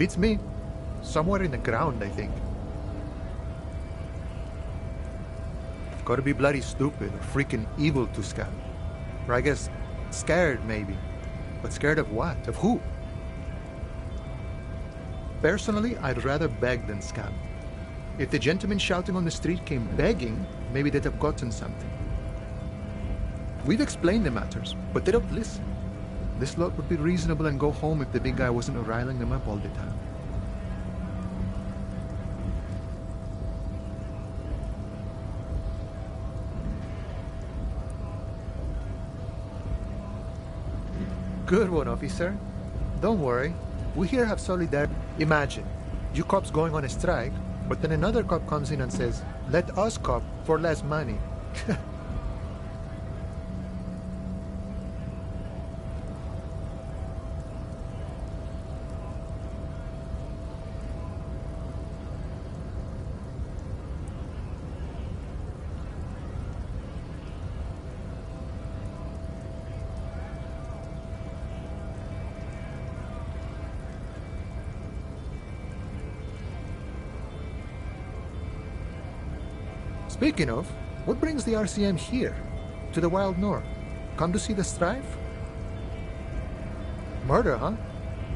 Beats me. Somewhere in the ground, I think. Gotta be bloody stupid or freaking evil to scam. Or I guess scared, maybe. But scared of what? Of who? Personally, I'd rather beg than scam. If the gentleman shouting on the street came begging, maybe they'd have gotten something. We've explained the matters, but they don't listen. This lot would be reasonable and go home if the big guy wasn't riling them up all the time. Good one, officer. Don't worry. We here have solidarity. Imagine, you cops going on a strike, but then another cop comes in and says, let us cop for less money. Speaking of, what brings the RCM here, to the wild north? Come to see the strife? Murder, huh?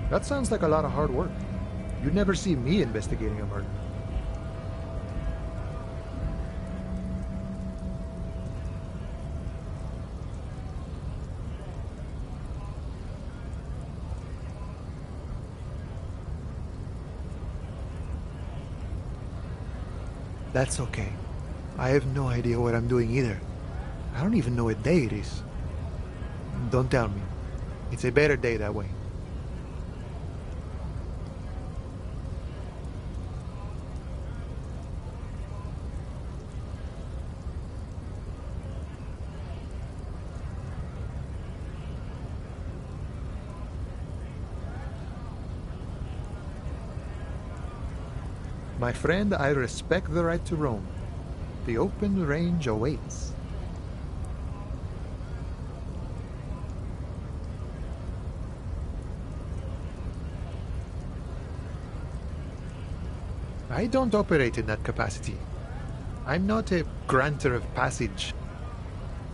That sounds like a lot of hard work. You'd never see me investigating a murder. That's okay. I have no idea what I'm doing either. I don't even know what day it is. Don't tell me. It's a better day that way. My friend, I respect the right to roam. The open range awaits. I don't operate in that capacity. I'm not a granter of passage.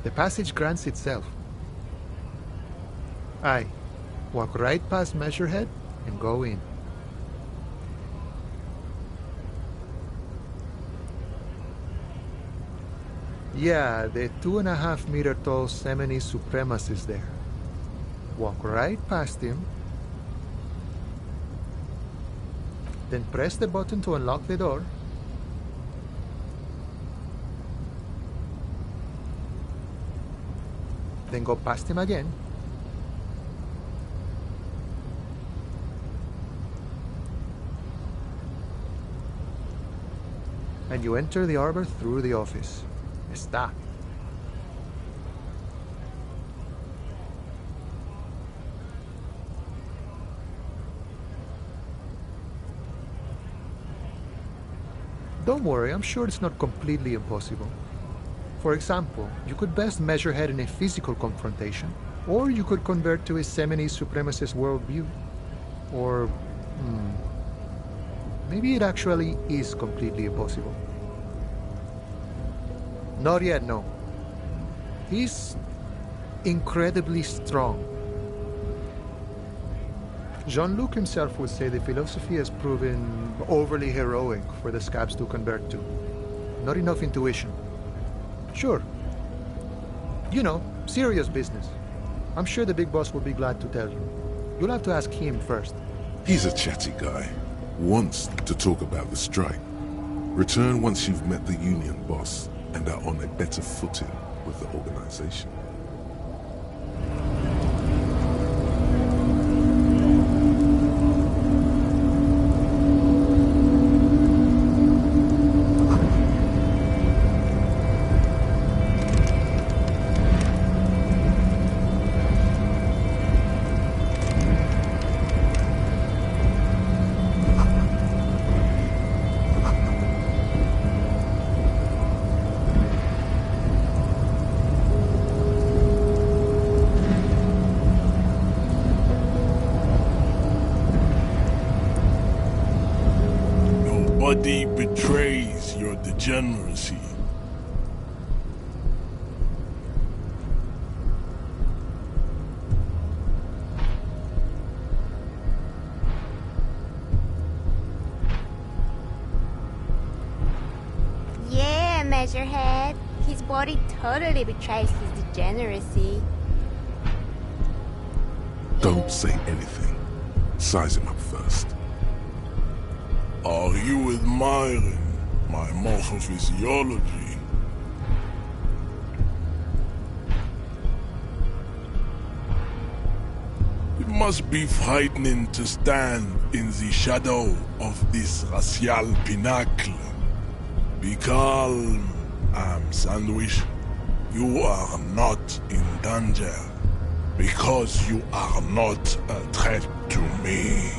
The passage grants itself. I walk right past Measurehead and go in. Yeah, the 2.5-meter tall Semini Supremus is there. Walk right past him. Then press the button to unlock the door. Then go past him again. And you enter the arbor through the office. Está. Don't worry, I'm sure it's not completely impossible. For example, you could best Measurehead in a physical confrontation, or you could convert to a Semini supremacist worldview. Or, maybe it actually is completely impossible. Not yet, no. He's incredibly strong. Jean-Luc himself would say the philosophy has proven overly heroic for the scabs to convert to. Not enough intuition. Sure. You know, serious business. I'm sure the big boss will be glad to tell you. You'll have to ask him first. He's a chatty guy. Wants to talk about the strike. Return once you've met the union boss and are on a better footing with the organization. body betrays your degeneracy. Yeah, Measurehead. His body totally betrays his degeneracy. Don't say anything. Size him up first. Are you admiring my morphophysiology? It must be frightening to stand in the shadow of this racial pinnacle. Be calm, Sandwich. You are not in danger, because you are not a threat to me.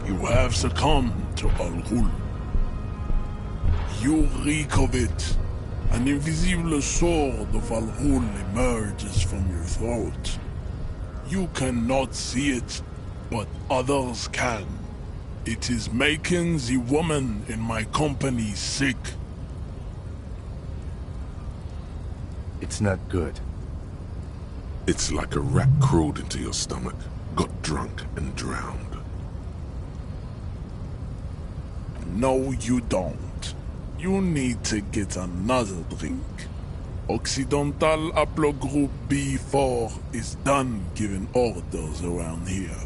You have succumbed to Al-Ghul. You reek of it. An invisible sword of Al-Ghul emerges from your throat. You cannot see it, but others can. It is making the woman in my company sick. It's not good. It's like a rat crawled into your stomach, got drunk and drowned. No, you don't. You need to get another drink. Occidental Haplogroup B4 is done giving orders around here.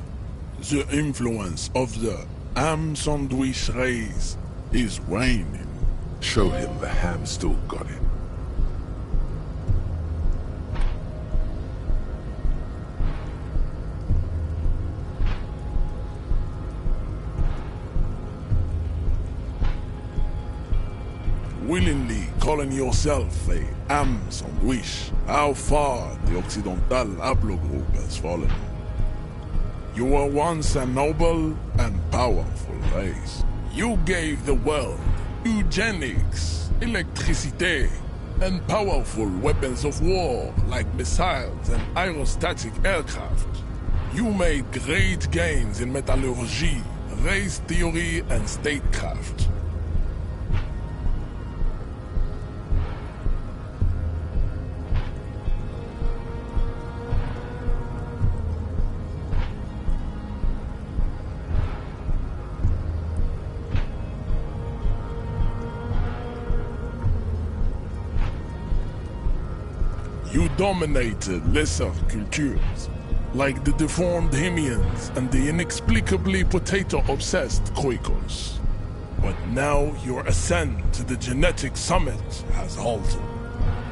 The influence of the ham sandwich race is waning. Show him the ham still got it. Willingly calling yourself a ham sandwich, how far the Occidental Haplogroup has fallen. You were once a noble and powerful race. You gave the world eugenics, electricity, and powerful weapons of war like missiles and aerostatic aircraft. You made great gains in metallurgy, race theory, and statecraft. You dominated lesser cultures, like the deformed Hemians and the inexplicably potato-obsessed Quakers. But now your ascent to the genetic summit has halted.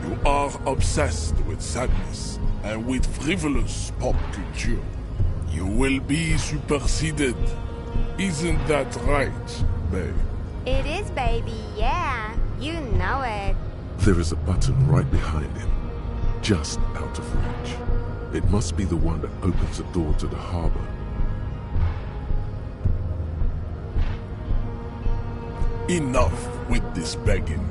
You are obsessed with sadness and with frivolous pop culture. You will be superseded. Isn't that right, babe? It is, baby, yeah. You know it. There is a button right behind him, just out of reach. It must be the one that opens the door to the harbor. Enough with this begging.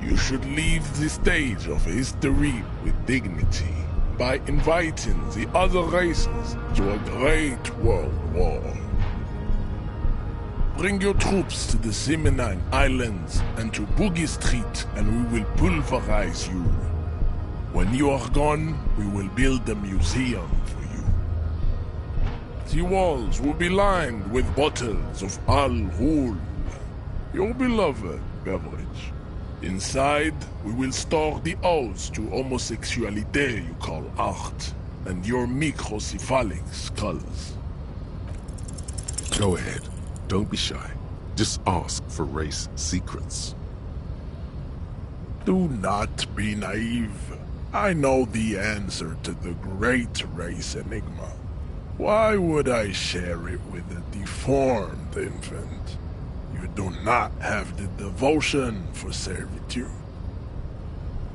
You should leave the stage of history with dignity by inviting the other races to a great world war. Bring your troops to the Seminine Islands and to Boogie Street, and we will pulverize you. When you are gone, we will build a museum for you. The walls will be lined with bottles of Al Ghul, your beloved beverage. Inside, we will store the odes to homosexuality you call art, and your microcephalic skulls. Go ahead. Don't be shy. Just ask for race secrets. Do not be naive. I know the answer to the great race enigma. Why would I share it with a deformed infant? You do not have the devotion for servitude.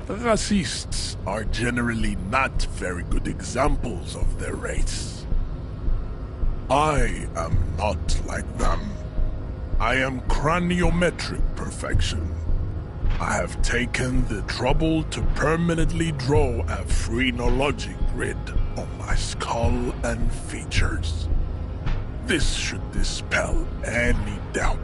Racists are generally not very good examples of their race. I am not like them. I am craniometric perfection. I have taken the trouble to permanently draw a phrenologic grid on my skull and features. This should dispel any doubt.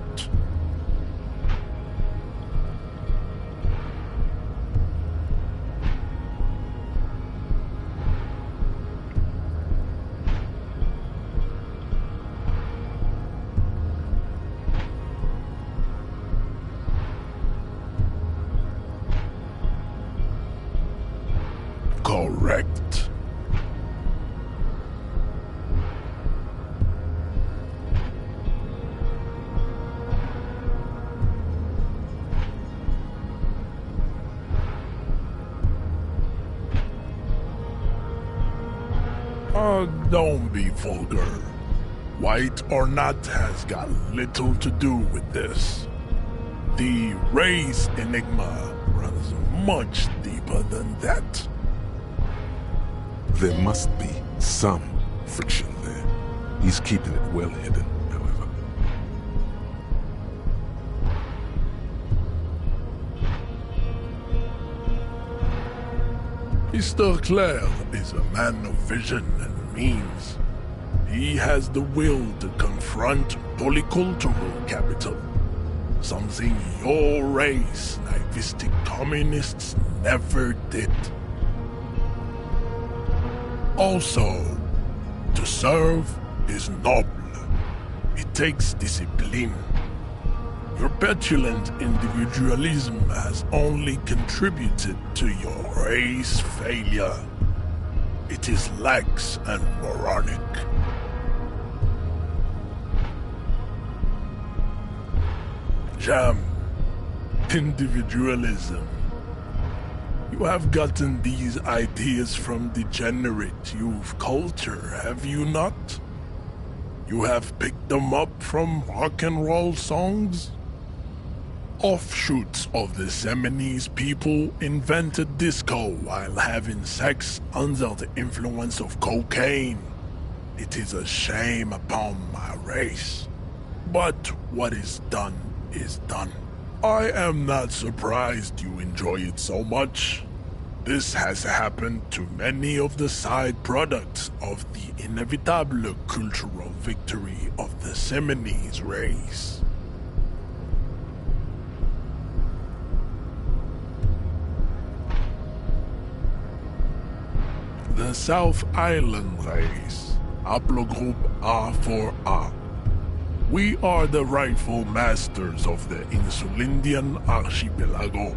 Correct. Don't be vulgar. White or not has got little to do with this. The race enigma runs much deeper than that. There must be some friction there. He's keeping it well hidden, however. Mr. Clare is a man of vision and means. He has the will to confront polycultural capital, something your race, naivistic communists, never did. Also, to serve is noble. It takes discipline. Your petulant individualism has only contributed to your race failure. It is lax and moronic. Jam. Individualism. You have gotten these ideas from degenerate youth culture, have you not? You have picked them up from rock and roll songs? Offshoots of the Seminoles people invented disco while having sex under the influence of cocaine. It is a shame upon my race. But what is done is done. I am not surprised you enjoy it so much. This has happened to many of the side products of the inevitable cultural victory of the Seminoles race. The South Island race, haplogroup A4A. We are the rightful masters of the Insulindian archipelago.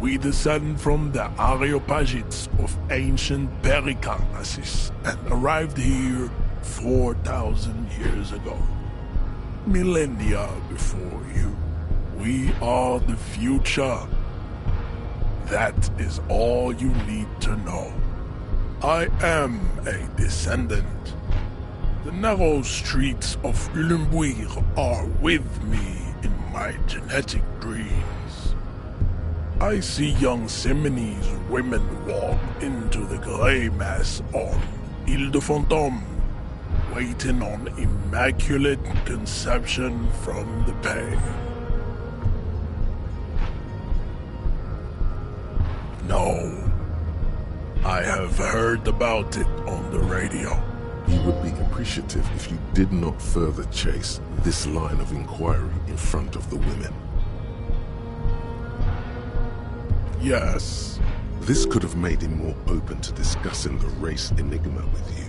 We descend from the Areopagites of ancient Pericarnassus and arrived here 4,000 years ago. Millennia before you. We are the future. That is all you need to know. I am a descendant. The narrow streets of Ulumbuir are with me in my genetic dreams. I see young Seminoles women walk into the grey mass on Ile de Fantôme, waiting on immaculate conception from the pain. No, I have heard about it on the radio. He would be appreciative if you did not further chase this line of inquiry in front of the women. Yes, This could have made him more open to discussing the race enigma with you.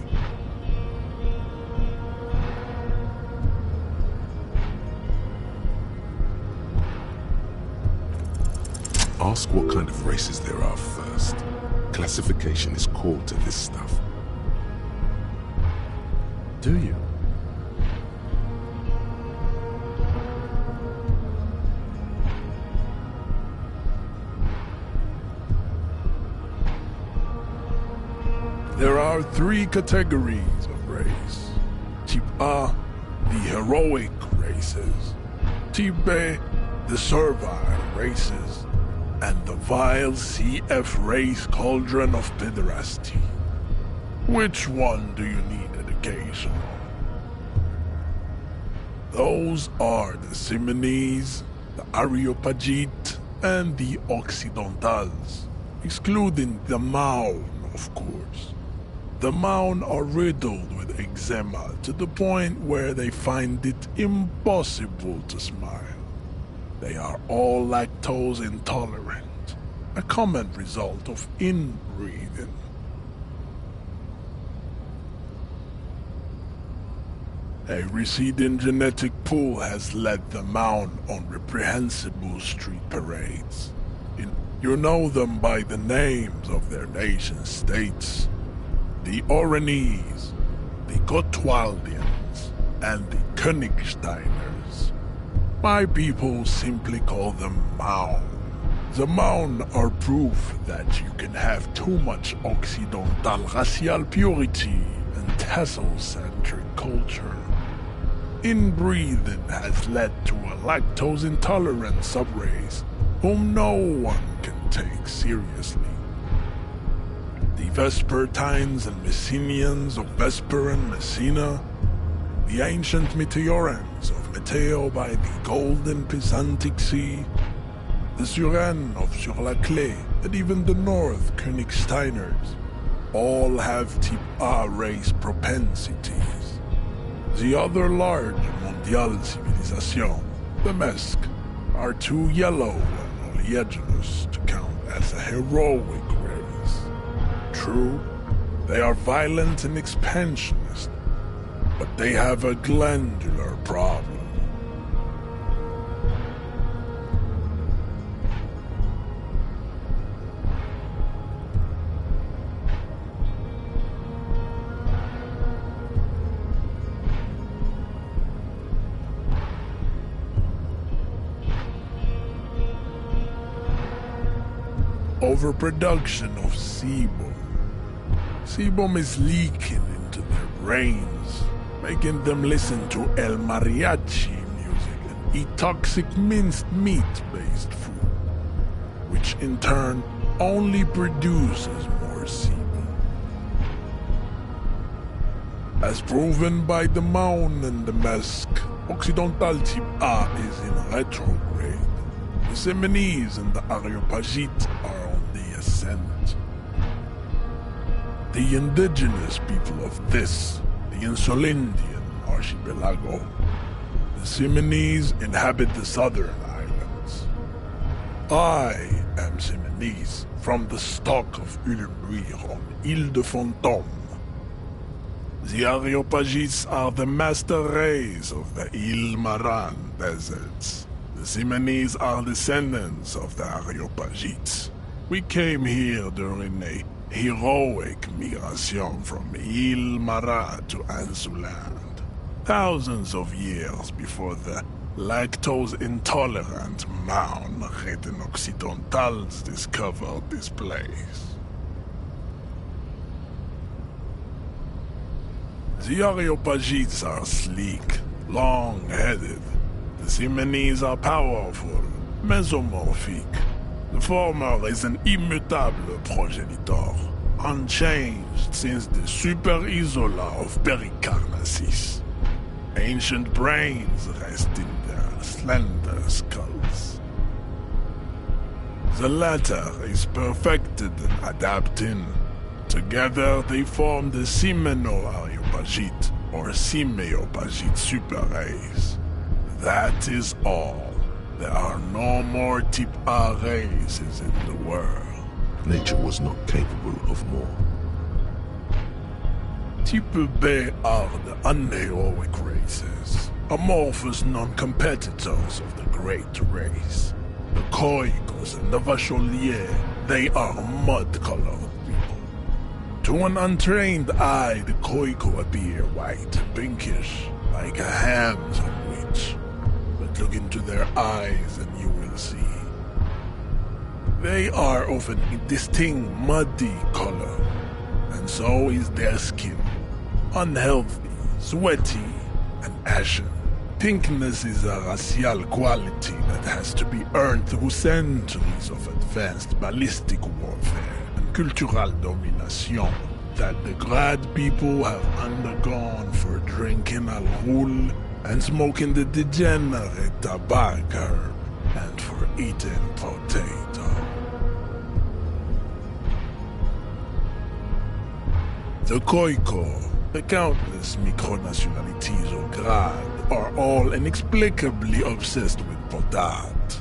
Ask what kind of races there are first. Classification is core to this stuff. Do you? There are 3 categories of race. Type A, the heroic races. Type B, the servile races. And the vile CF race cauldron of pederasty. Which one do you need education on? Those are the Simonese, the Areopagite, and the Occidentals, excluding the Maun, of course. The Maun are riddled with eczema to the point where they find it impossible to smile. They are all lactose intolerant, a common result of inbreeding. A receding genetic pool has led the Maun on reprehensible street parades. You know them by the names of their nation-states. The Oranese, the Gotwaldians, and the Königsteiners. My people simply call them Maun. The Maun are proof that you can have too much Occidental racial purity and tassel-centric culture. Inbreeding has led to a lactose-intolerant subrace whom no one can take seriously. The Vespertines and Messenians of Vesper and Messina, the ancient Meteorans of Meteo by the golden Pisantic Sea, the Suren of Sur-la-Clé, and even the North Königsteiners, all have type A race propensities. The other large mondial civilization, the Mesk, are too yellow and oleaginous to count as a heroic race. True, they are violent and expansionist, but they have a glandular problem. Overproduction of sebum. Sebum is leaking into their brains, making them listen to El Mariachi music and eat toxic minced meat-based food, which in turn only produces more sebum. As proven by the Maun and the Mesk, Occidental type A is in retrograde. The Simonese and the Areopagite are on the ascent. The indigenous people of this, the Insulindian archipelago, the Simonese inhabit the southern islands. I am Simonese, from the stock of Ulumbuir on Ile de Fantôme. The Areopagites are the master race of the Ile Maran deserts. The Simonese are descendants of the Areopagites. We came here during a heroic migration from Ile Marat to Ansuland, thousands of years before the lactose-intolerant Maun Reten Occidentals discovered this place. The Areopagites are sleek, long-headed. The Simonese are powerful, mesomorphic. The former is an immutable progenitor, unchanged since the Super Isola of Pericarnassus. Ancient brains rest in their slender skulls. The latter is perfected and adapting. Together they form the Simeno-Areopagite or Simeopagite super race. That is all. There are no more type A races in the world. nature was not capable of more. Type B are the unheroic races, amorphous non-competitors of the great race. The Koikos and the Vacholier, they are mud-colored people. To an untrained eye, the Koiko appear white and pinkish, like a ham sandwich. But look into their eyes and you will see. They are of an indistinct muddy color, and so is their skin. Unhealthy, sweaty, and ashen. Pinkness is a racial quality that has to be earned through centuries of advanced ballistic warfare and cultural domination that the Grad people have undergone for drinking alcohol and smoking the degenerate tobacco herb and for eating potato. The Koiko, the countless micronationalities of Grad, are all inexplicably obsessed with potat.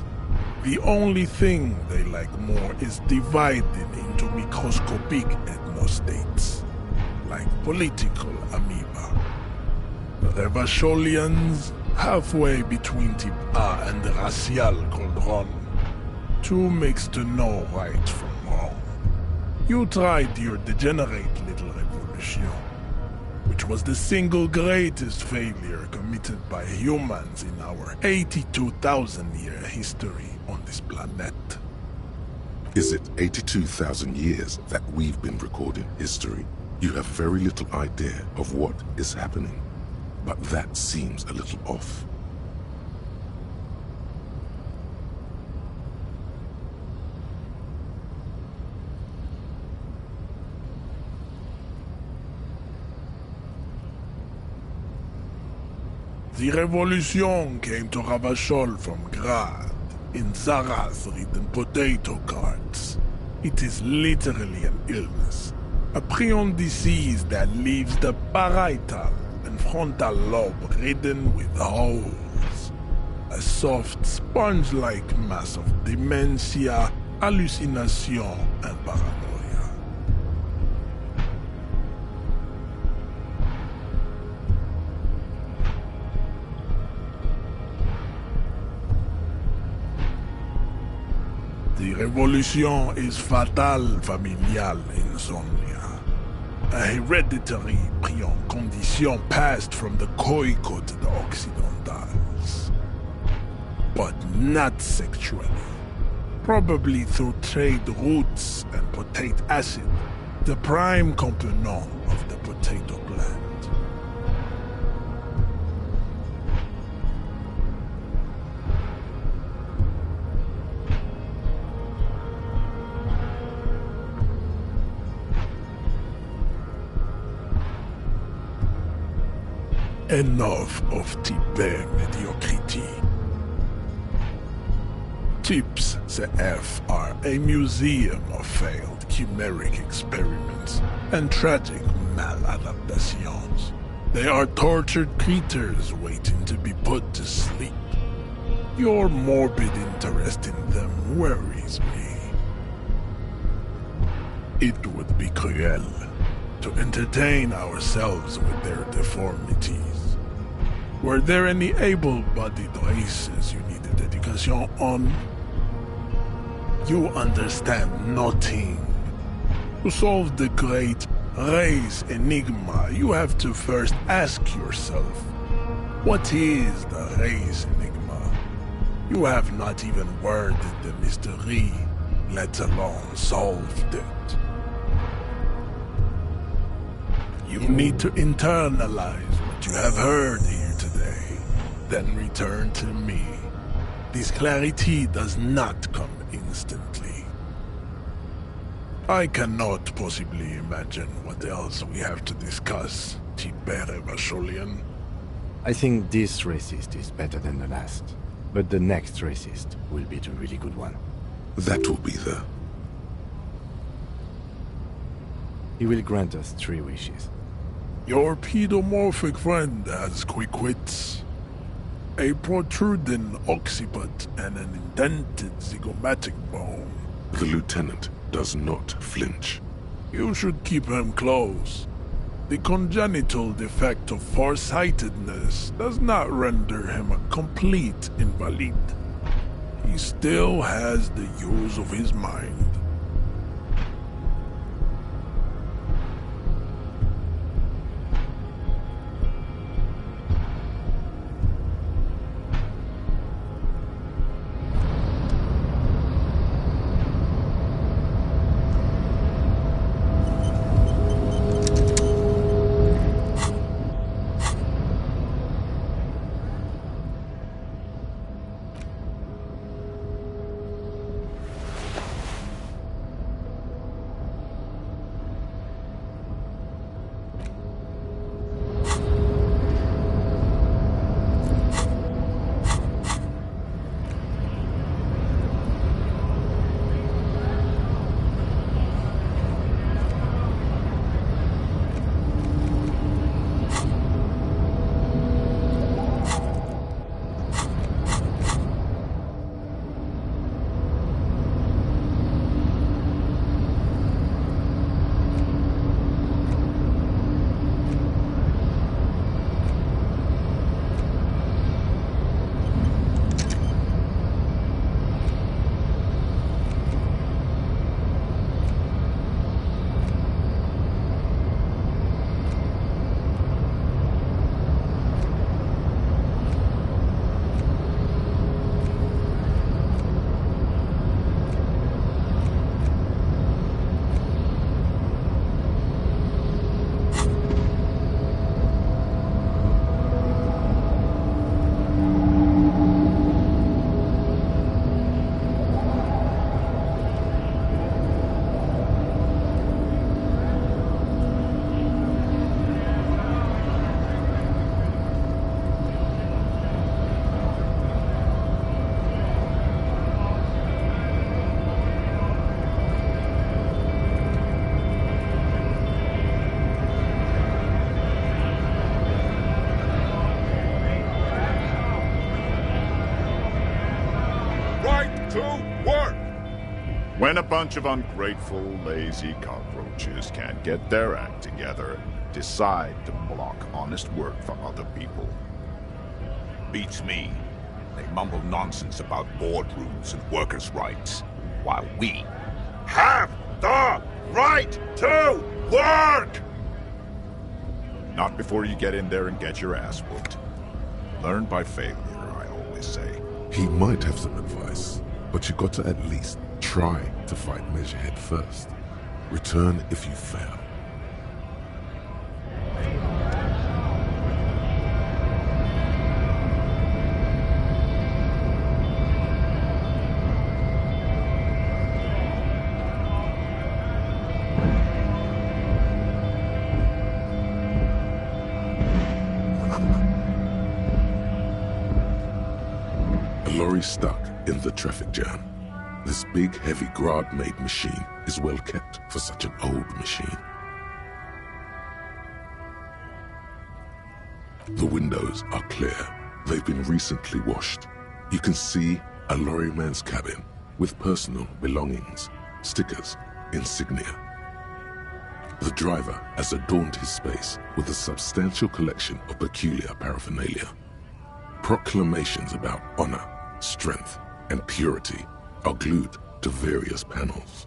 The only thing they like more is dividing into microscopic ethnostates, like political amoeba. The Vacholians, halfway between type A and the racial cauldron, two mixed to know right from wrong. You tried your degenerate little revolution, which was the single greatest failure committed by humans in our 82,000-year history on this planet. Is it 82,000 years that we've been recording history? You have very little idea of what is happening, but that seems a little off. The revolution came to Ravachol from Grad in Zaraz-ridden potato carts. It is literally an illness, a prion disease that leaves the parietal and frontal lobe ridden with holes. A soft, sponge-like mass of dementia, hallucination, and paranoia. The revolution is fatal familial insomnia, a hereditary prion condition passed from the Koiko to the Occidentals. But not sexually, probably through trade roots and potate acid, the prime component of the potato plant. Enough of type mediocrity. Types CF are a museum of failed chimeric experiments and tragic maladaptations. They are tortured creatures waiting to be put to sleep. Your morbid interest in them worries me. It would be cruel to entertain ourselves with their deformities. Were there any able-bodied races you needed education on? You understand nothing. To solve the great race enigma, you have to first ask yourself, what is the race enigma? You have not even worded the mystery, let alone solved it. You need to internalize what you have heard here today, then return to me. This clarity does not come instantly. I cannot possibly imagine what else we have to discuss, Tibere Vacholian. I think this racist is better than the last, but the next racist will be the really good one. That will be the... He will grant us 3 wishes. Your pedomorphic friend has quick wits. A protruding occiput and an indented zygomatic bone. The lieutenant does not flinch. You should keep him close. The congenital defect of farsightedness does not render him a complete invalid. He still has the use of his mind. When a bunch of ungrateful, lazy cockroaches can't get their act together, decide to block honest work for other people. Beats me. They mumble nonsense about boardrooms and workers' rights, while we have the right to work! Not before you get in there and get your ass whooped. Learn by failure, I always say. He might have some advice, but you got to at least try to fight Measurehead first. Return if you fail. A lorry stuck in the traffic jam. This big, heavy Grad-made machine is well kept for such an old machine. The windows are clear. They've been recently washed. You can see a lorryman's cabin with personal belongings, stickers, insignia. The driver has adorned his space with a substantial collection of peculiar paraphernalia. Proclamations about honor, strength, and purity are glued to various panels.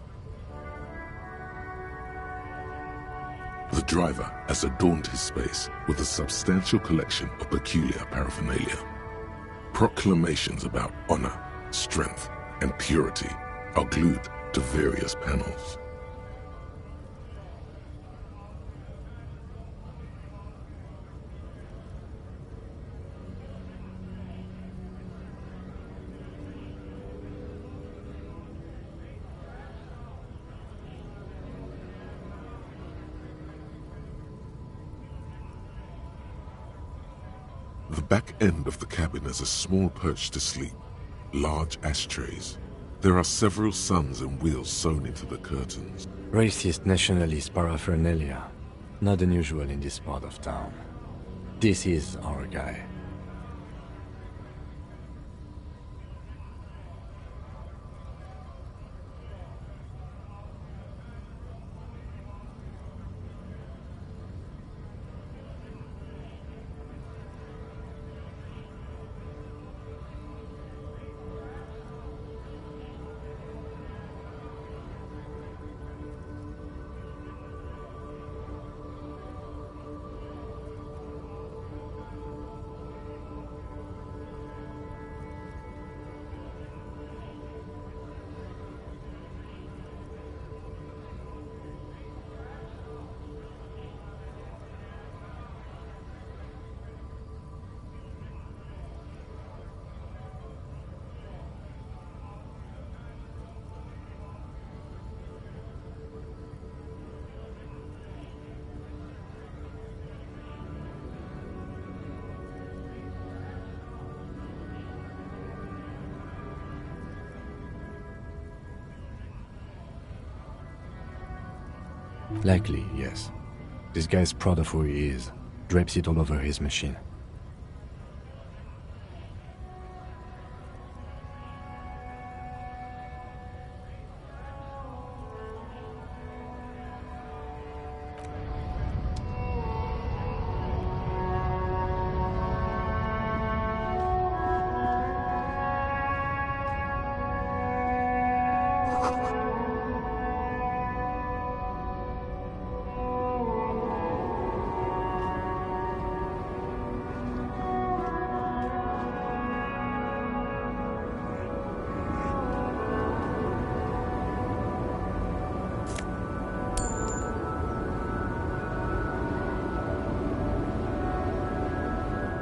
The driver has adorned his space with a substantial collection of peculiar paraphernalia. Proclamations about honor, strength, and purity are glued to various panels. The back end of the cabin has a small perch to sleep, large ashtrays. There are several suns and wheels sewn into the curtains. Racist nationalist paraphernalia. Not unusual in this part of town. This is our guy. Likely, yes. This guy's proud of who he is. Drapes it all over his machine.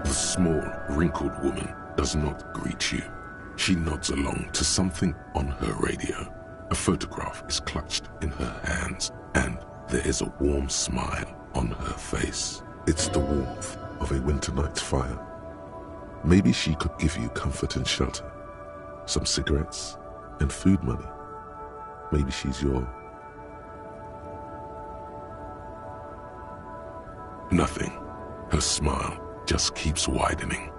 The small, wrinkled woman does not greet you. She nods along to something on her radio. A photograph is clutched in her hands, and there is a warm smile on her face. It's the warmth of a winter night's fire. Maybe she could give you comfort and shelter, some cigarettes and food money. Maybe she's your... Nothing. Her smile just keeps widening.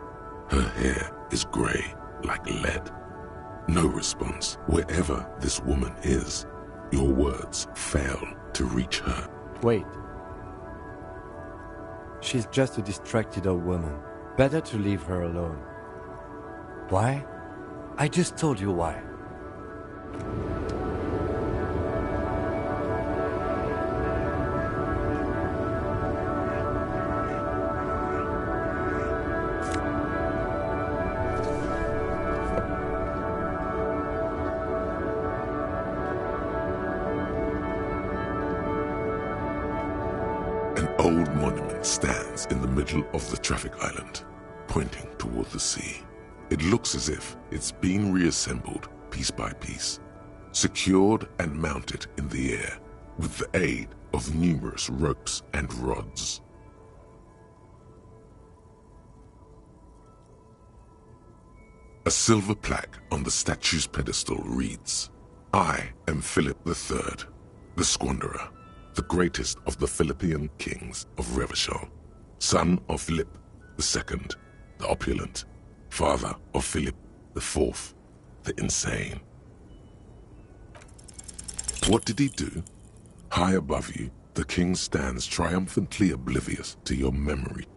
Her hair is grey like lead. No response wherever this woman is. Your words fail to reach her. Wait. She's just a distracted old woman. Better to leave her alone. Why? I just told you why. Old monument stands in the middle of the traffic island, pointing toward the sea. It looks as if it's been reassembled piece by piece, secured and mounted in the air with the aid of numerous ropes and rods. A silver plaque on the statue's pedestal reads, "I am Philip III, the Squanderer, the greatest of the Philippian kings of Revachol, son of Philip II, the opulent, father of Philip IV, the insane." What did he do? High above you, the king stands triumphantly oblivious to your memory.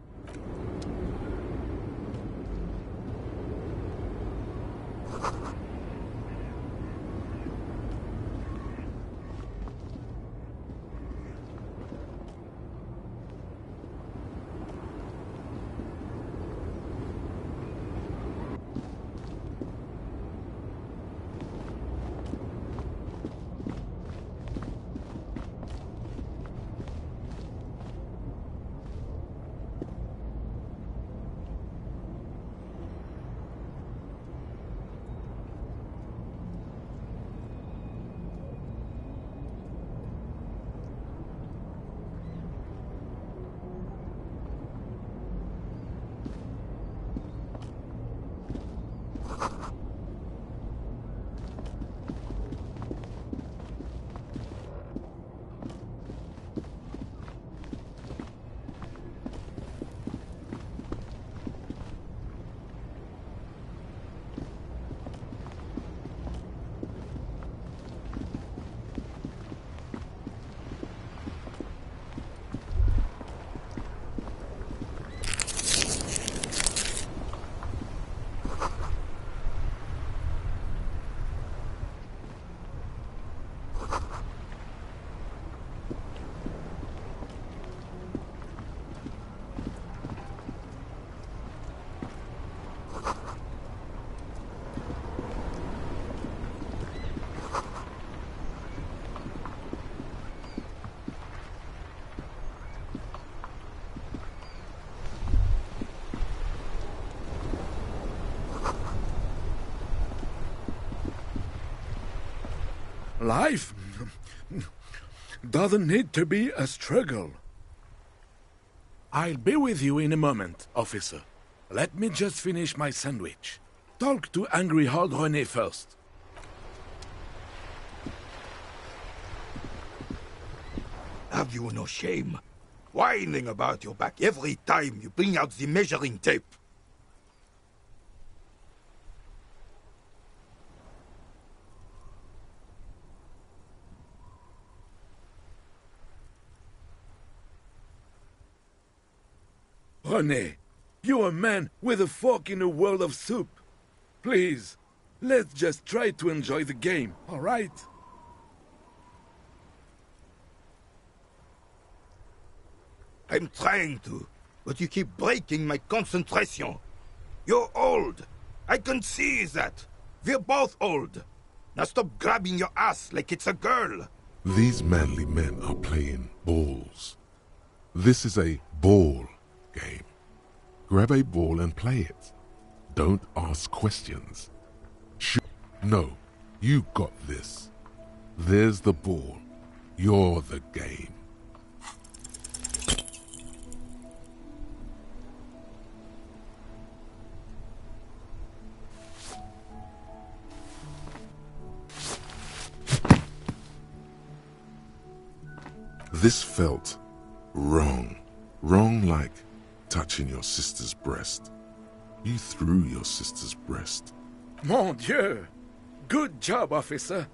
Life doesn't need to be a struggle. I'll be with you in a moment, officer. Let me just finish my sandwich. Talk to angry old René first. Have you no shame? Whining about your back every time you bring out the measuring tape. René, you're a man with a fork in a world of soup. Please, let's just try to enjoy the game, all right? I'm trying to, but you keep breaking my concentration. You're old. I can see that. We're both old. Now stop grabbing your ass like it's a girl. These manly men are playing balls. This is a ball game. Grab a ball and play it. Don't ask questions. No, you got this. There's the ball. You're the game. This felt wrong. Wrong like touching your sister's breast. You threw your sister's breast. Mon Dieu! Good job, officer.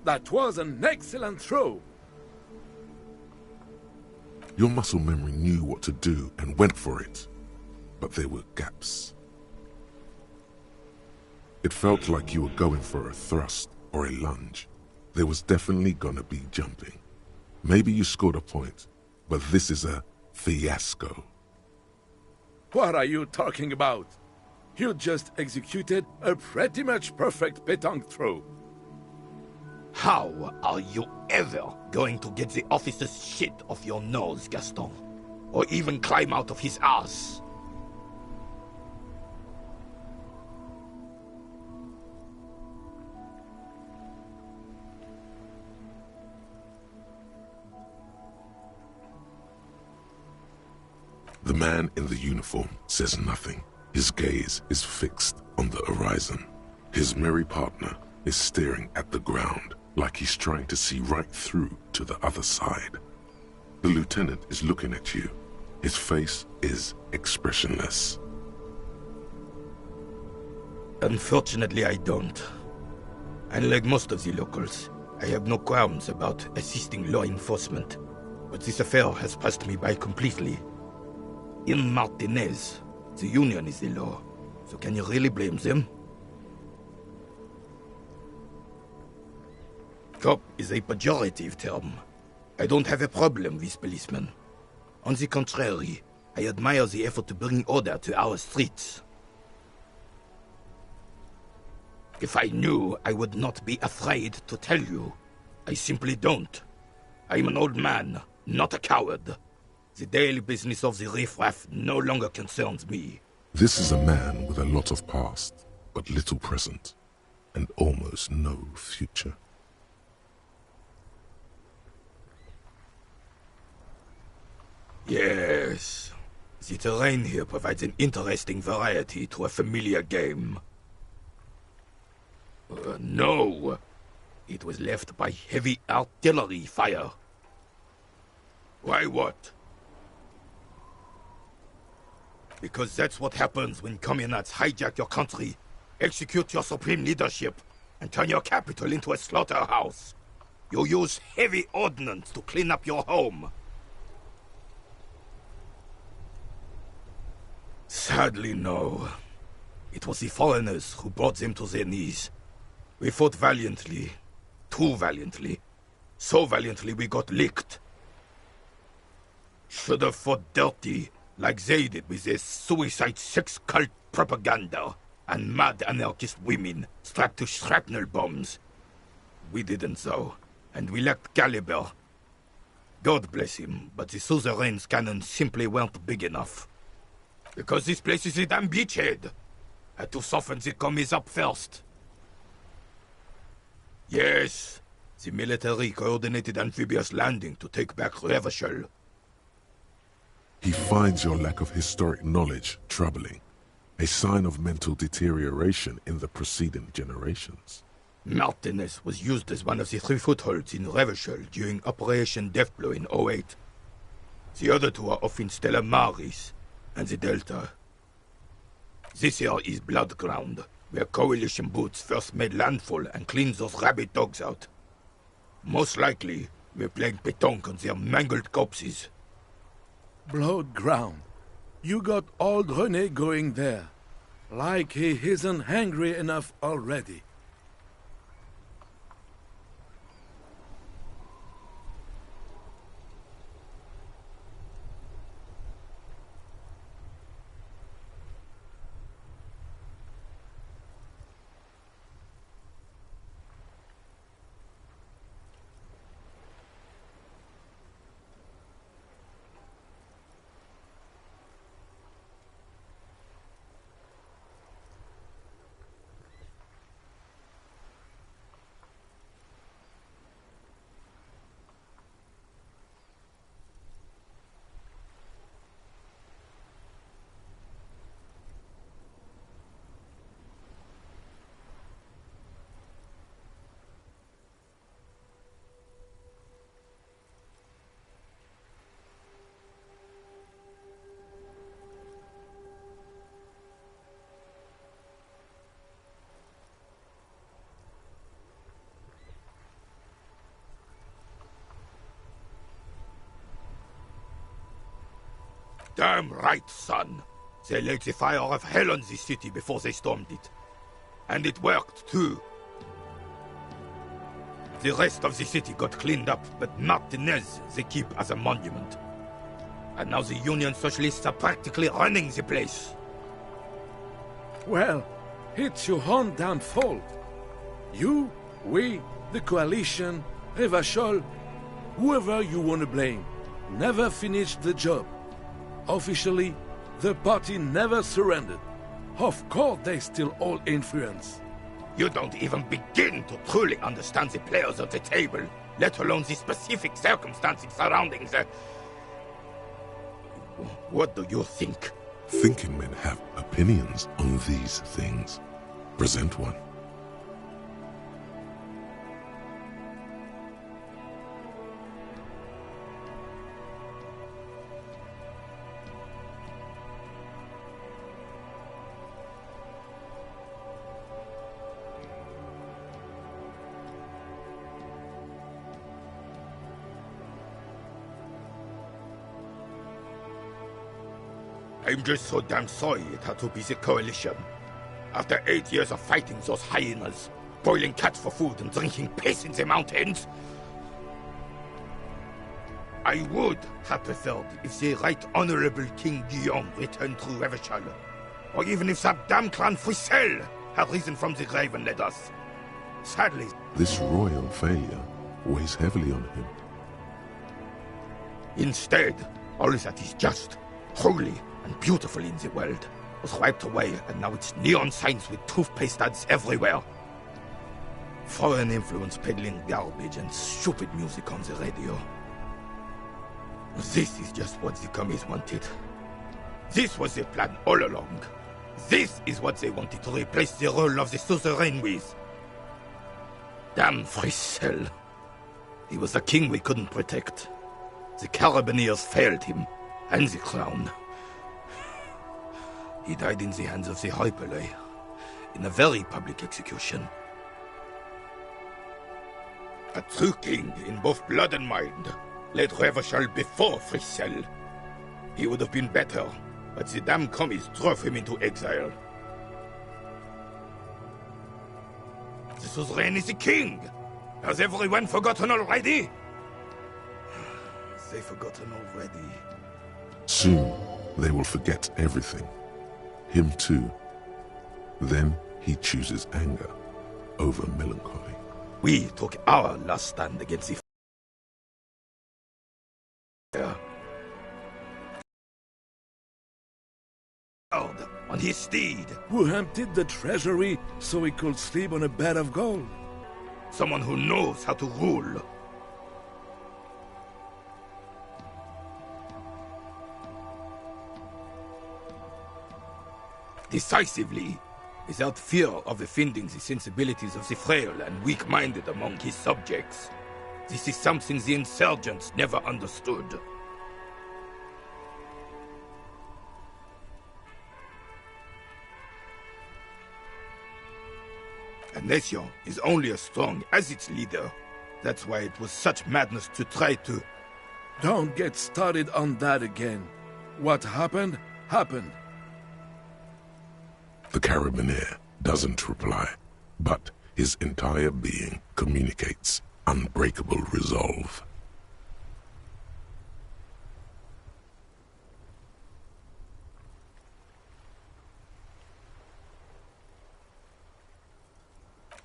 That was an excellent throw. Your muscle memory knew what to do and went for it. But there were gaps. It felt like you were going for a thrust or a lunge. There was definitely gonna be jumping. Maybe you scored a point, but this is a fiasco. What are you talking about? You just executed a pretty much perfect pétanque throw. How are you ever going to get the officer's shit off your nose, Gaston? Or even climb out of his ass? The man in the uniform says nothing. His gaze is fixed on the horizon. His merry partner is staring at the ground like he's trying to see right through to the other side. The lieutenant is looking at you. His face is expressionless. Unfortunately, I don't. Unlike most of the locals, I have no qualms about assisting law enforcement. But this affair has passed me by completely. In Martinez, the union is the law, so can you really blame them? Cop is a pejorative term. I don't have a problem with policemen. On the contrary, I admire the effort to bring order to our streets. If I knew, I would not be afraid to tell you. I simply don't. I'm an old man, not a coward. The daily business of the riffraff no longer concerns me. This is a man with a lot of past, but little present, and almost no future. Yes. The terrain here provides an interesting variety to a familiar game. No. It was left by heavy artillery fire. Why what? Because that's what happens when communards hijack your country, execute your supreme leadership, and turn your capital into a slaughterhouse. You use heavy ordnance to clean up your home. Sadly, no. It was the foreigners who brought them to their knees. We fought valiantly. Too valiantly. So valiantly we got licked. Should have fought dirty, like they did with their suicide sex cult propaganda and mad anarchist women strapped to shrapnel bombs. We didn't though, and we lacked caliber. God bless him, but the suzerain's cannons simply weren't big enough. Because this place is a damn beachhead. Had to soften the commies up first. Yes, the military coordinated amphibious landing to take back Revachol. He finds your lack of historic knowledge troubling, a sign of mental deterioration in the preceding generations. Martinez was used as one of the 3 footholds in Revachol during Operation Deathblow in '08. The other 2 are off in Stella Maris and the Delta. This here is Blood Ground, where Coalition boots first made landfall and cleaned those rabid dogs out. Most likely, we're playing pétanque on their mangled corpses. Blood ground. You got old René going there. Like he isn't hungry enough already. Damn right, son. They laid the fire of hell on this city before they stormed it. And it worked, too. The rest of the city got cleaned up, but Martinez they keep as a monument. And now the Union Socialists are practically running the place. Well, it's your own damn fault. You, we, the Coalition, Revachol, whoever you want to blame, never finished the job. Officially, the party never surrendered. Of course they still hold influence. You don't even begin to truly understand the players at the table, let alone the specific circumstances surrounding the... What do you think? Thinking men have opinions on these things. Present one. I'm just so damn sorry it had to be the Coalition. After 8 years of fighting those hyenas, boiling cats for food and drinking piss in the mountains, I would have preferred if the Right Honorable King Guillaume returned through Revachol, or even if that damn clan Frissel had risen from the grave and led us. Sadly, This royal failure weighs heavily on him. instead, all that is just, holy, and beautiful in the world was wiped away, and now it's neon signs with toothpaste ads everywhere. Foreign influence peddling garbage and stupid music on the radio. This is just what the commies wanted. This was the plan all along. This is what they wanted to replace the role of the suzerain with. Damn Frissel. He was a king we couldn't protect. The Carabineers failed him, and the crown. He died in the hands of the Hyperlay, in a very public execution. A true king in both blood and mind led Revachol before Frissel. He would have been better, but the damn commies drove him into exile. The suzerain is the king! Has everyone forgotten already? They've forgotten already. Soon, they will forget everything. Him too. Then he chooses anger over melancholy. We took our last stand against the fire. On his steed. Who emptied the treasury so he could sleep on a bed of gold. Someone who knows how to rule. Decisively, without fear of offending the sensibilities of the frail and weak-minded among his subjects. This is something the insurgents never understood. A nation is only as strong as its leader. That's why it was such madness to try to... Don't get started on that again. What happened, happened. The carabiner doesn't reply, but his entire being communicates unbreakable resolve.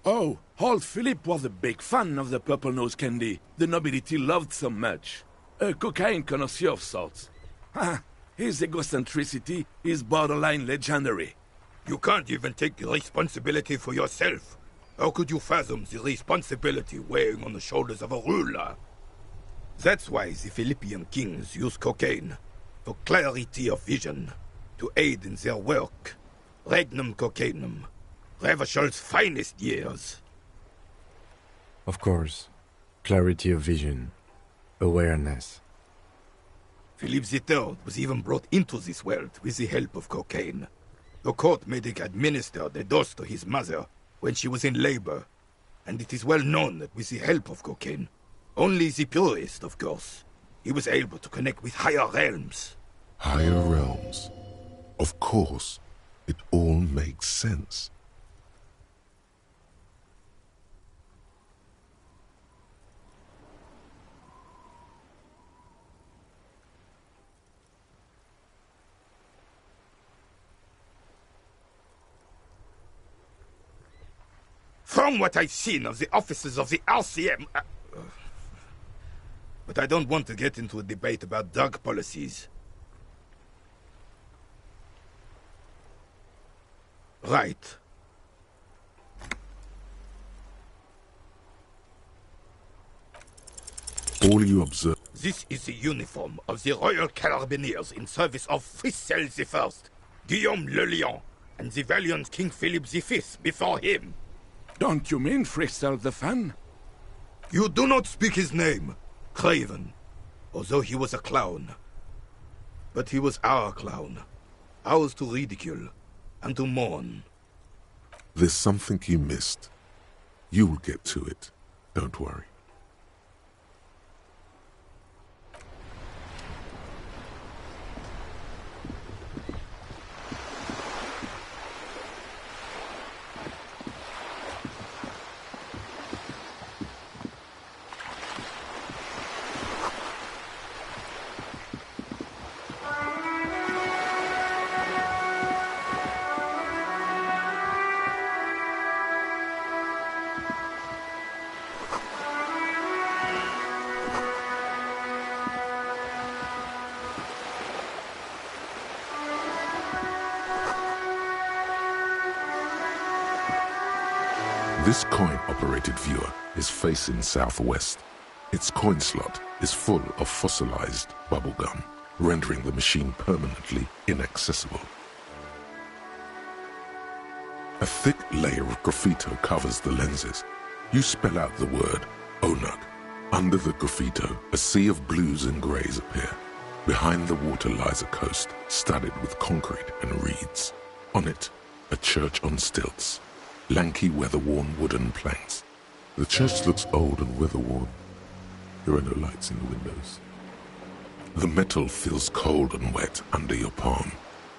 Oh, old Philip was a big fan of the purple nose candy the nobility loved so much. A cocaine connoisseur of sorts. His egocentricity is borderline legendary. You can't even take responsibility for yourself. How could you fathom the responsibility weighing on the shoulders of a ruler? That's why the Philippian kings use cocaine, for clarity of vision, to aid in their work. Regnum cocainum, Revishal's finest years. Of course. Clarity of vision. Awareness. Philip III was even brought into this world with the help of cocaine. The court made him administer the dose to his mother when she was in labor, and it is well known that with the help of cocaine, only the purest, of course, he was able to connect with higher realms. Higher realms. Of course, it all makes sense. From what I've seen of the officers of the RCM... but I don't want to get into a debate about drug policies. Right. All you observe... This is the uniform of the Royal Carabineers in service of Frissel I, Guillaume le Lion, and the valiant King Philip V before him. Don't you mean Frissel the Fan? You do not speak his name, Craven, although he was a clown. But he was our clown, ours to ridicule and to mourn. There's something you missed. You'll get to it. Don't worry. This coin-operated viewer is facing southwest. Its coin slot is full of fossilized bubblegum, rendering the machine permanently inaccessible. A thick layer of graffito covers the lenses. You spell out the word Onug. Under the graffito, a sea of blues and greys appear. Behind the water lies a coast, studded with concrete and reeds. On it, a church on stilts. Lanky, weather-worn wooden planks. The church looks old and weather-worn. There are no lights in the windows. The metal feels cold and wet under your palm.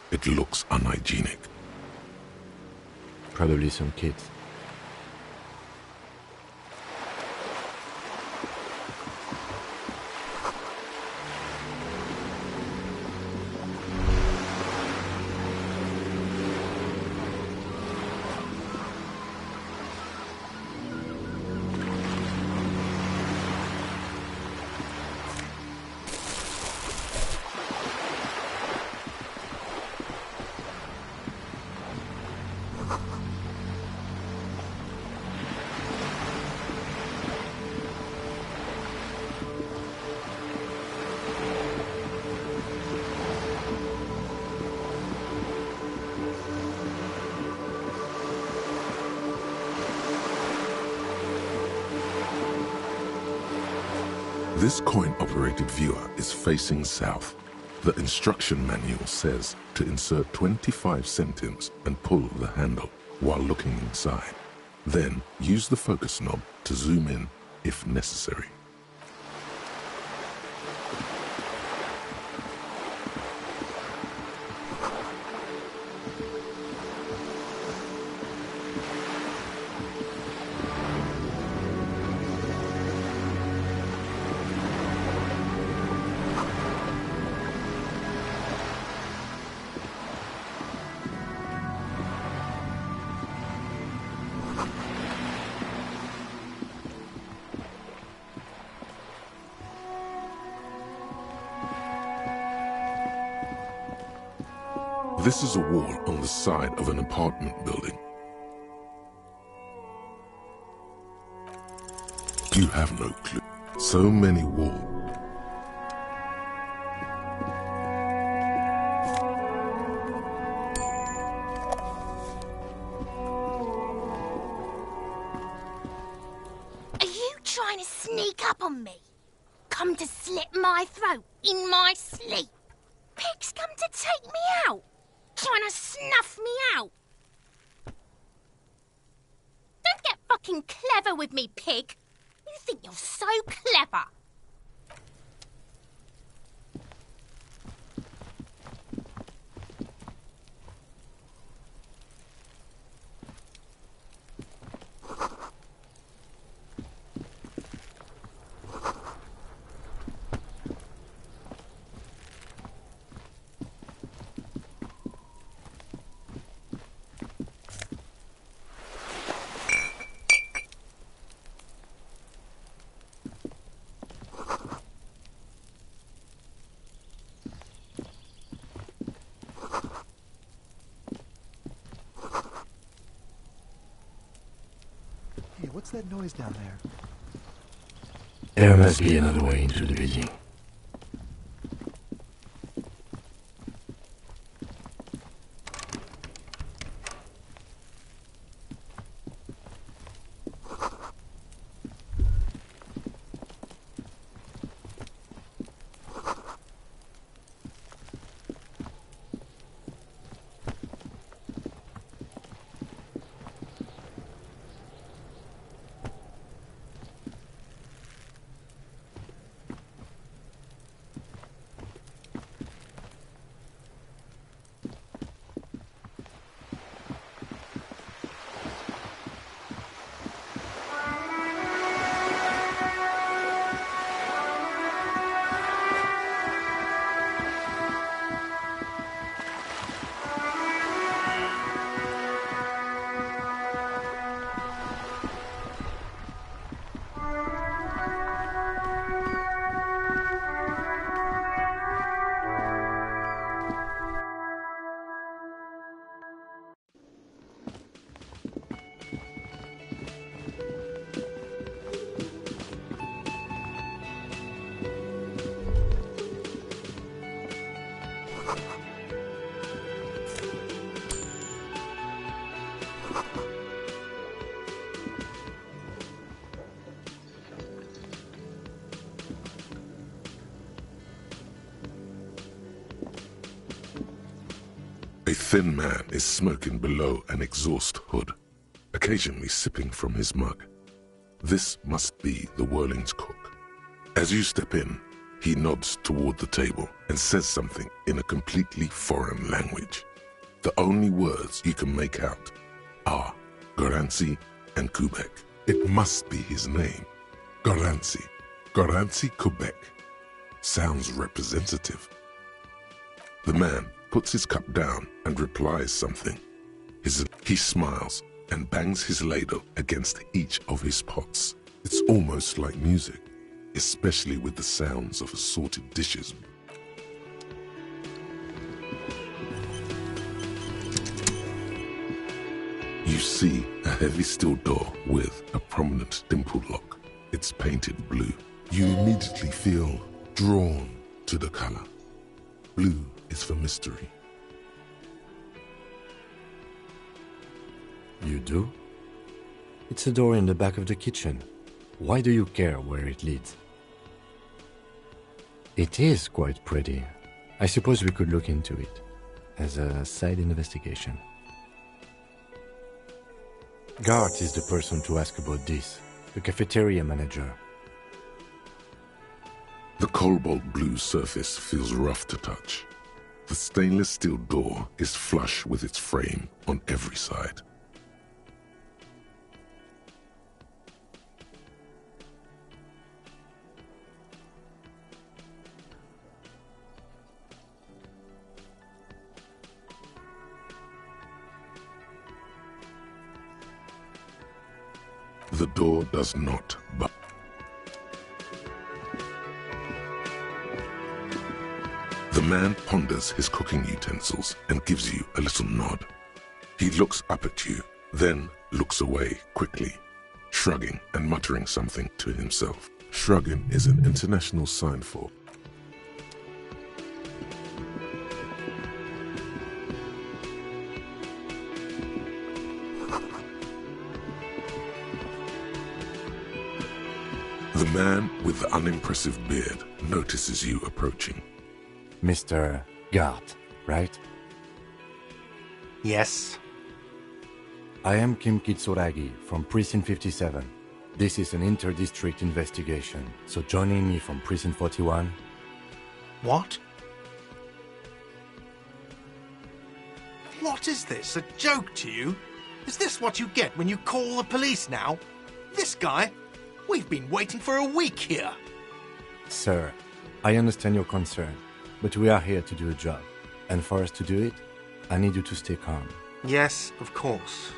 It looks unhygienic. Probably some kids. This coin-operated viewer is facing south. The instruction manual says to insert 25 centimes and pull the handle while looking inside. Then use the focus knob to zoom in if necessary. This is a wall on the side of an apartment building. You have no clue. So many walls. Are you trying to sneak up on me? Come to slit my throat in my sleep? Pig's come to take me out? Trying to snuff me out? Don't get fucking clever with me, pig. You think you're so clever. Hey, what's that noise down there? There must be another way into the building. A thin man is smoking below an exhaust hood, occasionally sipping from his mug. This must be the Whirling's cook. As you step in, he nods toward the table and says something in a completely foreign language. The only words you can make out are Garancy and Quebec. It must be his name. Garancy. Garancy Quebec. Sounds representative. The man puts his cup down and replies something. He smiles and bangs his ladle against each of his pots. It's almost like music, especially with the sounds of assorted dishes. You see a heavy steel door with a prominent dimple lock. It's painted blue. You immediately feel drawn to the color. Blue is for mystery. You do? It's a door in the back of the kitchen. Why do you care where it leads? It is quite pretty. I suppose we could look into it as a side investigation. Gart is the person to ask about this, the cafeteria manager. The cobalt blue surface feels rough to touch. The stainless steel door is flush with its frame on every side. The door does not budge. The man ponders his cooking utensils and gives you a little nod. He looks up at you, then looks away quickly, shrugging and muttering something to himself. Shrugging is an international sign for the man with the unimpressive beard notices you approaching. Mr. Gart, right? Yes. I am Kim Kitsuragi from Precinct 57. This is an inter-district investigation, so joining me from Precinct 41... What? What is this? A joke to you? Is this what you get when you call the police now? This guy? We've been waiting for a week here. Sir, I understand your concern, but we are here to do a job. And for us to do it, I need you to stay calm. Yes, of course.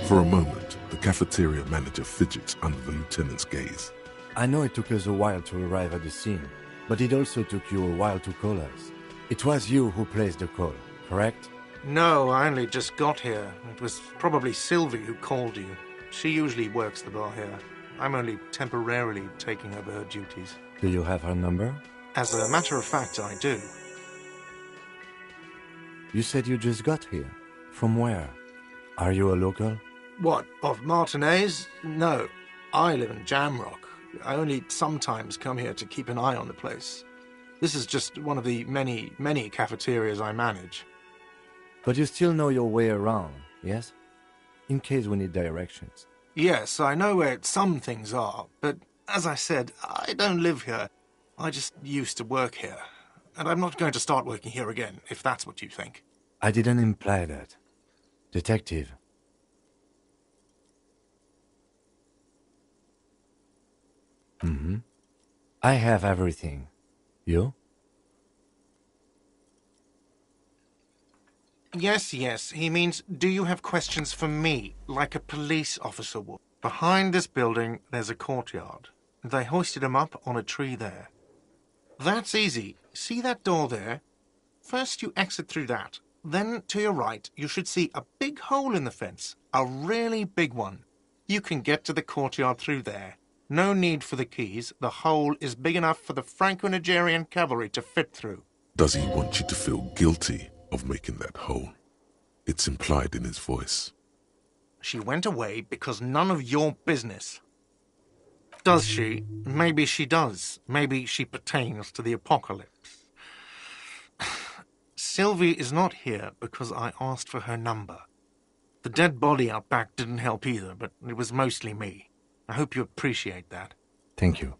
For a moment, the cafeteria manager fidgets under the lieutenant's gaze. I know it took us a while to arrive at the scene, but it also took you a while to call us. It was you who placed the call, correct? No, I only just got here. It was probably Sylvie who called you. She usually works the bar here. I'm only temporarily taking over her duties. Do you have her number? As a matter of fact, I do. You said you just got here. From where? Are you a local? What, of Martinez? No, I live in Jamrock. I only sometimes come here to keep an eye on the place. This is just one of the many, many cafeterias I manage. But you still know your way around, yes? In case we need directions. Yes, I know where some things are, but as I said, I don't live here. I just used to work here. And I'm not going to start working here again, if that's what you think. I didn't imply that. Detective. I have everything. You? Yes, he means, do you have questions for me, like a police officer would? Behind this building, there's a courtyard. They hoisted him up on a tree there. That's easy. See that door there? First you exit through that. Then, to your right, you should see a big hole in the fence. A really big one. You can get to the courtyard through there. No need for the keys. The hole is big enough for the Franco-Nigerian cavalry to fit through. Does he want you to feel guilty of making that hole? It's implied in his voice. She went away because none of your business. Does she? Maybe she does. Maybe she pertains to the apocalypse. Sylvie is not here because I asked for her number. The dead body out back didn't help either, but it was mostly me. I hope you appreciate that. Thank you.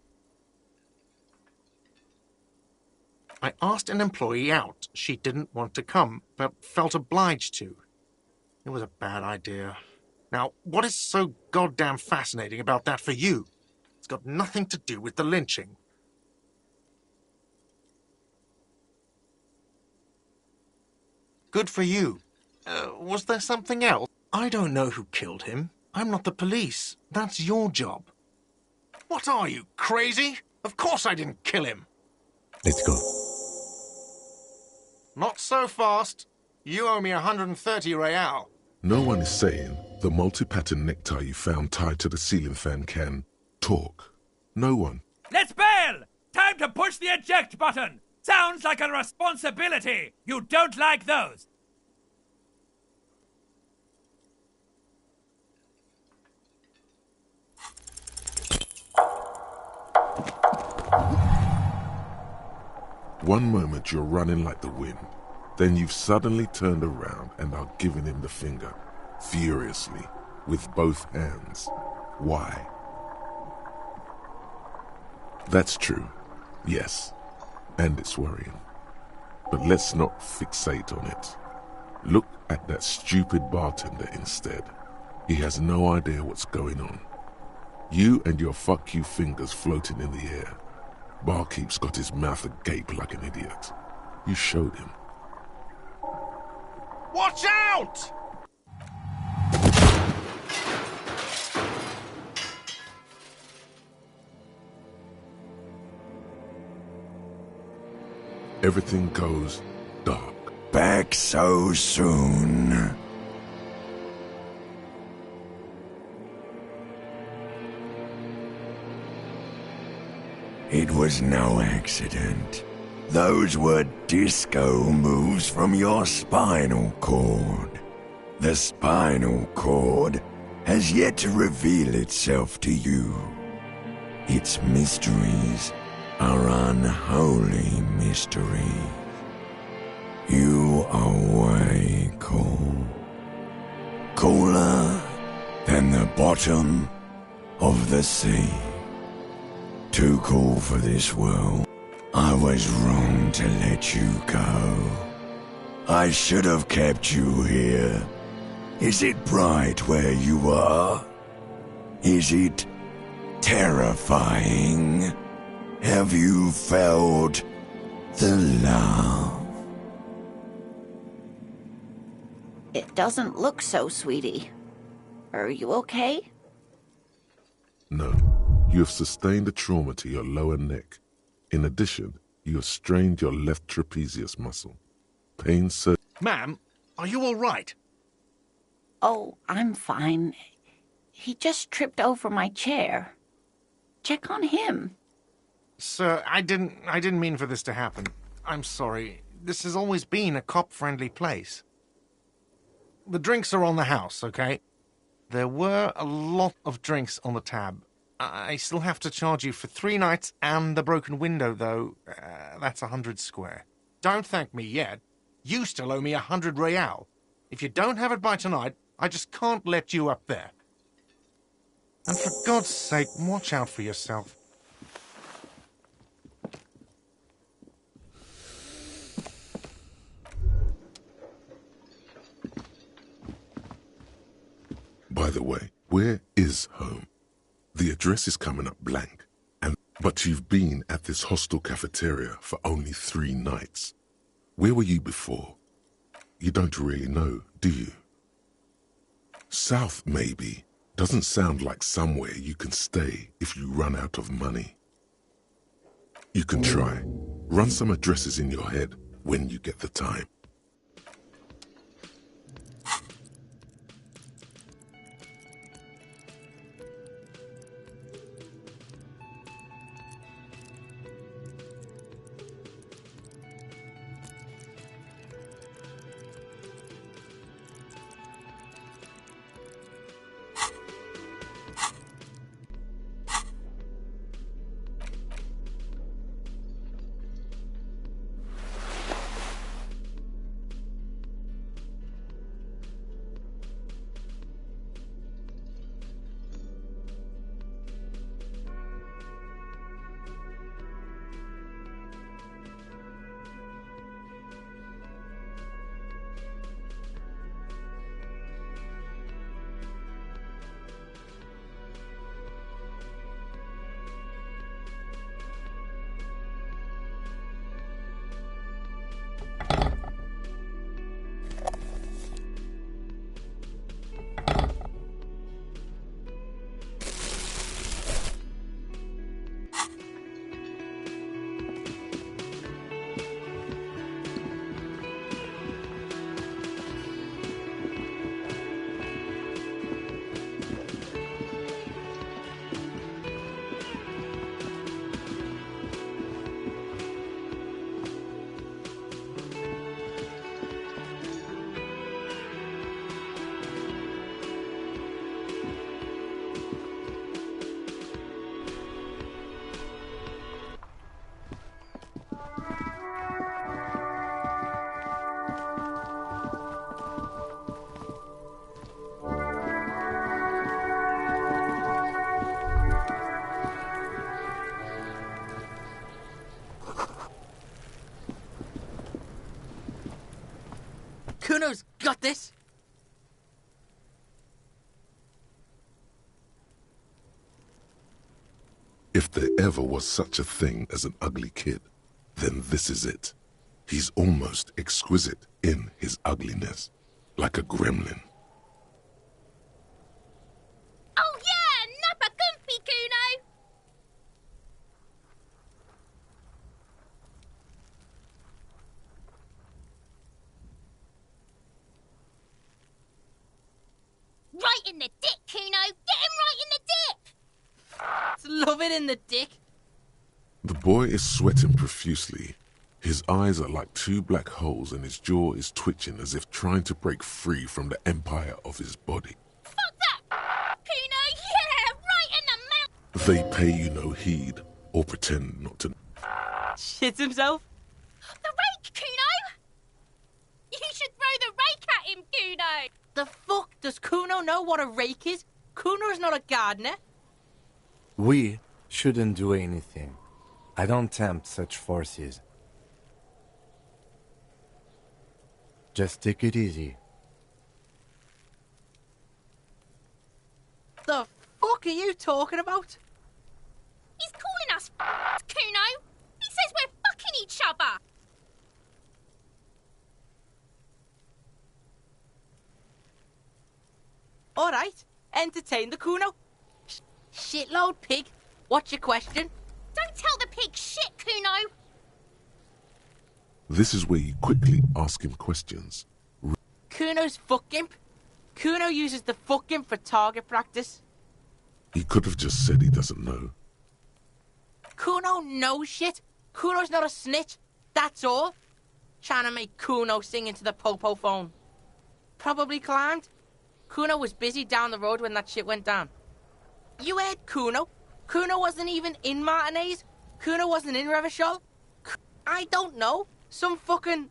I asked an employee out. She didn't want to come, but felt obliged to. It was a bad idea. Now, what is so goddamn fascinating about that for you? It's got nothing to do with the lynching. Good for you. Was there something else? I don't know who killed him. I'm not the police. That's your job. What are you, crazy? Of course I didn't kill him. Let's go. Not so fast. You owe me 130 real. No one is saying the multi-pattern necktie you found tied to the ceiling fan can talk. No one. Let's bail! Time to push the eject button! Sounds like a responsibility! You don't like those! One moment you're running like the wind, then you've suddenly turned around and are giving him the finger, furiously, with both hands. Why? That's true, yes, and it's worrying. But let's not fixate on it. Look at that stupid bartender instead. He has no idea what's going on. You and your fuck you fingers floating in the air. Barkeep's got his mouth agape like an idiot. You showed him. Watch out! Everything goes dark. Back so soon. It was no accident. Those were disco moves from your spinal cord. The spinal cord has yet to reveal itself to you. Its mysteries are unholy mysteries. You are way cool. Cooler than the bottom of the sea. Too cool for this world. I was wrong to let you go. I should have kept you here. Is it bright where you are? Is it terrifying? Have you felt the love? It doesn't look so, sweetie. Are you okay? No. You have sustained a trauma to your lower neck. In addition, you have strained your left trapezius muscle. Pain surge. Ma'am, are you all right? Oh, I'm fine. He just tripped over my chair. Check on him. Sir, I didn't mean for this to happen. I'm sorry. This has always been a cop-friendly place. The drinks are on the house, okay? There were a lot of drinks on the tab. I still have to charge you for 3 nights and the broken window, though. That's 100 square. Don't thank me yet. You still owe me 100 real. If you don't have it by tonight, I just can't let you up there. And for God's sake, watch out for yourself. By the way, where is home? The address is coming up blank, but you've been at this hostel cafeteria for only 3 nights. Where were you before? You don't really know, do you? South, maybe. Doesn't sound like somewhere you can stay if you run out of money. You can try. Run some addresses in your head when you get the time. Kuno's got this. If there ever was such a thing as an ugly kid, then this is it. He's almost exquisite in his ugliness, like a gremlin. Oh yeah, nappa gumpy, Kuno! Right in the dick, Kuno! Get him right in the dick! Love it in the dick. The boy is sweating profusely. His eyes are like two black holes and his jaw is twitching as if trying to break free from the empire of his body. Fuck that! Kuno, yeah! Right in the mouth! They pay you no heed or pretend not to. Shits himself? The rake, Kuno! You should throw the rake at him, Kuno! The fuck? Does Kuno know what a rake is? Kuno's not a gardener. We shouldn't do anything. I don't tempt such forces. Just take it easy. The fuck are you talking about? He's calling us Kuno! He says we're fucking each other! Alright, entertain the Kuno. Shitload pig. What's your question? Don't tell the pig shit, Kuno! This is where you quickly ask him questions. Kuno's fuck gimp. Kuno uses the fuck gimp for target practice. He could have just said he doesn't know. Kuno knows shit. Kuno's not a snitch. That's all. Trying to make Kuno sing into the popo phone. Probably climbed. Kuno was busy down the road when that shit went down. You heard Kuno. Kuno wasn't even in Martinez. Kuno wasn't in Revachol. I don't know. Some fucking...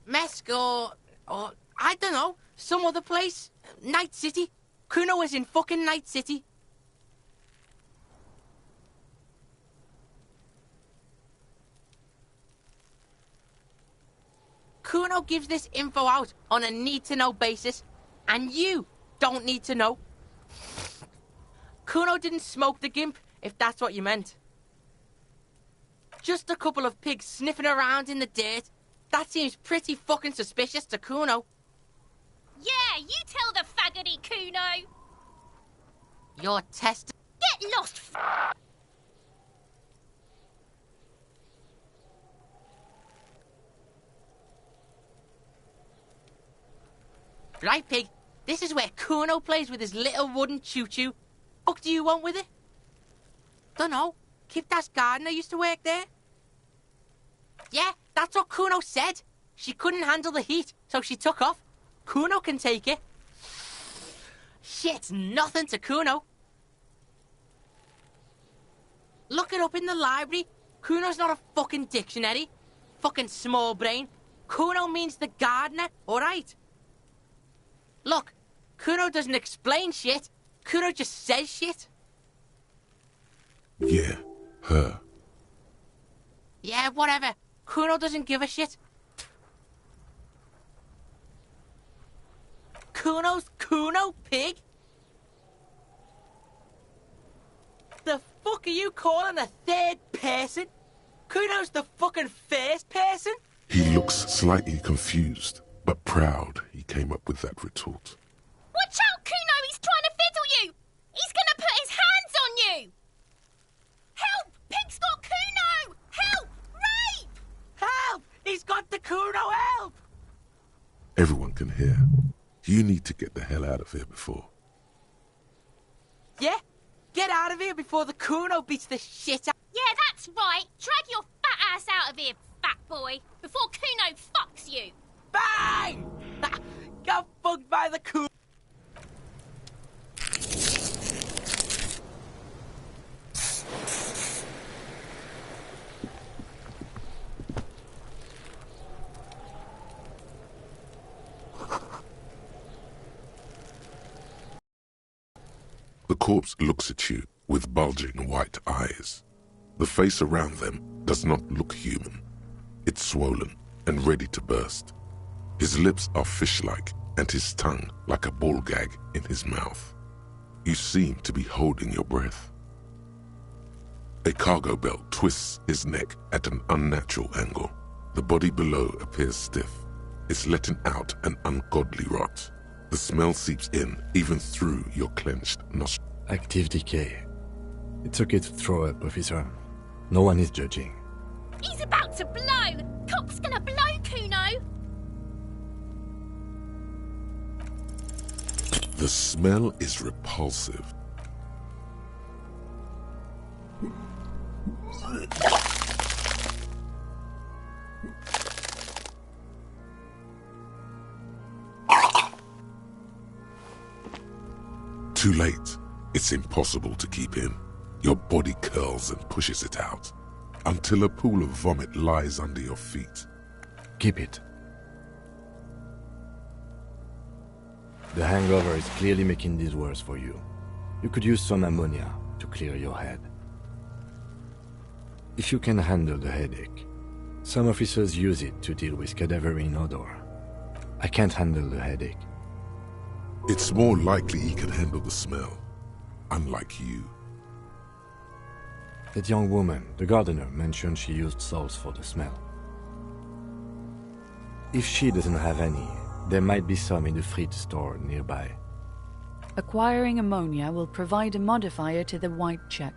Mesk or I don't know. Some other place. Night City. Kuno was in fucking Night City. Kuno gives this info out on a need-to-know basis, and you don't need to know. Kuno didn't smoke the gimp, if that's what you meant. Just a couple of pigs sniffing around in the dirt. That seems pretty fucking suspicious to Kuno. Yeah, you tell the faggoty, Kuno! You're tested. Get lost, Right, pig. This is where Kuno plays with his little wooden choo-choo. What do you want with it? Dunno. Kipta's gardener used to work there. Yeah, that's what Kuno said. She couldn't handle the heat, so she took off. Kuno can take it. Shit's nothing to Kuno. Look it up in the library. Kuno's not a fucking dictionary. Fucking small brain. Kuno means the gardener, alright? Look, Kuno doesn't explain shit. Kuno just says shit. Yeah, her. Yeah, whatever. Kuno doesn't give a shit. Kuno's Kuno, pig? The fuck are you calling a third person? Kuno's the fucking first person? He looks slightly confused, but proud he came up with that retort. Watch out, Kuno! He's trying to fiddle you! He's gonna put his hands on you! Help! Pig's got Kuno! Help! Rape! Help! He's got the Kuno, help! Everyone can hear. You need to get the hell out of here before. Yeah? Get out of here before the Kuno beats the shit out. Yeah, that's right. Drag your fat ass out of here, fat boy, before Kuno fucks you. Bang! Got fucked by the Kuno. The corpse looks at you with bulging white eyes. The face around them does not look human. It's swollen and ready to burst. His lips are fish-like, and his tongue like a ball gag in his mouth. You seem to be holding your breath. A cargo belt twists his neck at an unnatural angle. The body below appears stiff. It's letting out an ungodly rot. The smell seeps in, even through your clenched nostrils. Active decay. It's okay to throw up, officer. No one is judging. He's about to blow! Cop's gonna blow, Kuno! The smell is repulsive. Too late. It's impossible to keep in. Your body curls and pushes it out, until a pool of vomit lies under your feet. Keep it. The hangover is clearly making this worse for you. You could use some ammonia to clear your head. If you can handle the headache. Some officers use it to deal with cadaverine odor. I can't handle the headache. It's more likely he can handle the smell, unlike you. That young woman, the gardener, mentioned she used salts for the smell. If she doesn't have any, there might be some in the fridge store nearby. Acquiring ammonia will provide a modifier to the white check.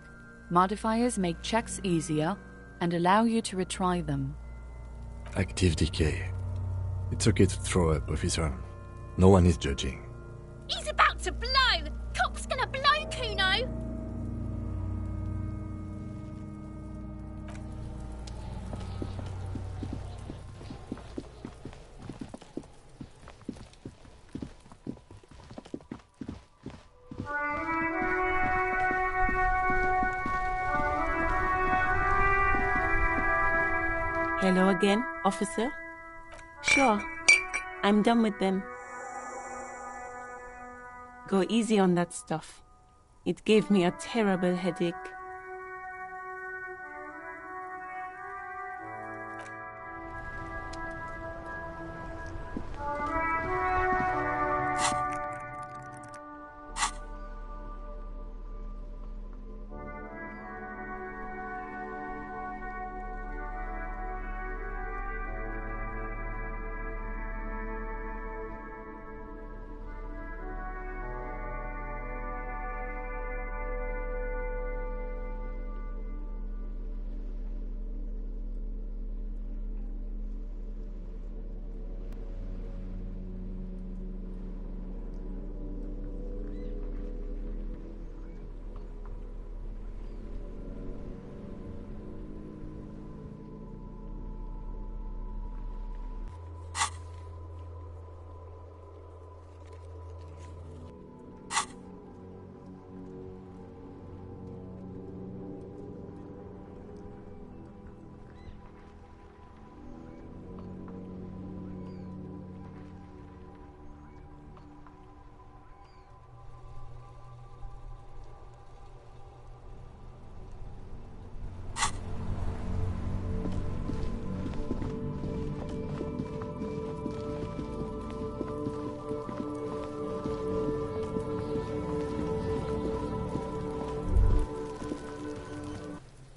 Modifiers make checks easier and allow you to retry them. Active decay. It's okay to throw up, officer. No one is judging. He's about to blow! Cop's gonna blow, Kuno! Hello again, officer? Sure, I'm done with them. Go easy on that stuff. It gave me a terrible headache.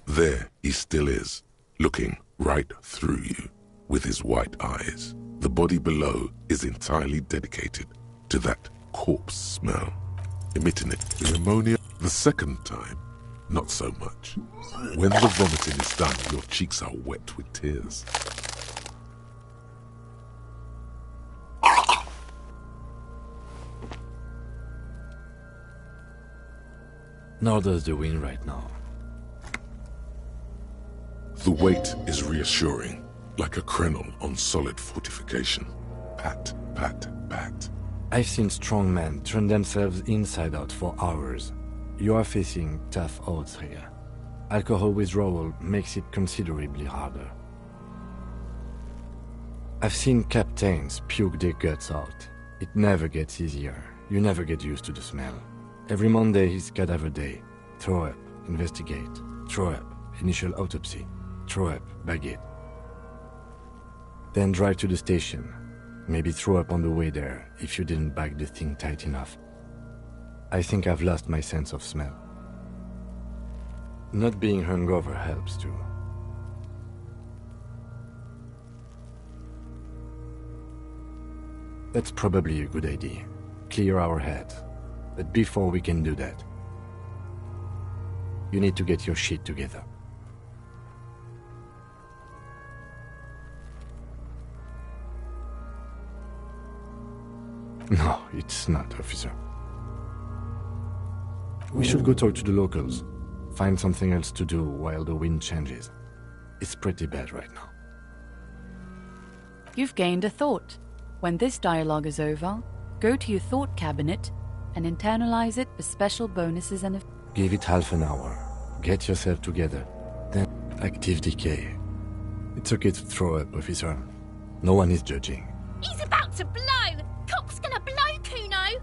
There he still is, looking right through you with his white eyes. The body below is entirely dedicated to that corpse smell, emitting it in ammonia. The second time, not so much. When the vomiting is done, your cheeks are wet with tears. Nor does the wind right now. The weight is reassuring, like a crenel on solid fortification. Pat, pat, pat. I've seen strong men turn themselves inside out for hours. You are facing tough odds here. Alcohol withdrawal makes it considerably harder. I've seen captains puke their guts out. It never gets easier. You never get used to the smell. Every Monday is cadaver day. Throw up, investigate. Throw up, initial autopsy. Throw up, bag it. Then drive to the station. Maybe throw up on the way there if you didn't bag the thing tight enough. I think I've lost my sense of smell. Not being hungover helps too. That's probably a good idea. Clear our heads. But before we can do that, you need to get your shit together. No, it's not, officer. We should go talk to the locals. Find something else to do while the wind changes. It's pretty bad right now. You've gained a thought. When this dialogue is over, go to your thought cabinet and internalize it for special bonuses and... Give it half an hour. Get yourself together. Then active decay. It's okay to throw up, officer. No one is judging. He's about to blow! Cock's gonna blow, Kuno!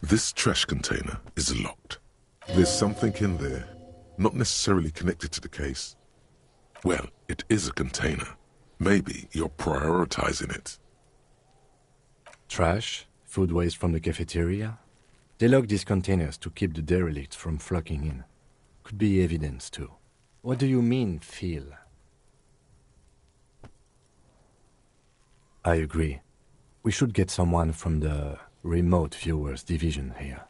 This trash container is locked. There's something in there, not necessarily connected to the case. Well, it is a container. Maybe you're prioritizing it. Trash? Food waste from the cafeteria? They lock these containers to keep the derelicts from flocking in. Could be evidence too. What do you mean, feel? I agree. We should get someone from the remote viewers division here.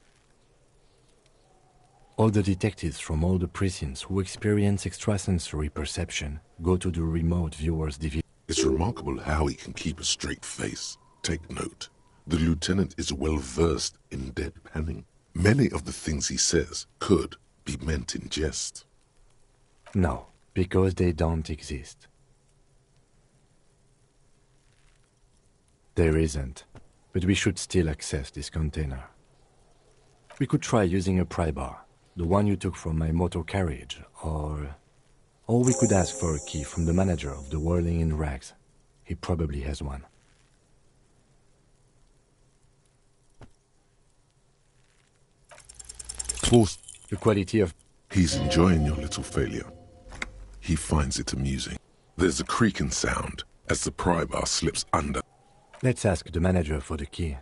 All the detectives from all the precincts who experience extrasensory perception go to the remote viewers division. It's remarkable how he can keep a straight face. Take note. The lieutenant is well versed in deadpanning. Many of the things he says could be meant in jest. No, because they don't exist. There isn't, but we should still access this container. We could try using a pry bar, the one you took from my motor carriage, or we could ask for a key from the manager of the Whirling in Rags. He probably has one. Close. The quality of... He's enjoying your little failure. He finds it amusing. There's a creaking sound as the pry bar slips under. Let's ask the manager for the key.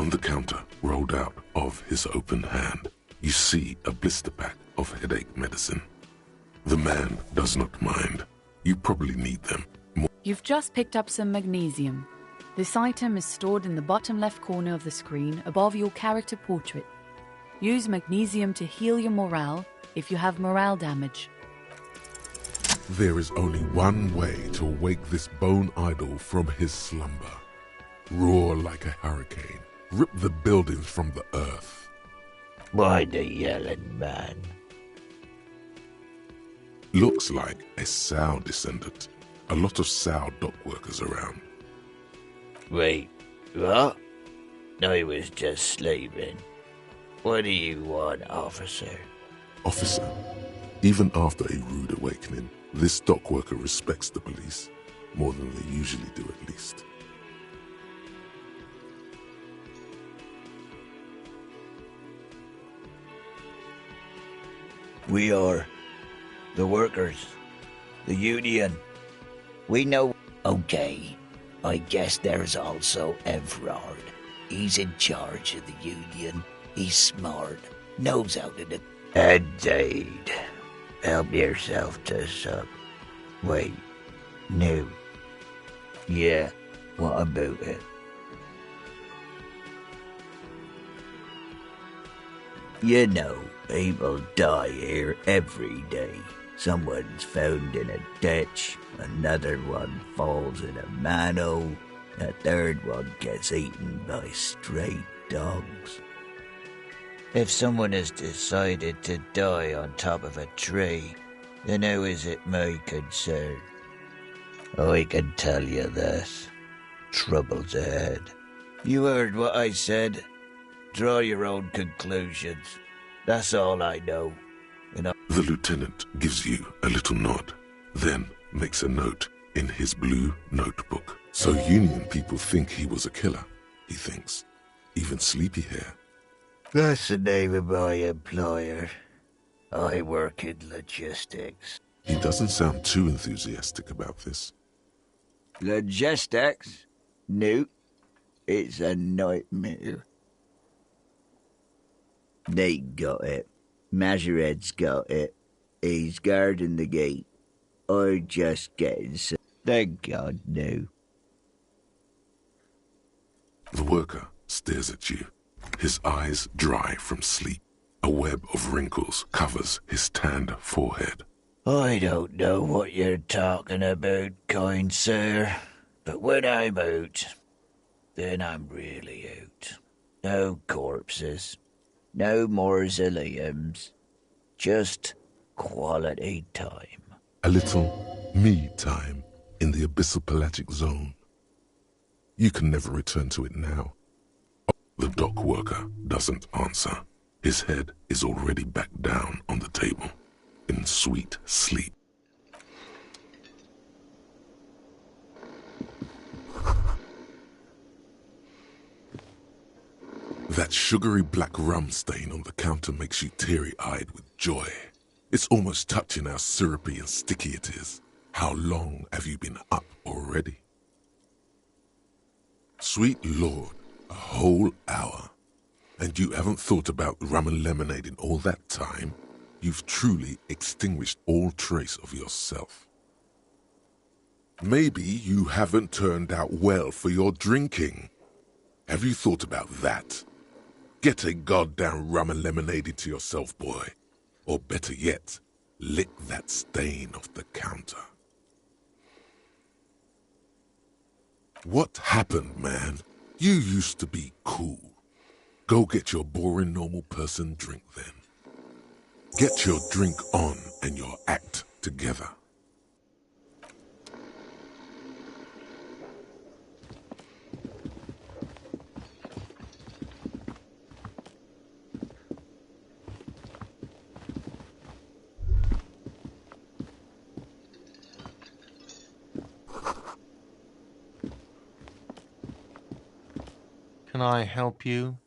On the counter, rolled out of his open hand, you see a blister pack of headache medicine. The man does not mind. You probably need them. You've just picked up some magnesium. This item is stored in the bottom left corner of the screen above your character portrait. Use magnesium to heal your morale if you have morale damage. There is only one way to wake this bone idol from his slumber. Roar like a hurricane. Rip the buildings from the earth. Why the yelling man? Looks like a Sow descendant. A lot of Sow dock workers around. Wait, what? I was just sleeping. What do you want, officer? Officer, even after a rude awakening, this dock worker respects the police more than they usually do, at least. We are the workers, the union. We know. Okay, I guess there's also Everard. He's in charge of the union. He's smart, knows how to do. Indeed. Help yourself to some. Wait, no. Yeah, what about it? You know, people die here every day. Someone's found in a ditch, another one falls in a manhole, a third one gets eaten by stray dogs. If someone has decided to die on top of a tree, then how is it my concern? I can tell you this. Trouble's ahead. You heard what I said. Draw your own conclusions. That's all I know. The lieutenant gives you a little nod, then makes a note in his blue notebook. So union people think he was a killer, he thinks. Even Sleepy Hair. That's the name of my employer. I work in logistics. He doesn't sound too enthusiastic about this. Logistics? No. It's a nightmare. Nate got it. Majoret's got it. He's guarding the gate. I'm just getting some. Thank God, no. The worker stares at you, his eyes dry from sleep. A web of wrinkles covers his tanned forehead. I don't know what you're talking about, kind sir, but when I'm out, then I'm really out. No corpses, no mausoleums, just quality time. A little me time in the abyssal pelagic zone. You can never return to it now. The dock worker doesn't answer. His head is already back down on the table, in sweet sleep. That sugary black rum stain on the counter makes you teary-eyed with joy. It's almost touching how syrupy and sticky it is. How long have you been up already? Sweet Lord, a whole hour. And you haven't thought about rum and lemonade in all that time? You've truly extinguished all trace of yourself. Maybe you haven't turned out well for your drinking. Have you thought about that? Get a goddamn rum and lemonade into yourself, boy. Or better yet, lick that stain off the counter. What happened, man? You used to be cool. Go get your boring normal person drink then. Get your drink on and your act together. Can I help you?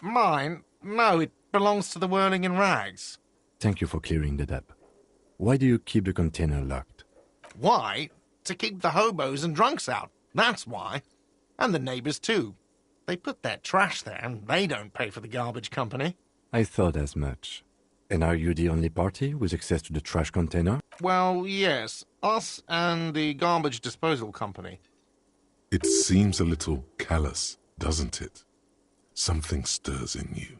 Mine? No, it belongs to the Whirling in Rags. Thank you for clearing that up. Why do you keep the container locked? Why? To keep the hobos and drunks out. That's why. And the neighbours too. They put their trash there and they don't pay for the garbage company. I thought as much. And are you the only party with access to the trash container? Well, yes. Us and the garbage disposal company. It seems a little callous, doesn't it? Something stirs in you.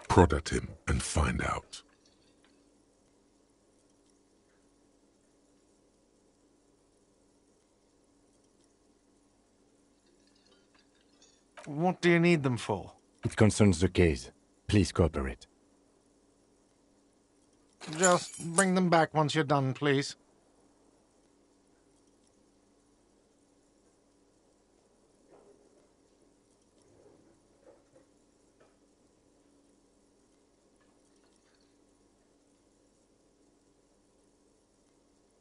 Prod at him and find out. What do you need them for? It concerns the case. Please cooperate. Just bring them back once you're done, please.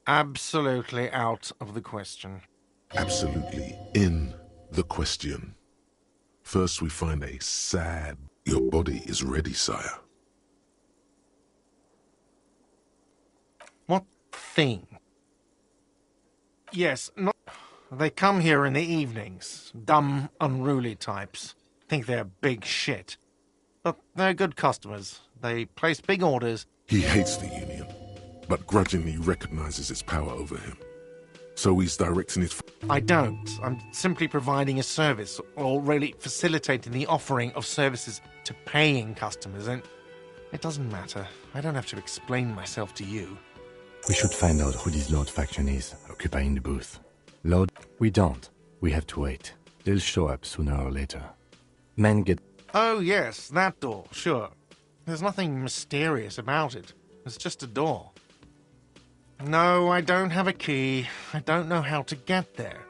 Absolutely out of the question. Absolutely in the question. First we find a sad... Your body is ready, sire. What thing? Yes, no... They come here in the evenings. Dumb, unruly types. Think they're big shit. But they're good customers. They place big orders. He hates the Union, but grudgingly recognizes its power over him. So he's directing his... I don't. I'm simply providing a service, or really facilitating the offering of services to paying customers, and it doesn't matter. I don't have to explain myself to you. We should find out who this Lord faction is, occupying the booth. Lord, we don't. We have to wait. They'll show up sooner or later. Men get... Oh, yes, that door, sure. There's nothing mysterious about it. It's just a door. No, I don't have a key. I don't know how to get there.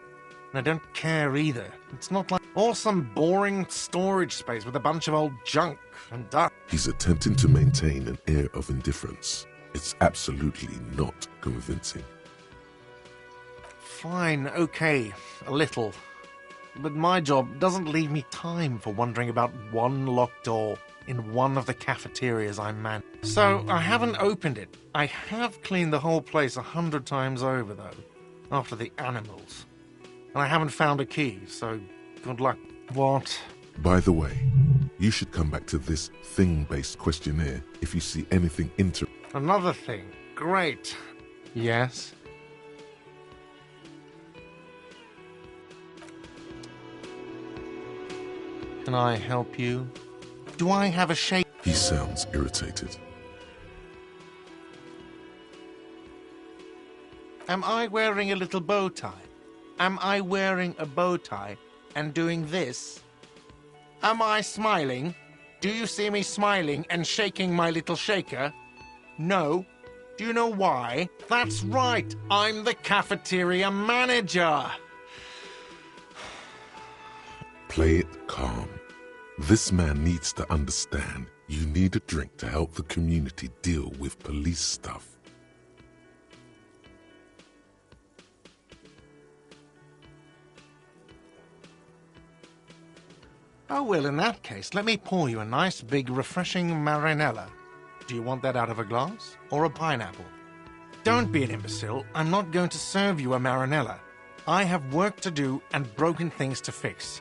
And I don't care either. It's not like... Or some boring storage space with a bunch of old junk and dust. He's attempting to maintain an air of indifference. It's absolutely not convincing. Fine, okay, a little. But my job doesn't leave me time for wondering about one locked door in one of the cafeterias I man. So I haven't opened it. I have cleaned the whole place 100 times over, though, after the animals. And I haven't found a key, so good luck. What? By the way, you should come back to this thing-based questionnaire if you see anything Another thing. Great. Yes? Can I help you? Do I have a shake? He sounds irritated. Am I wearing a little bow tie? Am I wearing a bow tie and doing this? Am I smiling? Do you see me smiling and shaking my little shaker? No. Do you know why? That's right. I'm the cafeteria manager. Play it calm. This man needs to understand you need a drink to help the community deal with police stuff. Oh, well, in that case, let me pour you a nice, big, refreshing marinella. Do you want that out of a glass or a pineapple? Don't be an imbecile. I'm not going to serve you a marinella. I have work to do and broken things to fix.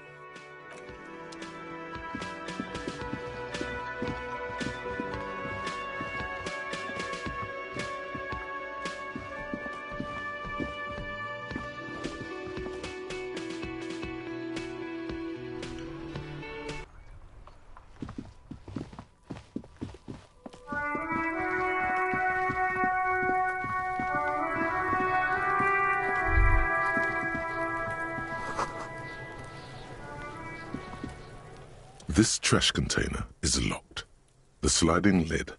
This trash container is locked. The sliding lid,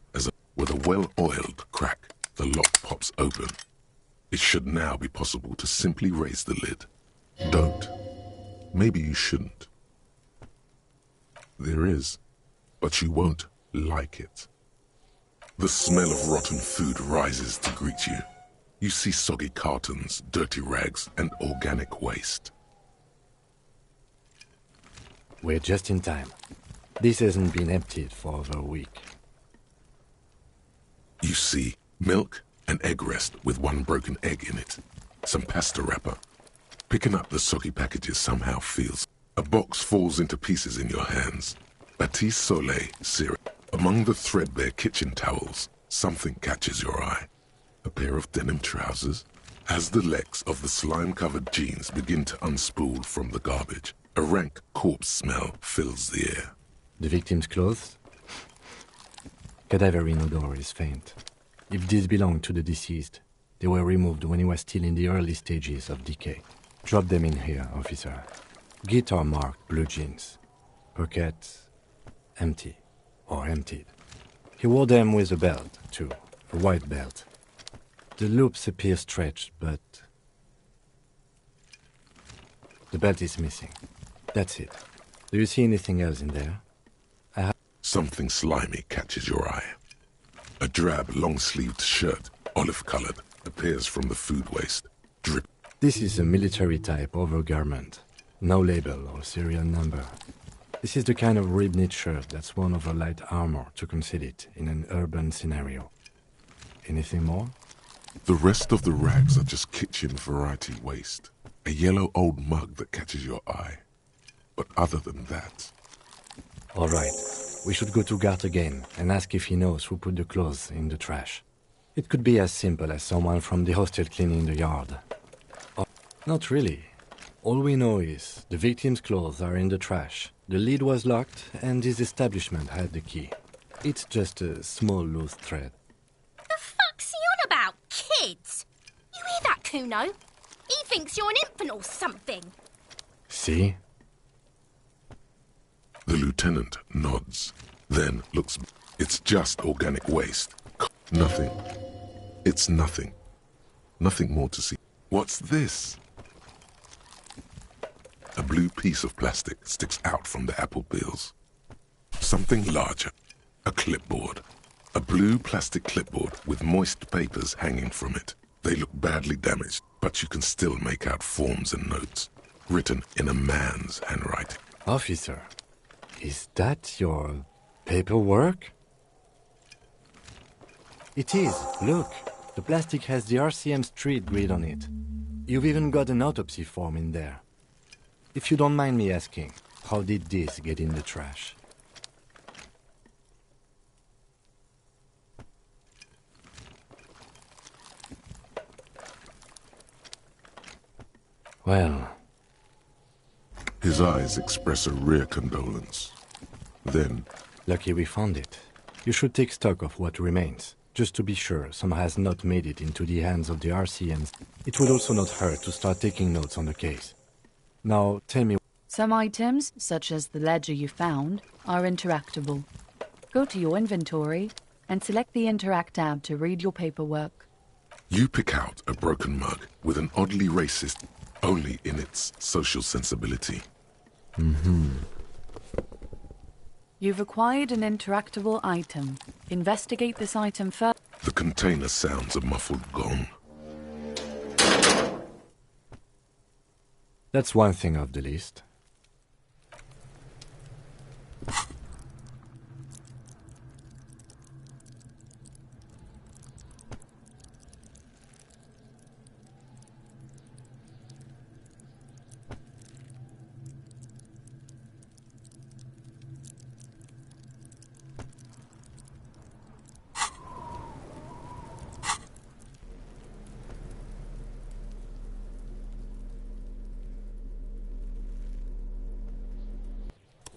with a well-oiled crack, the lock pops open. It should now be possible to simply raise the lid. Don't. Maybe you shouldn't. There is, but you won't like it. The smell of rotten food rises to greet you. You see soggy cartons, dirty rags, and organic waste. We're just in time. This hasn't been emptied for over a week. You see milk and egg rest with one broken egg in it. some pasta wrapper. Picking up the soggy packages somehow feels. A box falls into pieces in your hands. Batiste Soleil cereal. Among the threadbare kitchen towels, something catches your eye. A pair of denim trousers. As the legs of the slime-covered jeans begin to unspool from the garbage, a rank corpse smell fills the air. The victim's clothes? Cadaver in odor is faint. If these belong to the deceased, they were removed when he was still in the early stages of decay. Drop them in here, officer. Guitar-marked blue jeans. Pockets empty or emptied. He wore them with a belt, too, a white belt. The loops appear stretched, but the belt is missing. That's it. Do you see anything else in there? Something slimy catches your eye. A drab, long-sleeved shirt, olive-colored, appears from the food waste. Drip. This is a military-type overgarment. No label or serial number. This is the kind of rib-knit shirt that's worn over light armor to conceal it in an urban scenario. Anything more? The rest of the rags are just kitchen variety waste. A yellow old mug that catches your eye. But other than that... All right. We should go to Gart again and ask if he knows who put the clothes in the trash. It could be as simple as someone from the hostel cleaning the yard. Or not really. All we know is the victim's clothes are in the trash. The lid was locked and his establishment had the key. It's just a small loose thread. The fuck's he on about, kids? You hear that, Kuno? He thinks you're an infant or something. See? The lieutenant nods, then looks. It's just organic waste. Nothing. It's nothing. Nothing more to see. What's this? A blue piece of plastic sticks out from the apple peels. Something larger. A clipboard. A blue plastic clipboard with moist papers hanging from it. They look badly damaged, but you can still make out forms and notes, written in a man's handwriting. Officer, is that your paperwork? It is. Look, the plastic has the RCM street grid on it. You've even got an autopsy form in there. If you don't mind me asking, how did this get in the trash? Well... His eyes express a rare condolence. Then... Lucky we found it. You should take stock of what remains, just to be sure some has not made it into the hands of the RCMs. It would also not hurt to start taking notes on the case. Now, tell me... Some items, such as the ledger you found, are interactable. Go to your inventory and select the Interact tab to read your paperwork. You pick out a broken mug with an oddly racist, only in its social sensibility. You've acquired an interactable item. Investigate this item first. The container sounds a muffled gong. That's one thing off the list.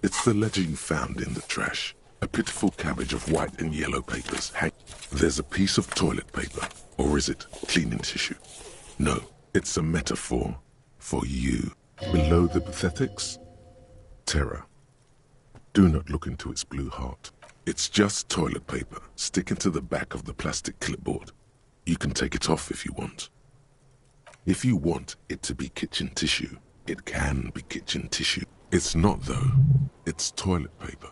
It's the ledger you found in the trash. A pitiful cabbage of white and yellow papers. There's a piece of toilet paper. Or is it cleaning tissue? No, it's a metaphor for you. Below the pathetics? Terror. Do not look into its blue heart. It's just toilet paper sticking to the back of the plastic clipboard. You can take it off if you want. If you want it to be kitchen tissue, it can be kitchen tissue. It's not, though. It's toilet paper.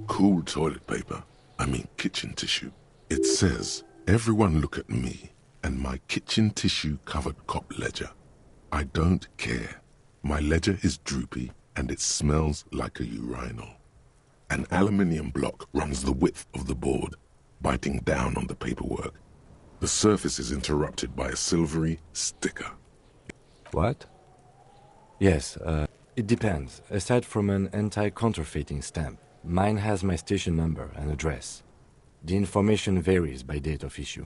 Cool toilet paper. I mean kitchen tissue. It says, everyone look at me and my kitchen tissue covered cop ledger. I don't care. My ledger is droopy and it smells like a urinal. An aluminium block runs the width of the board, biting down on the paperwork. The surface is interrupted by a silvery sticker. What? Yes, it depends. Aside from an anti-counterfeiting stamp, mine has my station number and address. The information varies by date of issue.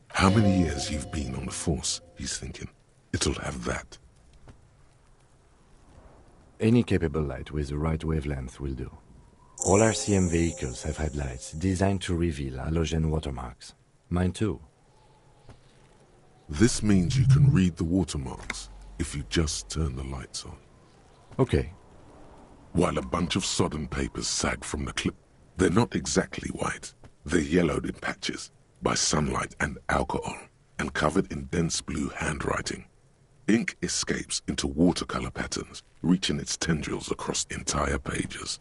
How many years you've been on the force, he's thinking. It'll have that. Any capable light with the right wavelength will do. All RCM vehicles have headlights designed to reveal halogen watermarks. Mine too. This means you can read the watermarks if you just turn the lights on. Okay. While a bunch of sodden papers sag from the clip, they're not exactly white. They're yellowed in patches by sunlight and alcohol, and covered in dense blue handwriting. Ink escapes into watercolor patterns, reaching its tendrils across entire pages.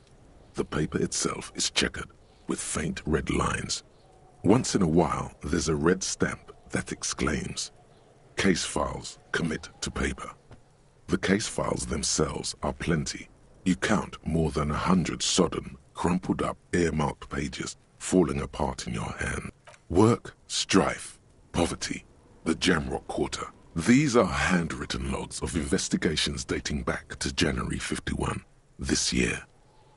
The paper itself is checkered, with faint red lines. Once in a while, there's a red stamp that exclaims, "Case files commit to paper." The case files themselves are plenty. You count more than 100 sodden, crumpled up, earmarked pages falling apart in your hand. Work, strife, poverty, the Jamrock Quarter. These are handwritten logs of investigations dating back to January 51, this year.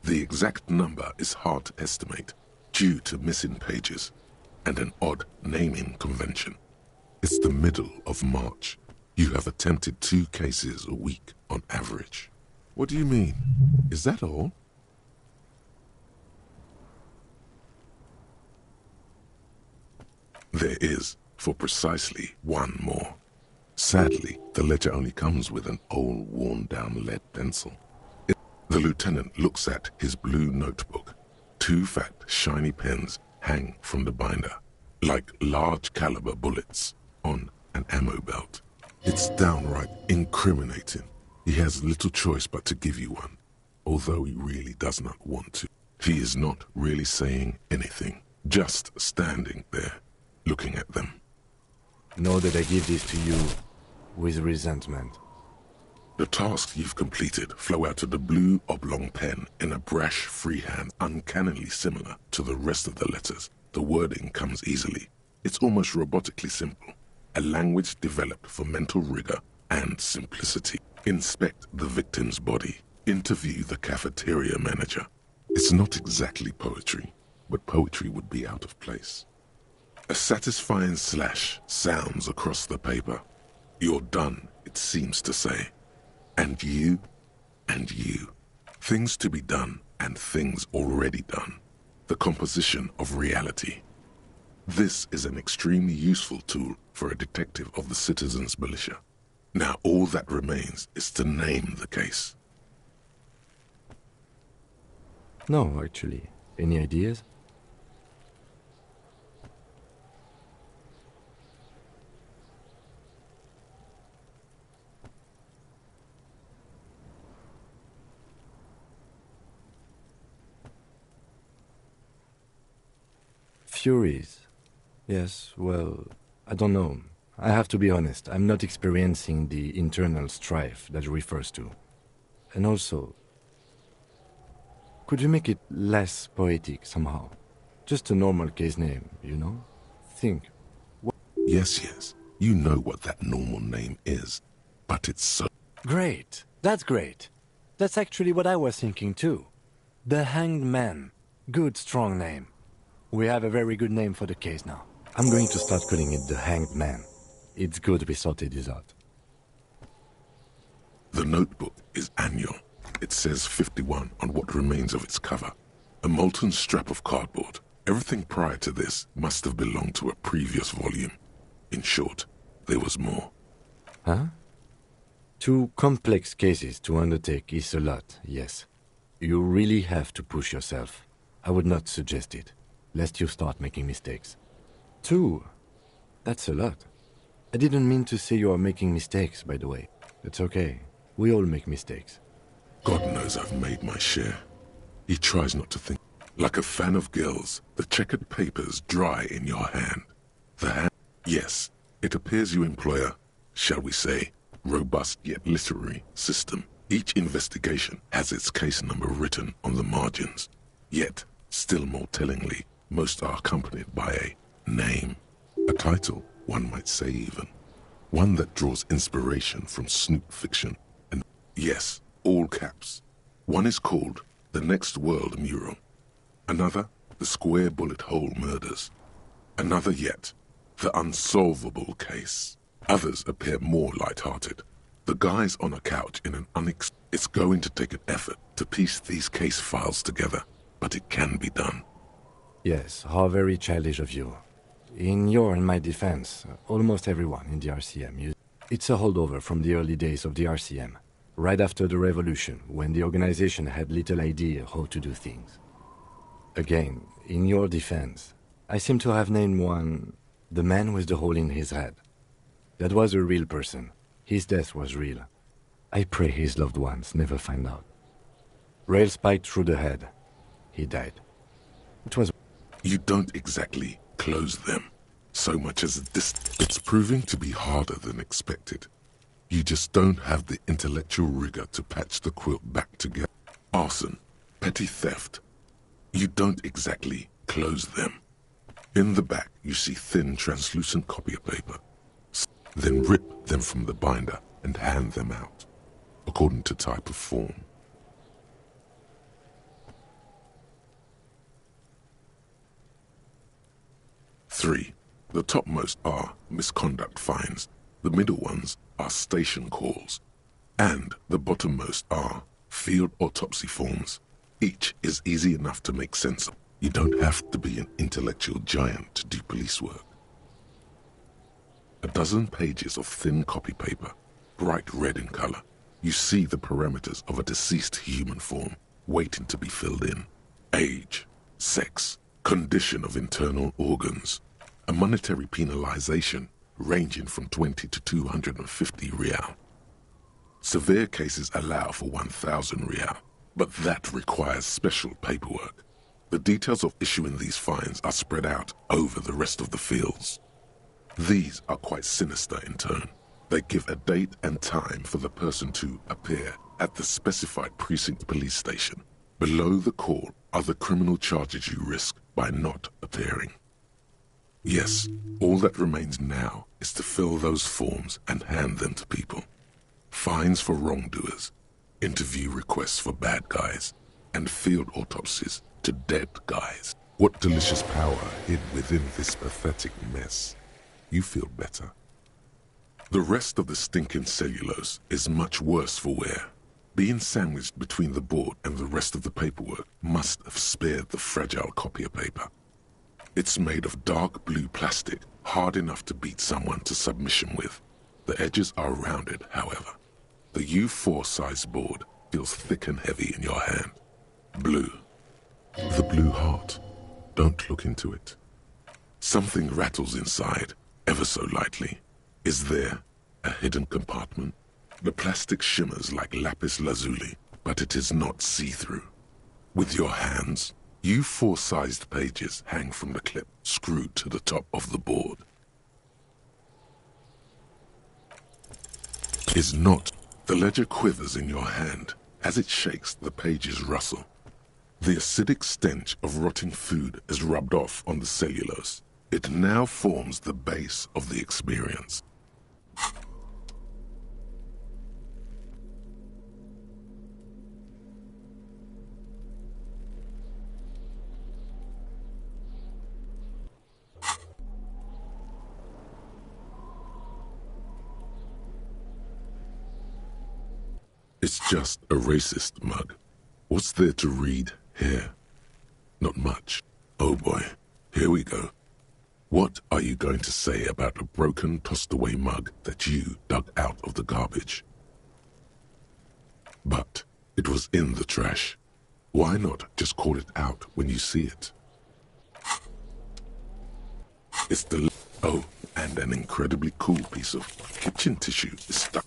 The exact number is hard to estimate due to missing pages and an odd naming convention. It's the middle of March. You have attempted 2 cases a week on average. What do you mean? Is that all? There is, for precisely one more. Sadly, the ledger only comes with an old, worn-down lead pencil. The lieutenant looks at his blue notebook. 2 fat, shiny pens hang from the binder, like large-caliber bullets on an ammo belt. It's downright incriminating. He has little choice but to give you one, although he really does not want to. He is not really saying anything, just standing there, looking at them. Know that I give this to you with resentment. The tasks you've completed flow out of the blue oblong pen in a brash freehand uncannily similar to the rest of the letters. The wording comes easily. It's almost robotically simple. A language developed for mental rigor and simplicity. Inspect the victim's body. Interview the cafeteria manager. It's not exactly poetry, but poetry would be out of place. A satisfying slash sounds across the paper. You're done, it seems to say. And you, and you. Things to be done and things already done. The composition of reality. This is an extremely useful tool for a detective of the citizens' militia. Now all that remains is to name the case. No, actually. Any ideas? Furies. Yes, well, I don't know. I have to be honest, I'm not experiencing the internal strife that refers to. And also, could you make it less poetic somehow? Just a normal case name, you know? Think. Yes, you know what that normal name is, but it's so... Great, that's great. That's actually what I was thinking too. The Hanged Man. Good, strong name. We have a very good name for the case now. I'm going to start calling it the Hanged Man. It's good we sorted this out. The notebook is annual. It says 51 on what remains of its cover. A molten strap of cardboard. Everything prior to this must have belonged to a previous volume. In short, there was more. Huh? 2 complex cases to undertake is a lot, yes. You really have to push yourself. I would not suggest it, lest you start making mistakes. 2? That's a lot. I didn't mean to say you are making mistakes, by the way. It's okay. We all make mistakes. God knows I've made my share. He tries not to think. Like a fan of gills, the checkered papers dry in your hand. The hand... Yes, it appears you employ a, shall we say, robust yet literary system. Each investigation has its case number written on the margins. Yet, still more tellingly, most are accompanied by a name, a title, one might say even. One that draws inspiration from snoop fiction. And yes, all caps. One is called The Next World Mural. Another, The Square Bullet Hole Murders. Another yet, The Unsolvable Case. Others appear more light-hearted. The guy's on a couch in an It's going to take an effort to piece these case files together, but it can be done. Yes, how very childish of you. In your and my defense, almost everyone in the RCM It's a holdover from the early days of the RCM, right after the revolution, when the organization had little idea how to do things. Again, in your defense, I seem to have named one, the man with the hole in his head. That was a real person. His death was real. I pray his loved ones never find out. Rail spiked through the head. He died. It was... You don't exactly close them so much as this. It's proving to be harder than expected. You just don't have the intellectual rigor to patch the quilt back together. Arson, petty theft. You don't exactly close them. In the back, you see thin, translucent copy paper. Then rip them from the binder and hand them out, according to type of form. Three, the topmost are misconduct fines, the middle ones are station calls, and the bottommost are field autopsy forms. Each is easy enough to make sense of. You don't have to be an intellectual giant to do police work. A dozen pages of thin copy paper, bright red in color. You see the parameters of a deceased human form waiting to be filled in. Age, sex, condition of internal organs, a monetary penalization ranging from 20 to 250 real. Severe cases allow for 1,000 real, but that requires special paperwork. The details of issuing these fines are spread out over the rest of the fields. These are quite sinister in turn. They give a date and time for the person to appear at the specified precinct police station. Below the call are the criminal charges you risk by not appearing. Yes, all that remains now is to fill those forms and hand them to people. Fines for wrongdoers, interview requests for bad guys, and field autopsies to dead guys. What delicious power hid within this pathetic mess. You feel better. The rest of the stinking cellulose is much worse for wear. Being sandwiched between the board and the rest of the paperwork must have spared the fragile copy of paper. It's made of dark blue plastic, hard enough to beat someone to submission with. The edges are rounded, however. The U4 size board feels thick and heavy in your hand. Blue. The blue heart. Don't look into it. Something rattles inside, ever so lightly. Is there a hidden compartment? The plastic shimmers like lapis lazuli, but it is not see-through. With your hands, U4-sized pages hang from the clip screwed to the top of the board. Is not. The ledger quivers in your hand. As it shakes, the pages rustle. The acidic stench of rotting food is rubbed off on the cellulose. It now forms the base of the experience. It's just a racist mug. What's there to read here? Not much. Oh boy, here we go. What are you going to say about a broken, tossed-away mug that you dug out of the garbage? But it was in the trash. Why not just call it out when you see it? It's the... Oh, and an incredibly cool piece of kitchen tissue is stuck.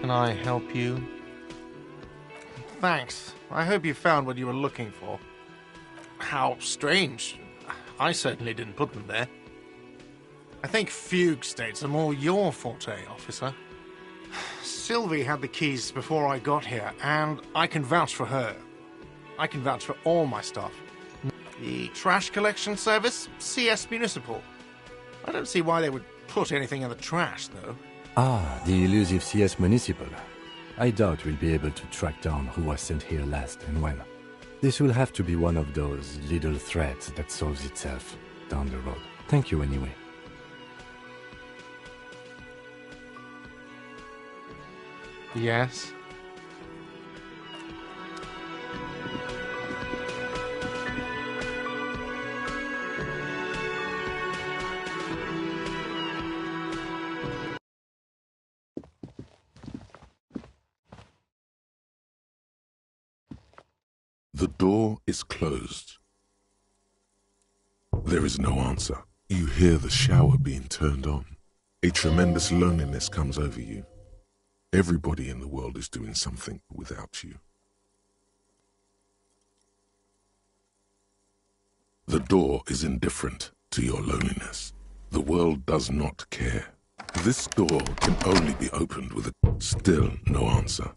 Can I help you? Thanks. I hope you found what you were looking for. How strange. I certainly didn't put them there. I think fugue states are more your forte, officer. Sylvie had the keys before I got here, and I can vouch for her. I can vouch for all my stuff. The trash collection service, CS Municipal. I don't see why they would put anything in the trash, though. Ah, the elusive CS Municipal. I doubt we'll be able to track down who was sent here last and when. This will have to be one of those little threads that solves itself down the road. Thank you anyway. Yes? The door is closed. There is no answer. You hear the shower being turned on. A tremendous loneliness comes over you. Everybody in the world is doing something without you. The door is indifferent to your loneliness. The world does not care. This door can only be opened with still no answer.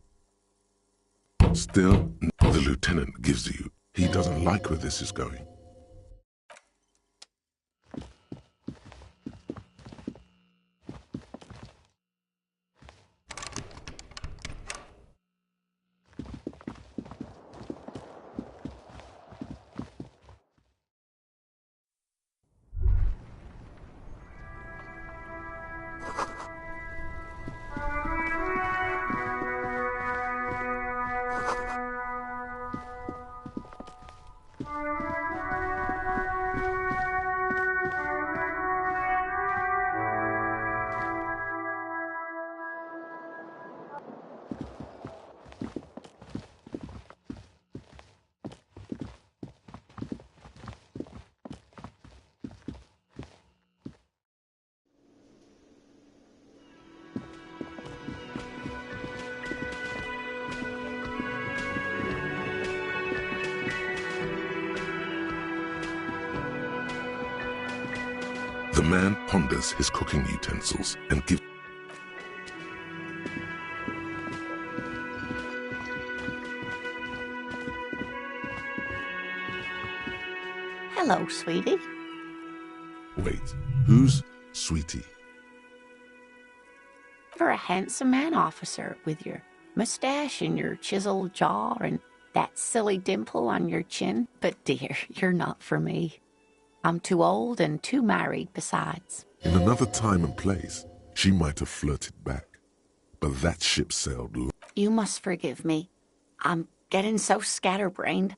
Still, the lieutenant gives you. He doesn't like where this is going. The man ponders his cooking utensils and gives. Hello, sweetie. Wait, who's Sweetie? You're a handsome man, officer, with your mustache and your chiseled jaw and that silly dimple on your chin. But dear, you're not for me. I'm too old and too married besides. In another time and place, she might have flirted back. But that ship sailed low. You must forgive me. I'm getting so scatterbrained.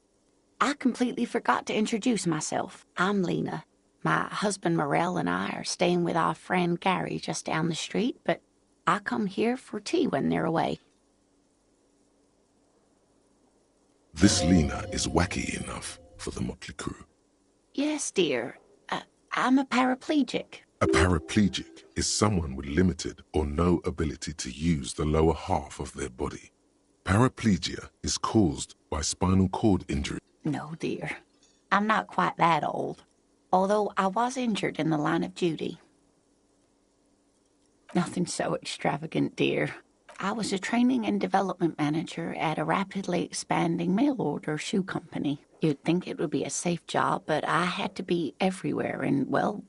I completely forgot to introduce myself. I'm Lena. My husband Morel and I are staying with our friend Gary just down the street, but I come here for tea when they're away. This Lena is wacky enough for the motley crew. Yes, dear. I'm a paraplegic. A paraplegic is someone with limited or no ability to use the lower half of their body. Paraplegia is caused by spinal cord injury. No, dear. I'm not quite that old, although I was injured in the line of duty. Nothing so extravagant, dear. I was a training and development manager at a rapidly expanding mail-order shoe company. You'd think it would be a safe job, but I had to be everywhere, and, well,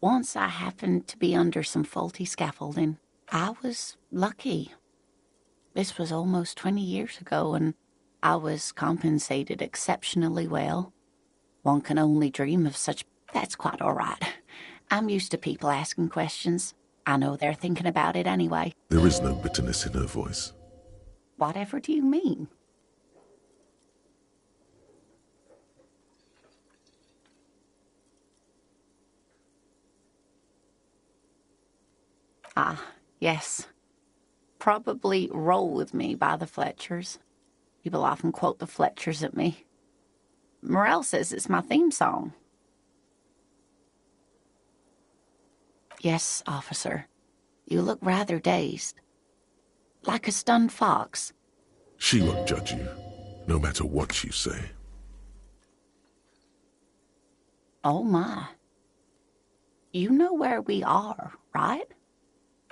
once I happened to be under some faulty scaffolding. I was lucky. This was almost 20 years ago, and I was compensated exceptionally well. One can only dream of such... That's quite all right. I'm used to people asking questions. I know they're thinking about it anyway. There is no bitterness in her voice. Whatever do you mean? Ah, yes. Probably Roll With Me by the Fletchers. People often quote the Fletchers at me. Morel says it's my theme song. Yes, officer. You look rather dazed. like a stunned fox. She won't judge you, no matter what you say. Oh my. You know where we are, right?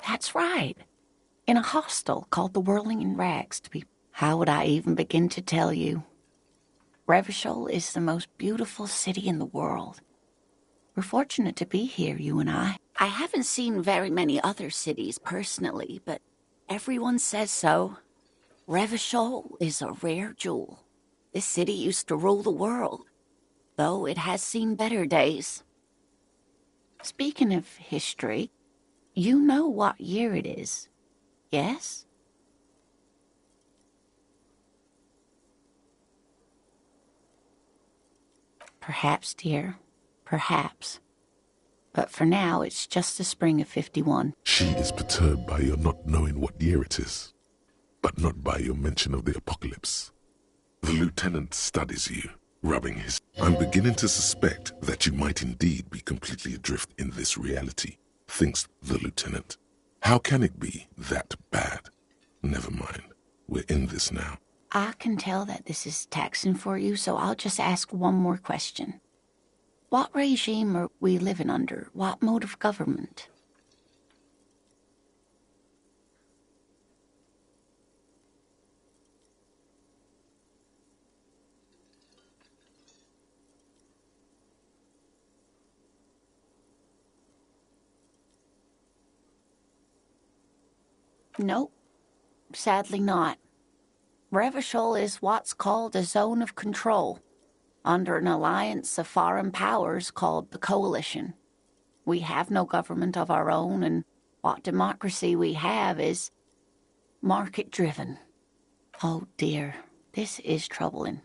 That's right. In a hostel called the Whirling in Rags, to be... How would I even begin to tell you? Revachol is the most beautiful city in the world. We're fortunate to be here, you and I. I haven't seen very many other cities personally, but everyone says so. Revachol is a rare jewel. This city used to rule the world, though it has seen better days. Speaking of history, you know what year it is, yes? Perhaps, dear. Perhaps. But for now, it's just the spring of 51. She is perturbed by your not knowing what year it is, but not by your mention of the apocalypse. The lieutenant studies you, rubbing his... I'm beginning to suspect that you might indeed be completely adrift in this reality, thinks the lieutenant. How can it be that bad? Never mind. We're in this now. I can tell that this is taxing for you, so I'll just ask one more question. What regime are we living under? What mode of government? Nope. Sadly not. Revachol is what's called a zone of control, under an alliance of foreign powers called the Coalition. We have no government of our own, and what democracy we have is market-driven. Oh dear, this is troubling.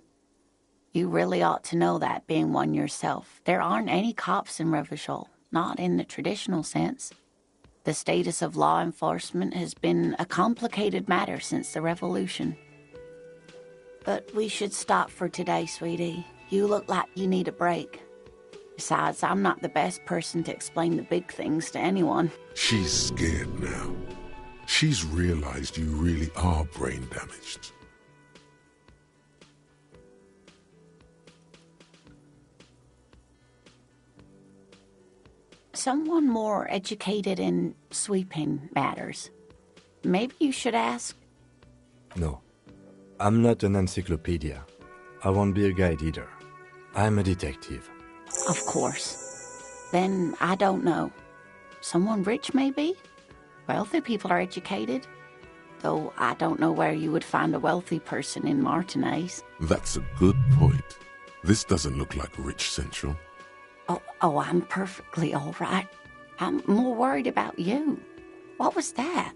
You really ought to know that, being one yourself. There aren't any cops in Revachol, not in the traditional sense. The status of law enforcement has been a complicated matter since the revolution. But we should stop for today, sweetie. You look like you need a break. Besides, I'm not the best person to explain the big things to anyone. She's scared now. She's realized you really are brain damaged. Someone more educated in sweeping matters. Maybe you should ask. No. I'm not an encyclopedia. I won't be a guide either. I'm a detective. Of course. Then I don't know. Someone rich, maybe? Wealthy people are educated. Though I don't know where you would find a wealthy person in Martinez. That's a good point. This doesn't look like Rich Central. Oh, I'm perfectly all right. I'm more worried about you. What was that?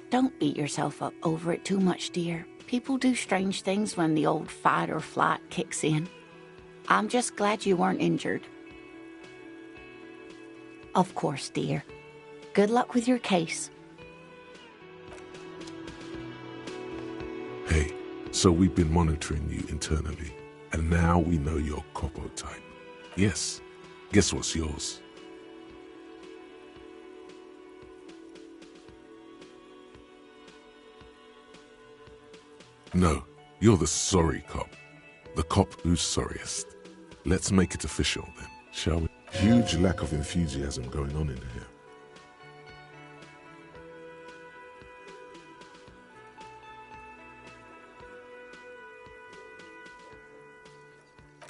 Don't beat yourself up over it too much, dear. People do strange things when the old fight or flight kicks in. I'm just glad you weren't injured. Of course, dear. Good luck with your case. Hey, so we've been monitoring you internally, and now we know your Copo type. Yes, guess what's yours? No, you're the sorry cop. The cop who's sorriest. Let's make it official then, shall we? Huge lack of enthusiasm going on in here.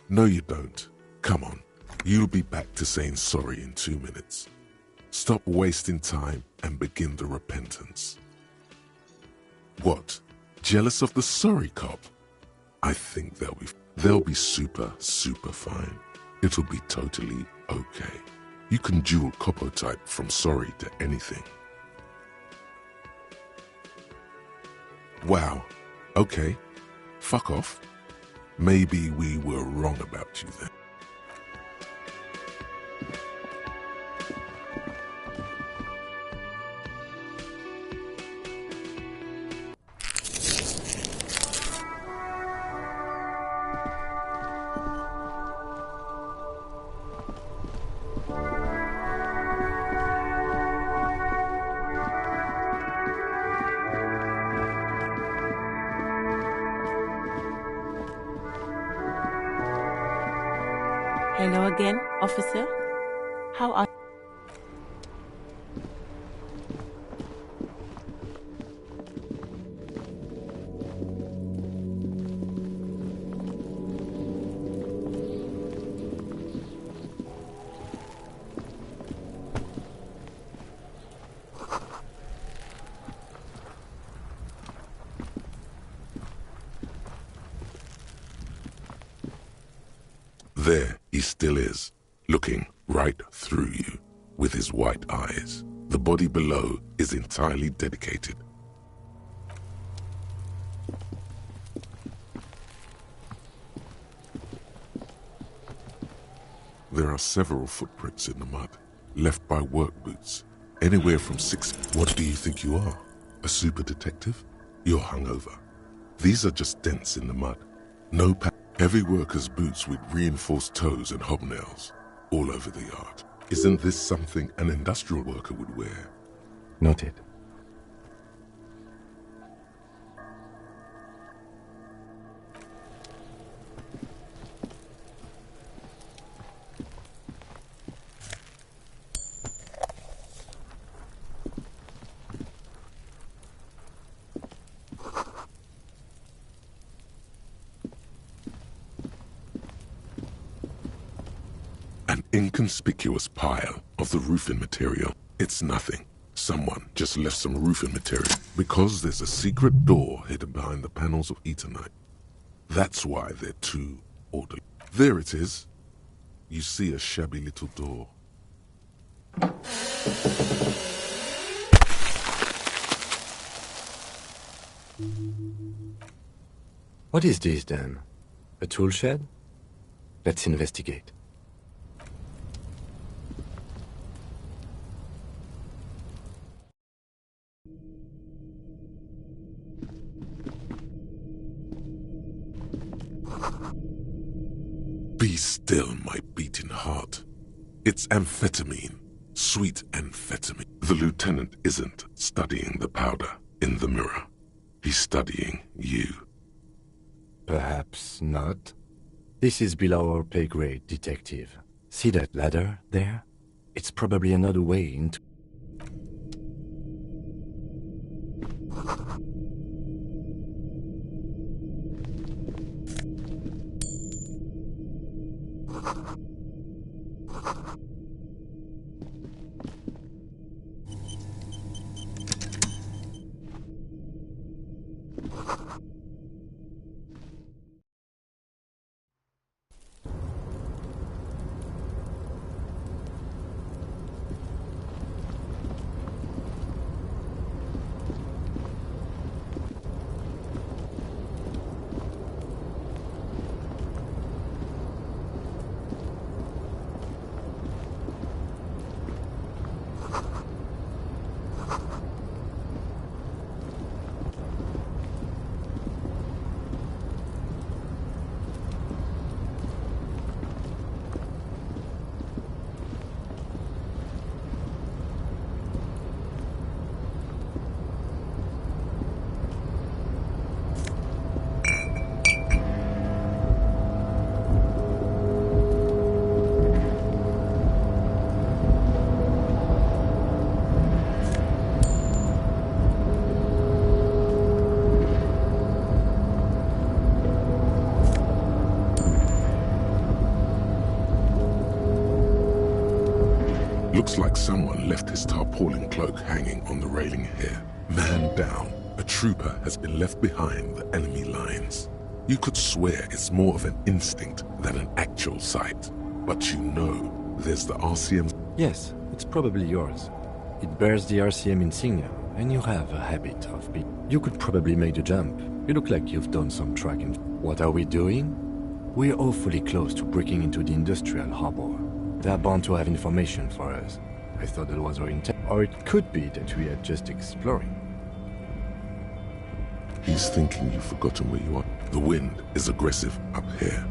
No, you don't. Come on. You'll be back to saying sorry in 2 minutes. Stop wasting time and begin the repentance. What? Jealous of the sorry cop? I think they'll be super fine. It'll be totally okay. You can dual Copo type from sorry to anything. Wow. Okay. Fuck off. Maybe we were wrong about you then. Hello again, officer. How are There he still is, looking right through you with his white eyes. The body below is entirely dedicated. There are several footprints in the mud, left by work boots, anywhere from 6. What do you think you are? A super detective? You're hungover. These are just dents in the mud. No heavy workers' boots with reinforced toes and hobnails, all over the yard. Isn't this something an industrial worker would wear? Noted. An inconspicuous pile of the roofing material. It's nothing. Someone just left some roofing material because there's a secret door hidden behind the panels of Eternite. That's why they're too orderly. There it is. You see a shabby little door. What is this then? A tool shed? Let's investigate. Be still, my beating heart. It's amphetamine. Sweet amphetamine. The lieutenant isn't studying the powder in the mirror. He's studying you. Perhaps not. This is below our pay grade, detective. See that ladder there? It's probably another way into... Looks like someone left his tarpaulin cloak hanging on the railing here. Man down, a trooper has been left behind the enemy lines. You could swear it's more of an instinct than an actual sight. But you know, there's the RCM... Yes, it's probably yours. It bears the RCM insignia, and you have a habit of being... You could probably make the jump. You look like you've done some tracking. What are we doing? We're awfully close to breaking into the industrial harbor. They're bound to have information for us. I thought that was our intent. Or it could be that we are just exploring. He's thinking you've forgotten where you are. The wind is aggressive up here.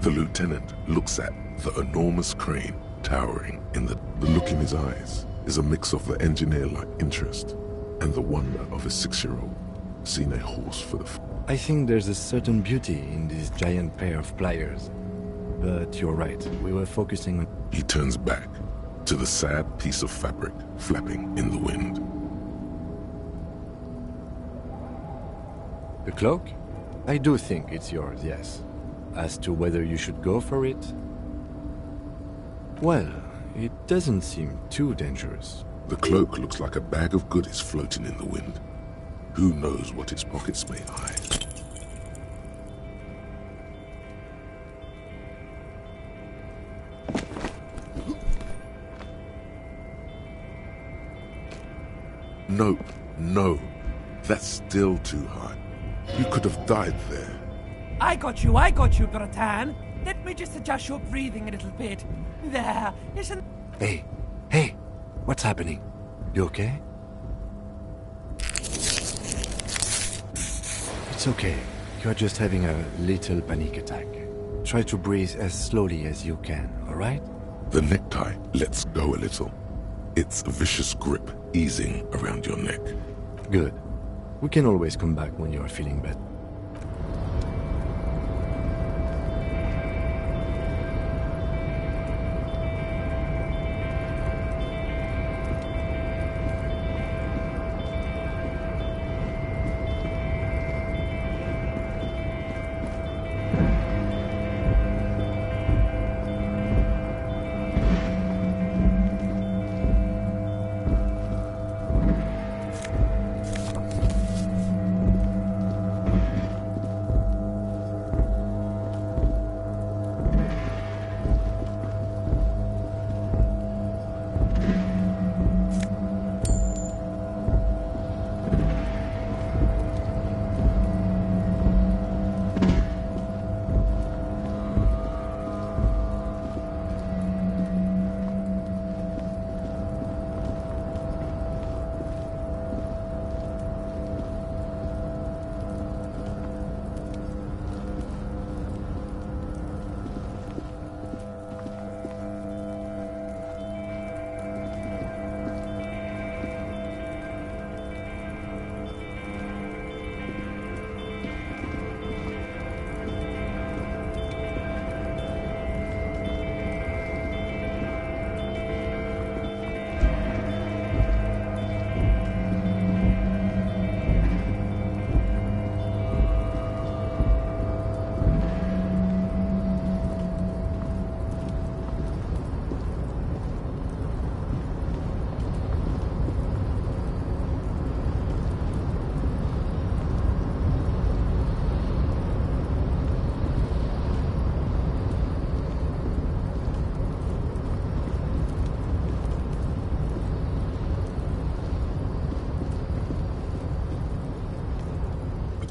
The lieutenant looks at the enormous crane towering in the look in his eyes is a mix of the engineer-like interest and the wonder of a 6-year-old seeing a horse for the... I think there's a certain beauty in this giant pair of pliers. But you're right, we were focusing on... He turns back to the sad piece of fabric flapping in the wind. The cloak? I do think it's yours, yes. As to whether you should go for it? Well, it doesn't seem too dangerous. The cloak looks like a bag of goodies floating in the wind. Who knows what its pockets may hide? No, no. That's still too high. You could have died there. I got you, Gratan. Let me just adjust your breathing a little bit. There, isn't... Hey, what's happening? You okay? It's okay. You're just having a little panic attack. Try to breathe as slowly as you can, alright? The necktie lets go a little. Its vicious grip easing around your neck. Good. We can always come back when you're feeling better.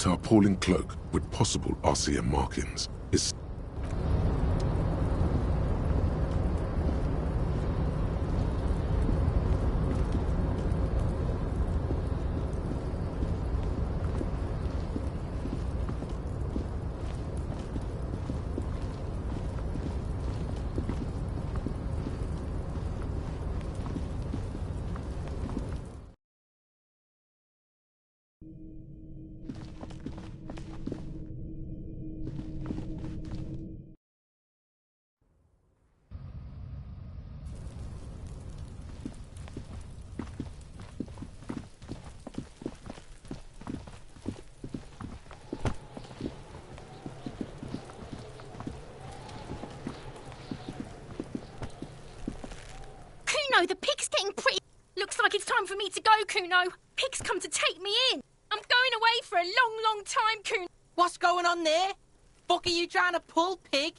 Tarpaulin cloak with possible RCM markings is... Kuno, the pig's getting pretty... Looks like it's time for me to go, Kuno. Pig's come to take me in. I'm going away for a long, long time, Kuno. What's going on there? Fuck are you trying to pull, pig?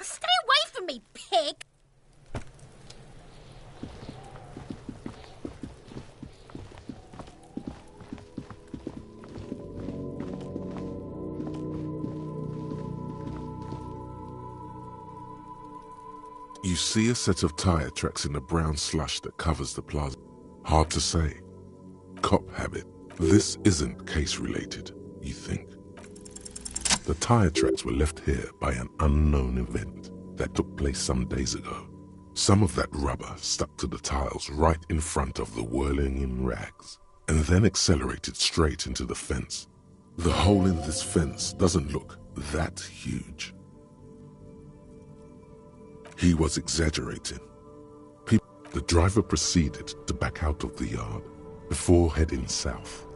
Stay away from me, pig. You see a set of tire tracks in the brown slush that covers the plaza. Hard to say. Cop habit. This isn't case-related, you think. The tire tracks were left here by an unknown event that took place some days ago. Some of that rubber stuck to the tiles right in front of the whirling-in rags, and then accelerated straight into the fence. The hole in this fence doesn't look that huge. He was exaggerating. The driver proceeded to back out of the yard before heading south.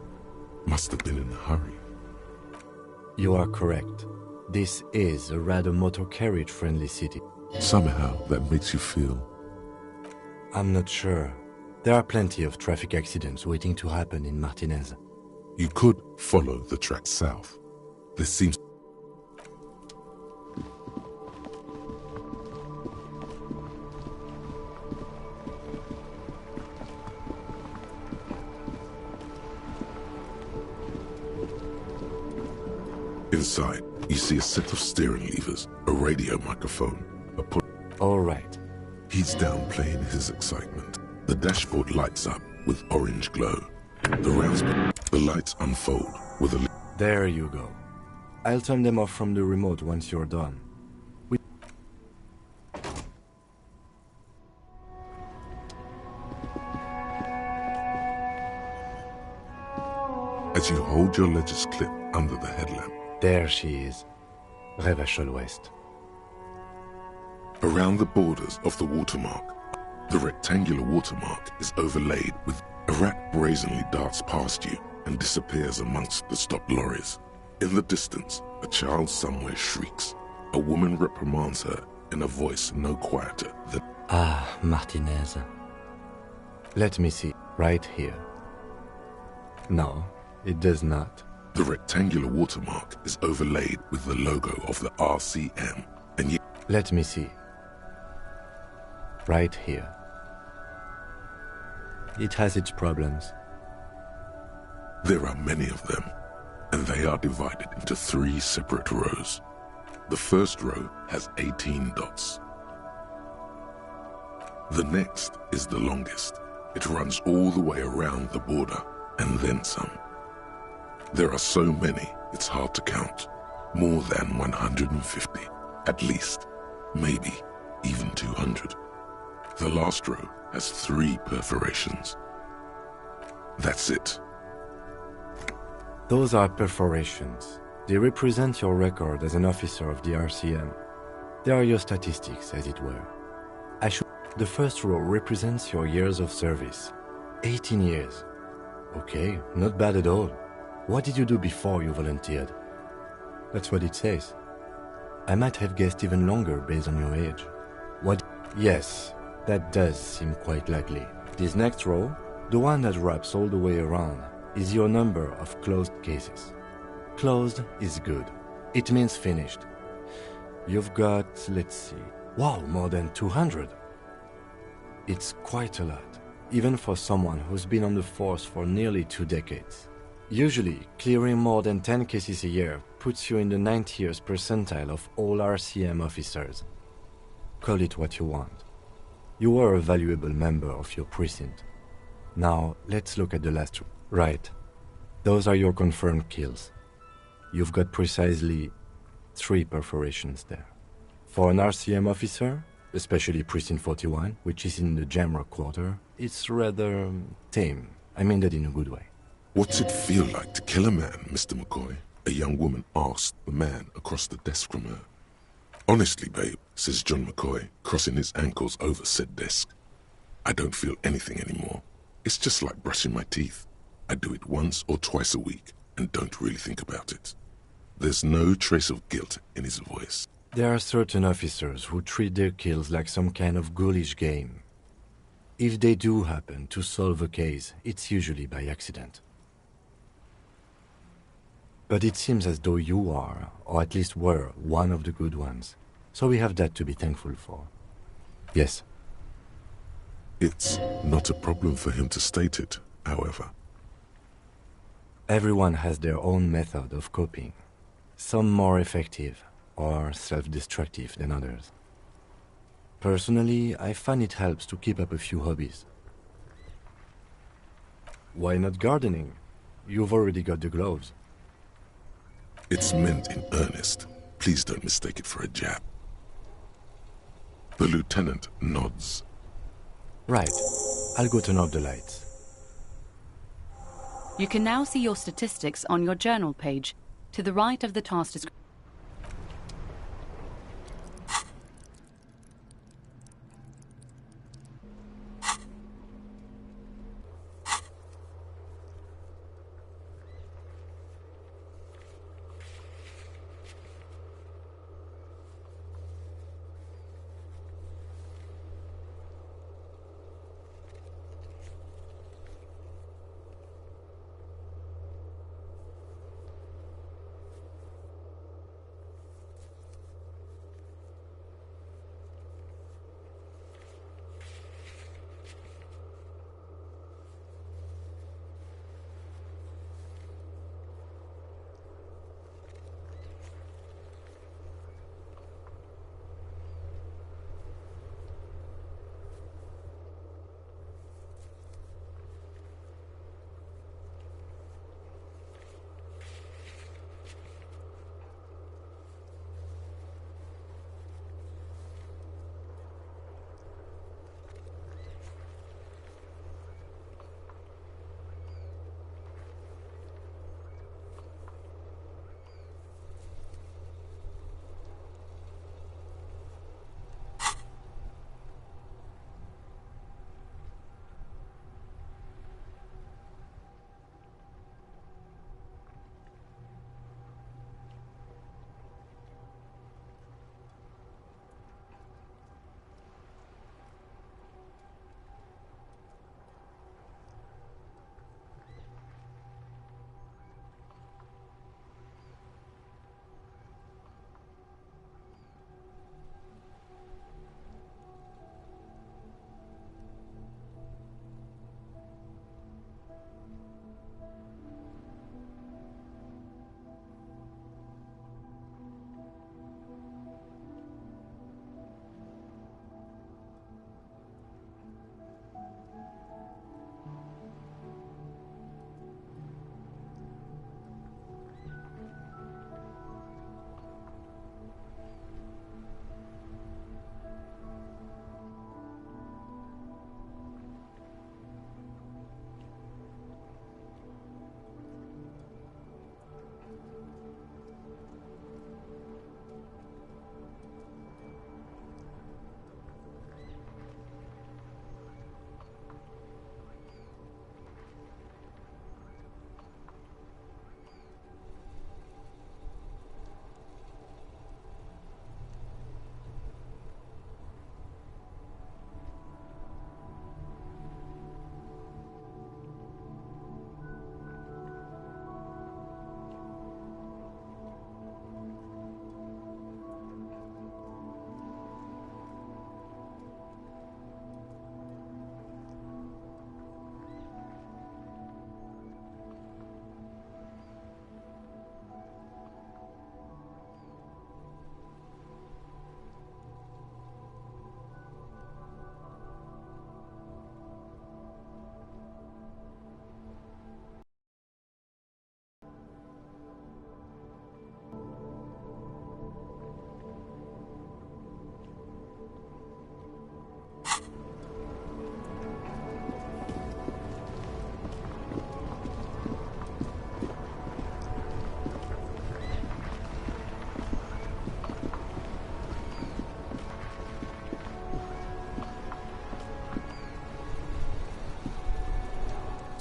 Must have been in a hurry. You are correct. This is a rather motor carriage-friendly city. Somehow that makes you feel... I'm not sure. There are plenty of traffic accidents waiting to happen in Martinez. You could follow the track south. This seems... Inside, you see a set of steering levers, a radio microphone, a pull... All right. He's downplaying his excitement. The dashboard lights up with orange glow. The lights unfold with a... There you go. I'll turn them off from the remote once you're done. As you hold your ledger's clip under the headlamp. There she is. Revachol West. Around the borders of the watermark, the rectangular watermark is overlaid with... A rat brazenly darts past you and disappears amongst the stopped lorries. In the distance, a child somewhere shrieks. A woman reprimands her in a voice no quieter than... Ah, Martinez. Let me see. Right here. No, it does not. The rectangular watermark is overlaid with the logo of the RCM, and yet... Let me see. Right here. It has its problems. There are many of them, and they are divided into 3 separate rows. The first row has 18 dots. The next is the longest. It runs all the way around the border, and then some. There are so many, it's hard to count. More than 150, at least. Maybe even 200. The last row has 3 perforations. That's it. Those are perforations. They represent your record as an officer of the RCM. They are your statistics, as it were. The first row represents your years of service. 18 years. Okay, not bad at all. What did you do before you volunteered? That's what it says. I might have guessed even longer based on your age. What? Yes, that does seem quite likely. This next row, the one that wraps all the way around, is your number of closed cases. Closed is good. It means finished. You've got, let's see, wow, more than 200. It's quite a lot, even for someone who's been on the force for nearly 2 decades. Usually, clearing more than 10 cases a year puts you in the 90th percentile of all RCM officers. Call it what you want. You were a valuable member of your precinct. Now, let's look at the last one. Right. Those are your confirmed kills. You've got precisely 3 perforations there. For an RCM officer, especially Precinct 41, which is in the Jamrock quarter, it's rather tame. I mean that in a good way. What's it feel like to kill a man, Mr. McCoy? A young woman asked the man across the desk from her. Honestly, babe, says John McCoy, crossing his ankles over said desk. I don't feel anything anymore. It's just like brushing my teeth. I do it once or twice a week and don't really think about it. There's no trace of guilt in his voice. There are certain officers who treat their kills like some kind of ghoulish game. If they do happen to solve a case, it's usually by accident. But it seems as though you are, or at least were, one of the good ones. So we have that to be thankful for. Yes. It's not a problem for him to state it, however. Everyone has their own method of coping. Some more effective or self-destructive than others. Personally, I find it helps to keep up a few hobbies. Why not gardening? You've already got the gloves. It's meant in earnest. Please don't mistake it for a jab. The lieutenant nods. Right. I'll go turn off the lights. You can now see your statistics on your journal page, to the right of the task description.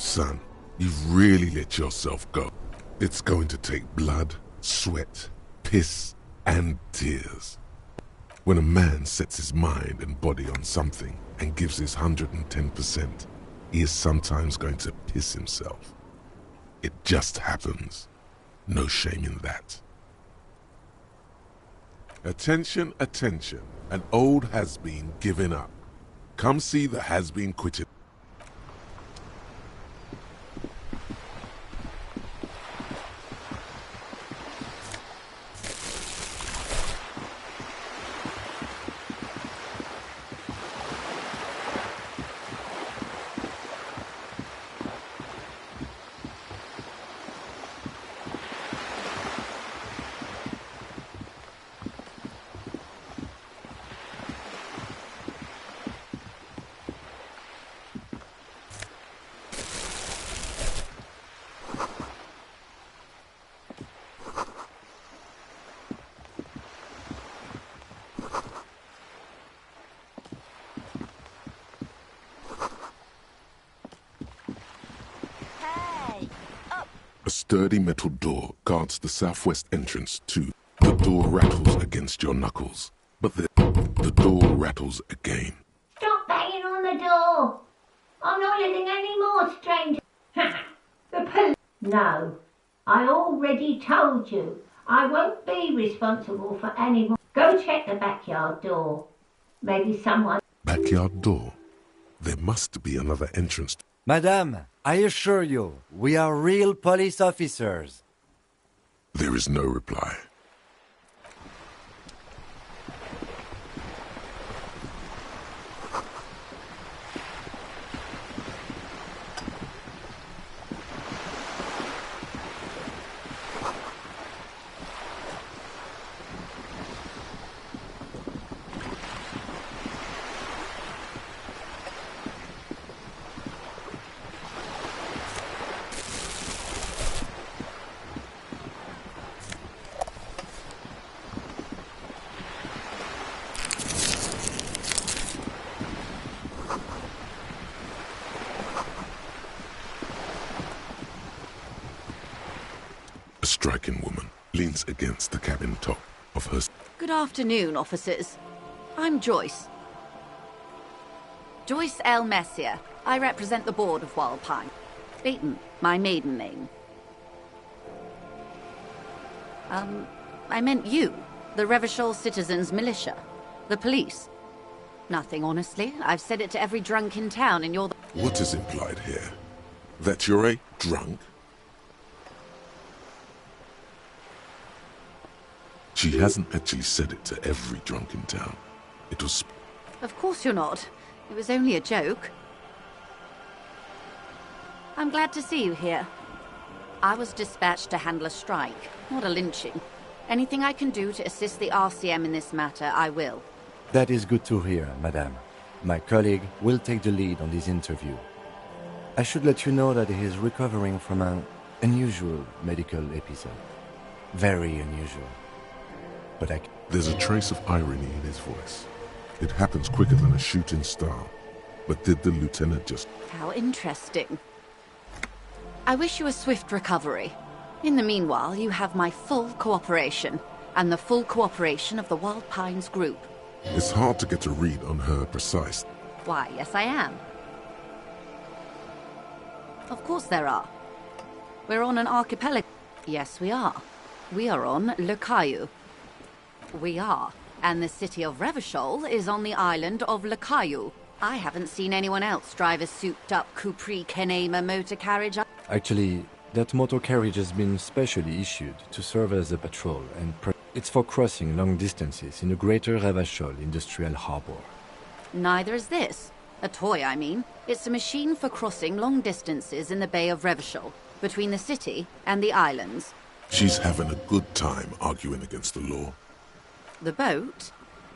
Son, you've really let yourself go. It's going to take blood, sweat, piss, and tears. When a man sets his mind and body on something and gives his 110%, he is sometimes going to piss himself. It just happens. No shame in that. Attention, attention. An old has-been given up. Come see the has-been quitted. A sturdy metal door guards the southwest entrance too. The door rattles against your knuckles, but the door rattles again. Stop banging on the door! I'm not letting any more strangers. The police. No, I already told you. I won't be responsible for any more. Go check the backyard door. Maybe someone. Backyard door? There must be another entrance. Madame, I assure you, we are real police officers. There is no reply. A striking woman leans against the cabin top of her... Good afternoon, officers. I'm Joyce. Joyce L. Messier. I represent the board of Wild Pine. Beaton, my maiden name. I meant you, the Revachol Citizens Militia. The police. Nothing, honestly. I've said it to every drunk in town, and you're the... What is implied here? That you're a drunk? She hasn't actually said it to every drunk in town. It was... Of course you're not. It was only a joke. I'm glad to see you here. I was dispatched to handle a strike, not a lynching. Anything I can do to assist the RCM in this matter, I will. That is good to hear, madame. My colleague will take the lead on this interview. I should let you know that he is recovering from an unusual medical episode. Very unusual. But There's a trace of irony in his voice. It happens quicker than a shooting star. But did the lieutenant just... How interesting. I wish you a swift recovery. In the meanwhile, you have my full cooperation, and the full cooperation of the Wild Pines group. It's hard to get a read on her precise... Why, yes I am. Of course there are. We're on an archipelago. Yes, we are. We are on Le Caillou. We are. And the city of Revachol is on the island of Le Caillou. I haven't seen anyone else drive a souped-up Capri Kenema motor carriage. Actually, that motor carriage has been specially issued to serve as a patrol, and it's for crossing long distances in the greater Revachol industrial harbor. Neither is this. A toy, I mean. It's a machine for crossing long distances in the Bay of Revachol, between the city and the islands. She's having a good time arguing against the law. The boat?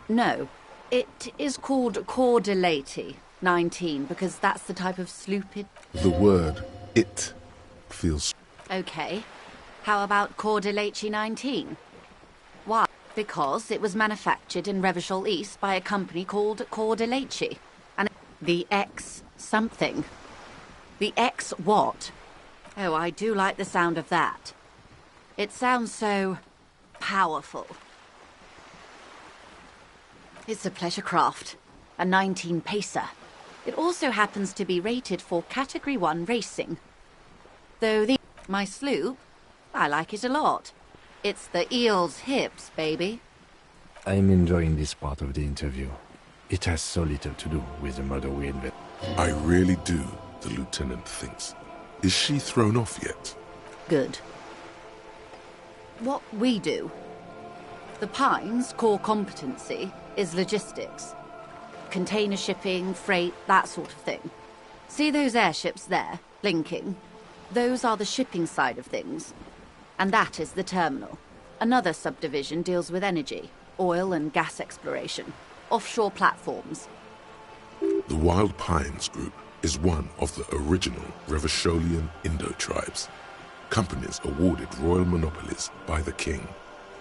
No. It is called Cordelati 19, because that's the type of sloop it... The word, it, feels... Okay. How about Cordelati 19? Why? Because it was manufactured in Revachol East by a company called Cordelati. And the X something. The X what? Oh, I do like the sound of that. It sounds so powerful. It's a pleasure craft, a 19 pacer. It also happens to be rated for Category 1 racing. Though my sloop, I like it a lot. It's the eel's hips, baby. I'm enjoying this part of the interview. It has so little to do with the murder we invented. I really do, the lieutenant thinks. Is she thrown off yet? Good. What we do. The Pines' core competency is logistics. Container shipping, freight, that sort of thing. See those airships there, linking? Those are the shipping side of things. And that is the terminal. Another subdivision deals with energy, oil and gas exploration, offshore platforms. The Wild Pines Group is one of the original Revacholian Indo-tribes. Companies awarded royal monopolies by the king,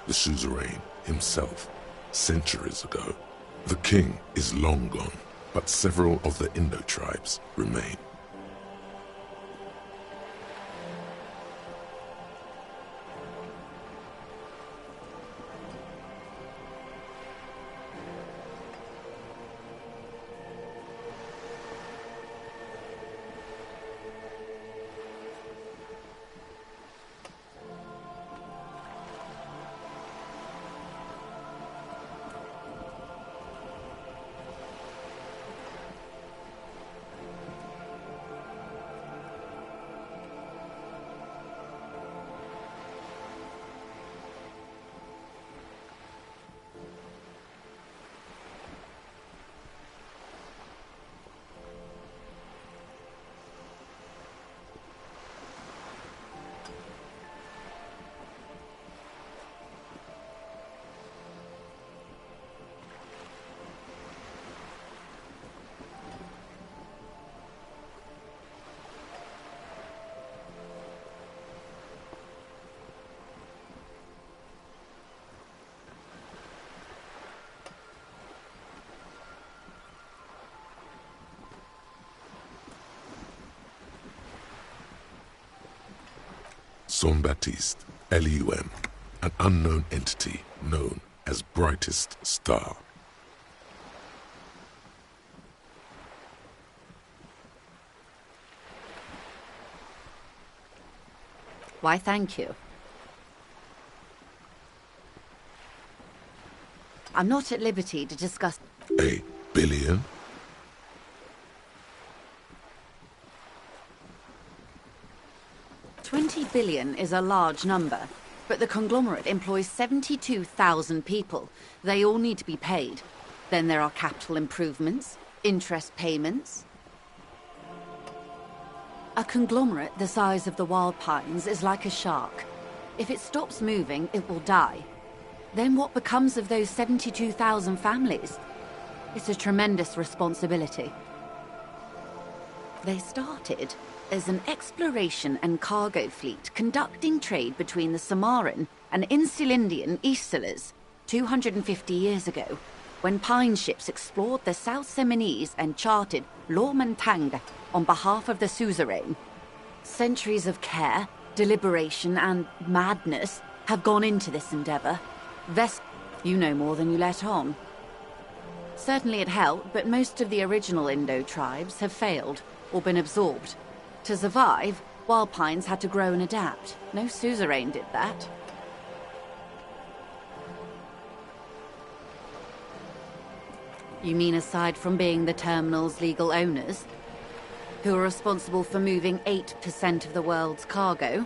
the suzerain himself, centuries ago. The king is long gone, but several of the Indo-tribes remain. Jean-Baptiste, LUM, an unknown entity known as Brightest Star. Why, thank you. I'm not at liberty to discuss... A billion? $20 billion is a large number, but the conglomerate employs 72,000 people. They all need to be paid. Then there are capital improvements, interest payments. A conglomerate the size of the Wild Pines is like a shark. If it stops moving, it will die. Then what becomes of those 72,000 families? It's a tremendous responsibility. They started as an exploration and cargo fleet conducting trade between the Samaran and Insulindian Isolas 250 years ago, when pine ships explored the South Seminese and charted Lomantanga on behalf of the suzerain. Centuries of care, deliberation, and madness have gone into this endeavor. You know more than you let on. Certainly it helped, but most of the original Indo tribes have failed or been absorbed. To survive, Wild Pines had to grow and adapt. No suzerain did that. You mean aside from being the terminal's legal owners, who are responsible for moving 8% of the world's cargo?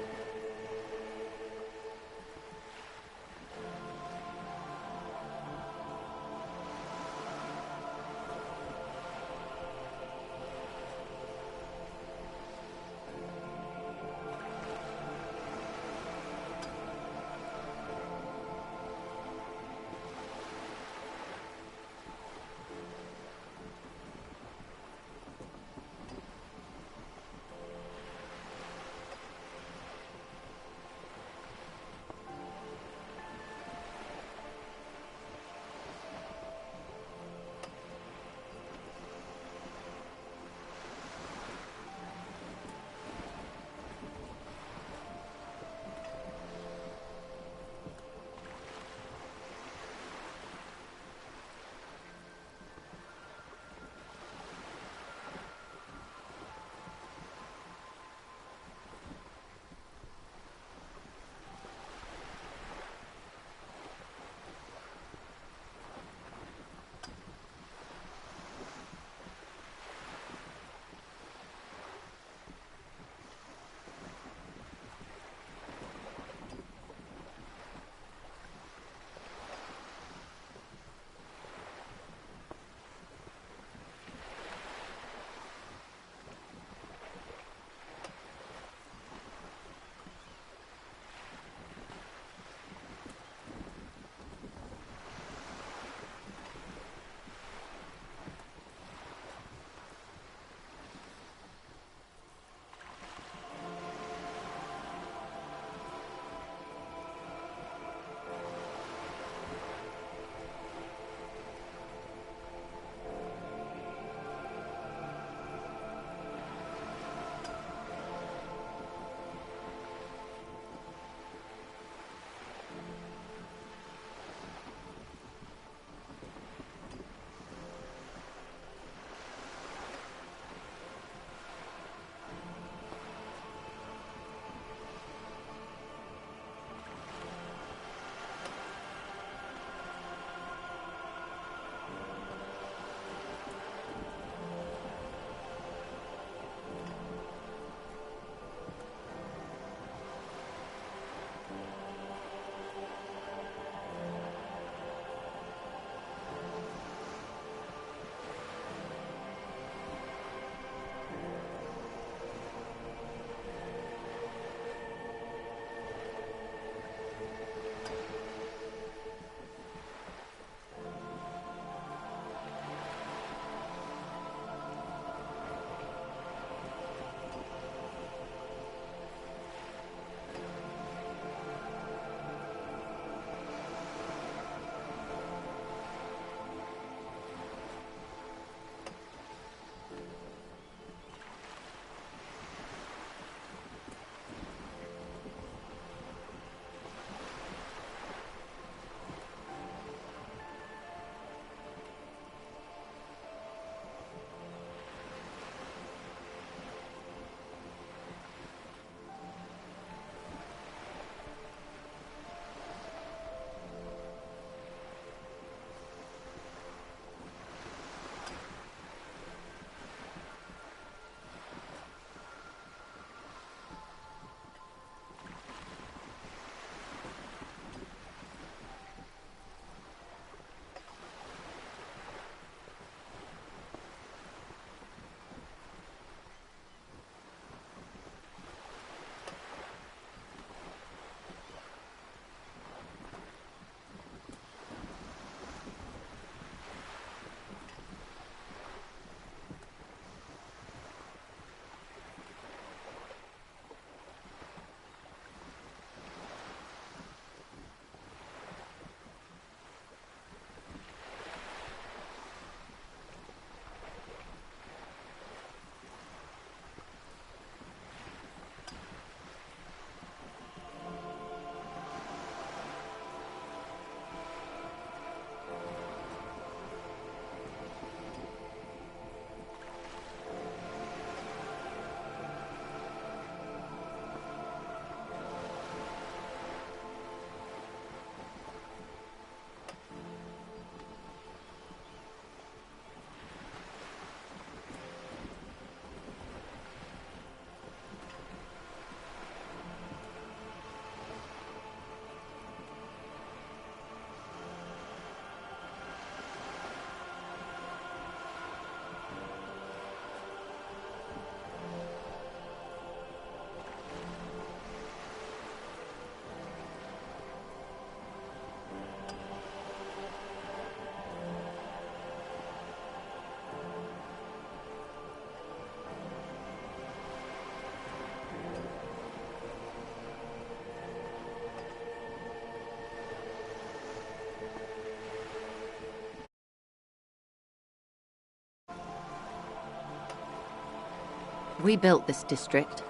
We built this district.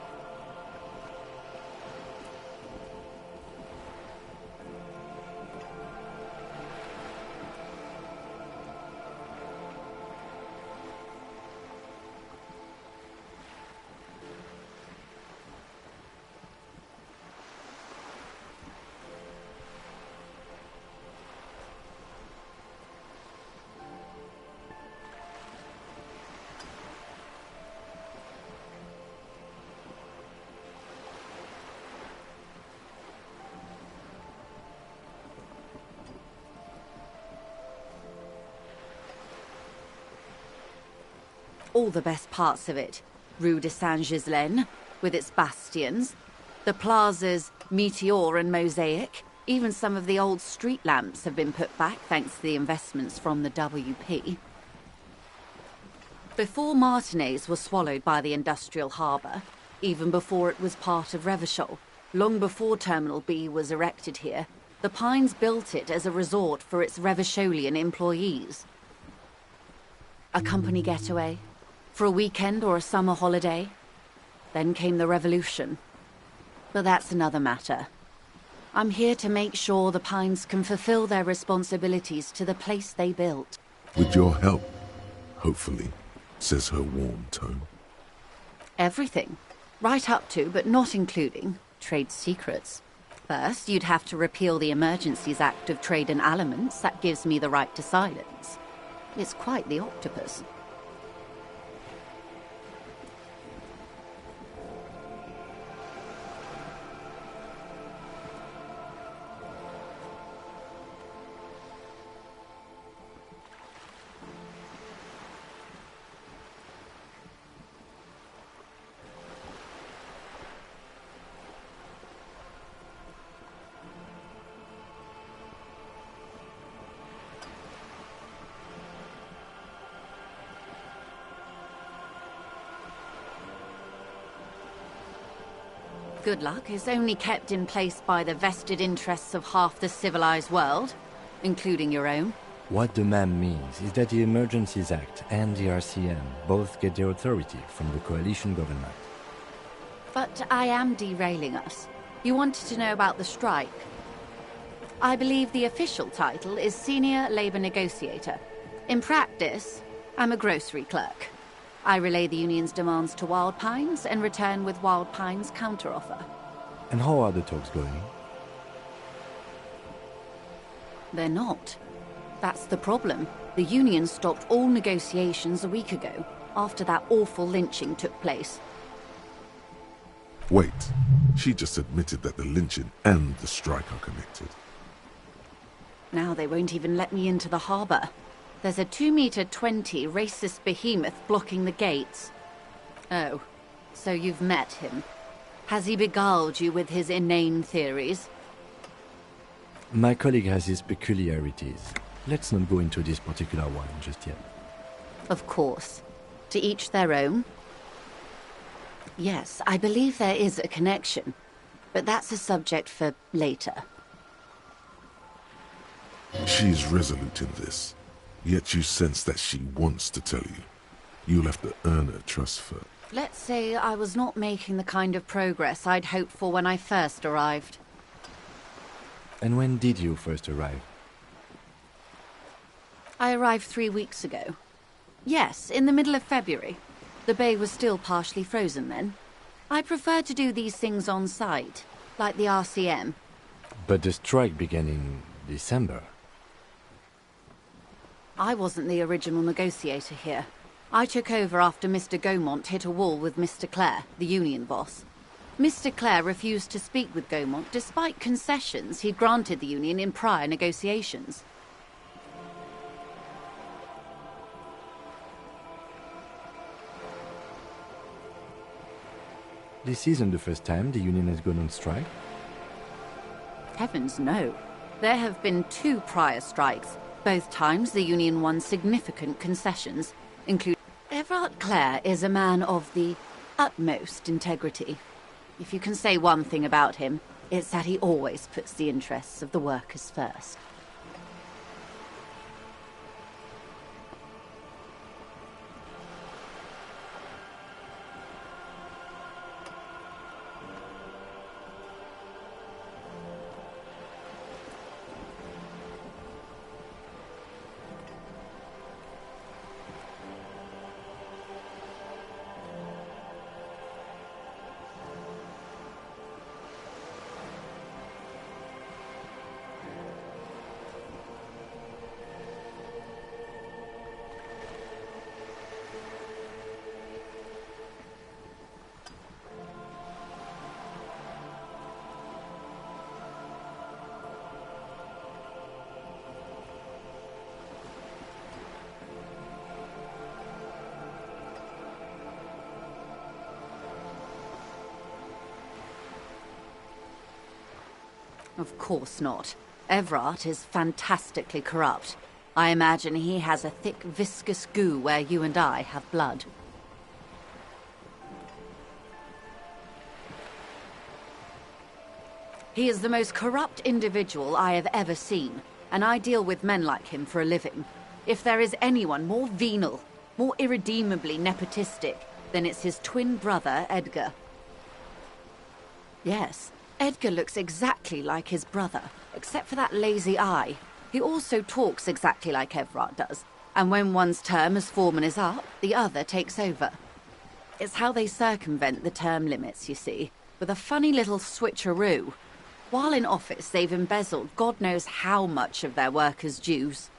All the best parts of it. Rue de Saint-Ghislain, with its bastions, the plazas Meteor and Mosaic, even some of the old street lamps have been put back thanks to the investments from the WP. Before Martinez was swallowed by the industrial harbour, even before it was part of Revachol, long before Terminal B was erected here, the Pines built it as a resort for its Revacholian employees. A company getaway, for a weekend or a summer holiday. Then came the revolution. But that's another matter. I'm here to make sure the Pines can fulfill their responsibilities to the place they built. With your help, hopefully, says her warm tone. Everything. Right up to, but not including, trade secrets. First, you'd have to repeal the Emergencies Act of Trade in Aliments. That gives me the right to silence. It's quite the octopus. Good luck is only kept in place by the vested interests of half the civilized world, including your own. What the ma'am means is that the Emergencies Act and the RCM both get their authority from the coalition government. But I am derailing us. You wanted to know about the strike. I believe the official title is Senior Labor Negotiator. In practice, I'm a grocery clerk. I relay the union's demands to Wild Pines and return with Wild Pines' counteroffer. And how are the talks going? They're not. That's the problem. The union stopped all negotiations a week ago, after that awful lynching took place. Wait, she just admitted that the lynching and the strike are connected. Now they won't even let me into the harbour. There's a 2-meter-20 racist behemoth blocking the gates. Oh, so you've met him. Has he beguiled you with his inane theories? My colleague has his peculiarities. Let's not go into this particular one just yet. Of course. To each their own. Yes, I believe there is a connection. But that's a subject for later. She's resolute in this. Yet you sense that she wants to tell you. You'll have to earn her trust first. Let's say I was not making the kind of progress I'd hoped for when I first arrived. And when did you first arrive? I arrived 3 weeks ago. Yes, in the middle of February. The bay was still partially frozen then. I prefer to do these things on site, like the RCM. But the strike began in December. I wasn't the original negotiator here. I took over after Mr. Gaumont hit a wall with Mr. Clare, the union boss. Mr. Clare refused to speak with Gaumont despite concessions he'd granted the union in prior negotiations. This isn't the first time the union has gone on strike. Heavens no. There have been 2 prior strikes. Both times the union won significant concessions, including... Everard Clare is a man of the utmost integrity. If you can say one thing about him, it's that he always puts the interests of the workers first. Of course not. Everard is fantastically corrupt. I imagine he has a thick, viscous goo where you and I have blood. He is the most corrupt individual I have ever seen, and I deal with men like him for a living. If there is anyone more venal, more irredeemably nepotistic, then it's his twin brother, Edgar. Yes, Edgar looks exactly like his brother, except for that lazy eye. He also talks exactly like Everard does, and when one's term as foreman is up, the other takes over. It's how they circumvent the term limits, you see, with a funny little switcheroo. While in office, they've embezzled God knows how much of their workers' dues.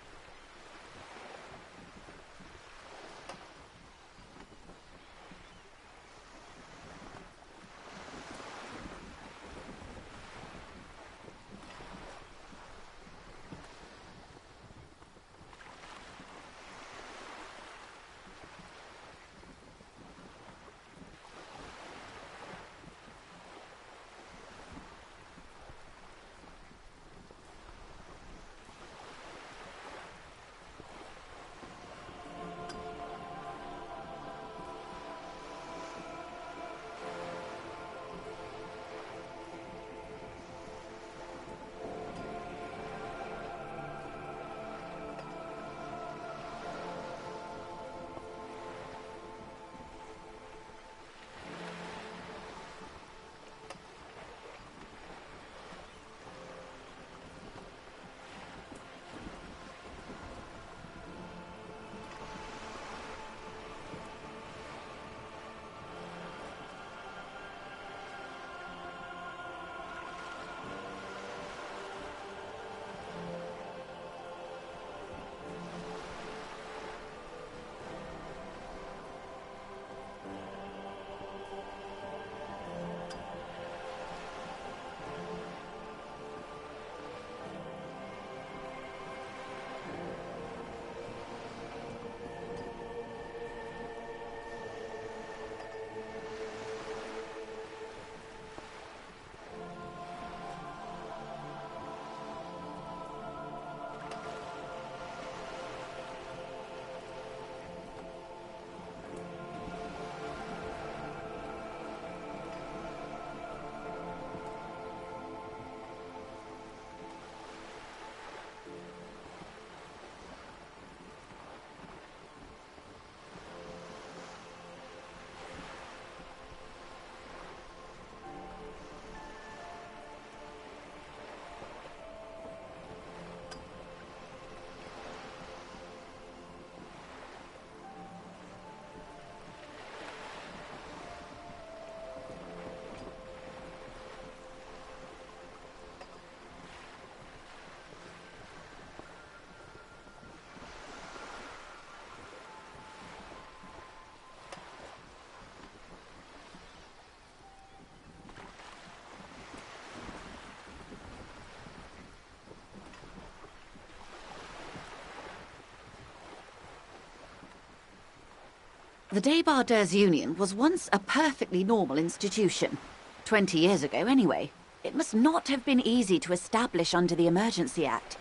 The Débardeurs Union was once a perfectly normal institution. 20 years ago, anyway. It must not have been easy to establish under the Emergency Act.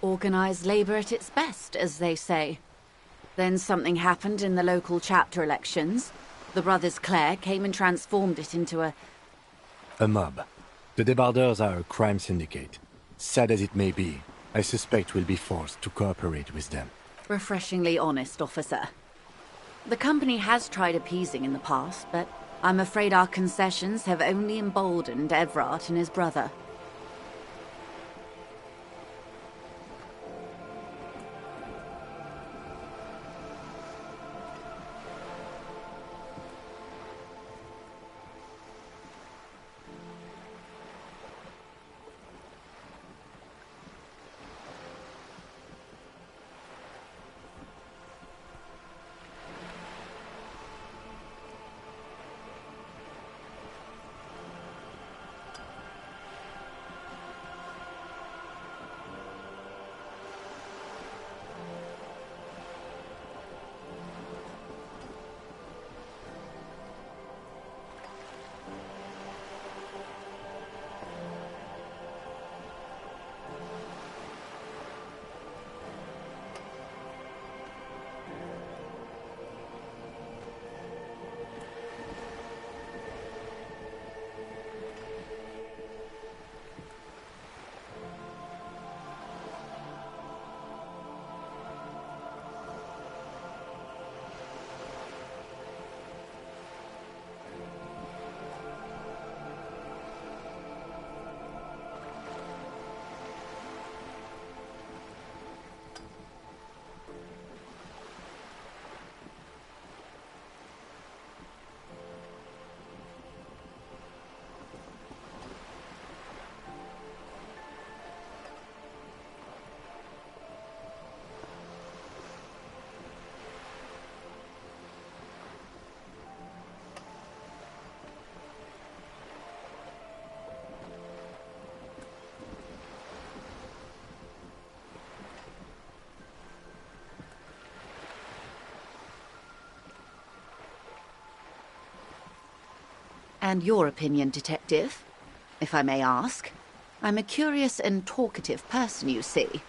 Organised labour at its best, as they say. Then something happened in the local chapter elections. The brothers Clare came and transformed it into a mob. The Débardeurs are a crime syndicate. Sad as it may be, I suspect we'll be forced to cooperate with them. refreshingly honest, officer. The company has tried appeasing in the past, but I'm afraid our concessions have only emboldened Everard and his brother. And your opinion, Detective, if I may ask? I'm a curious and talkative person, you see.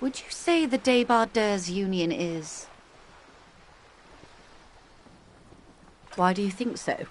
Would you say the Débardeurs Union is... Why do you think so?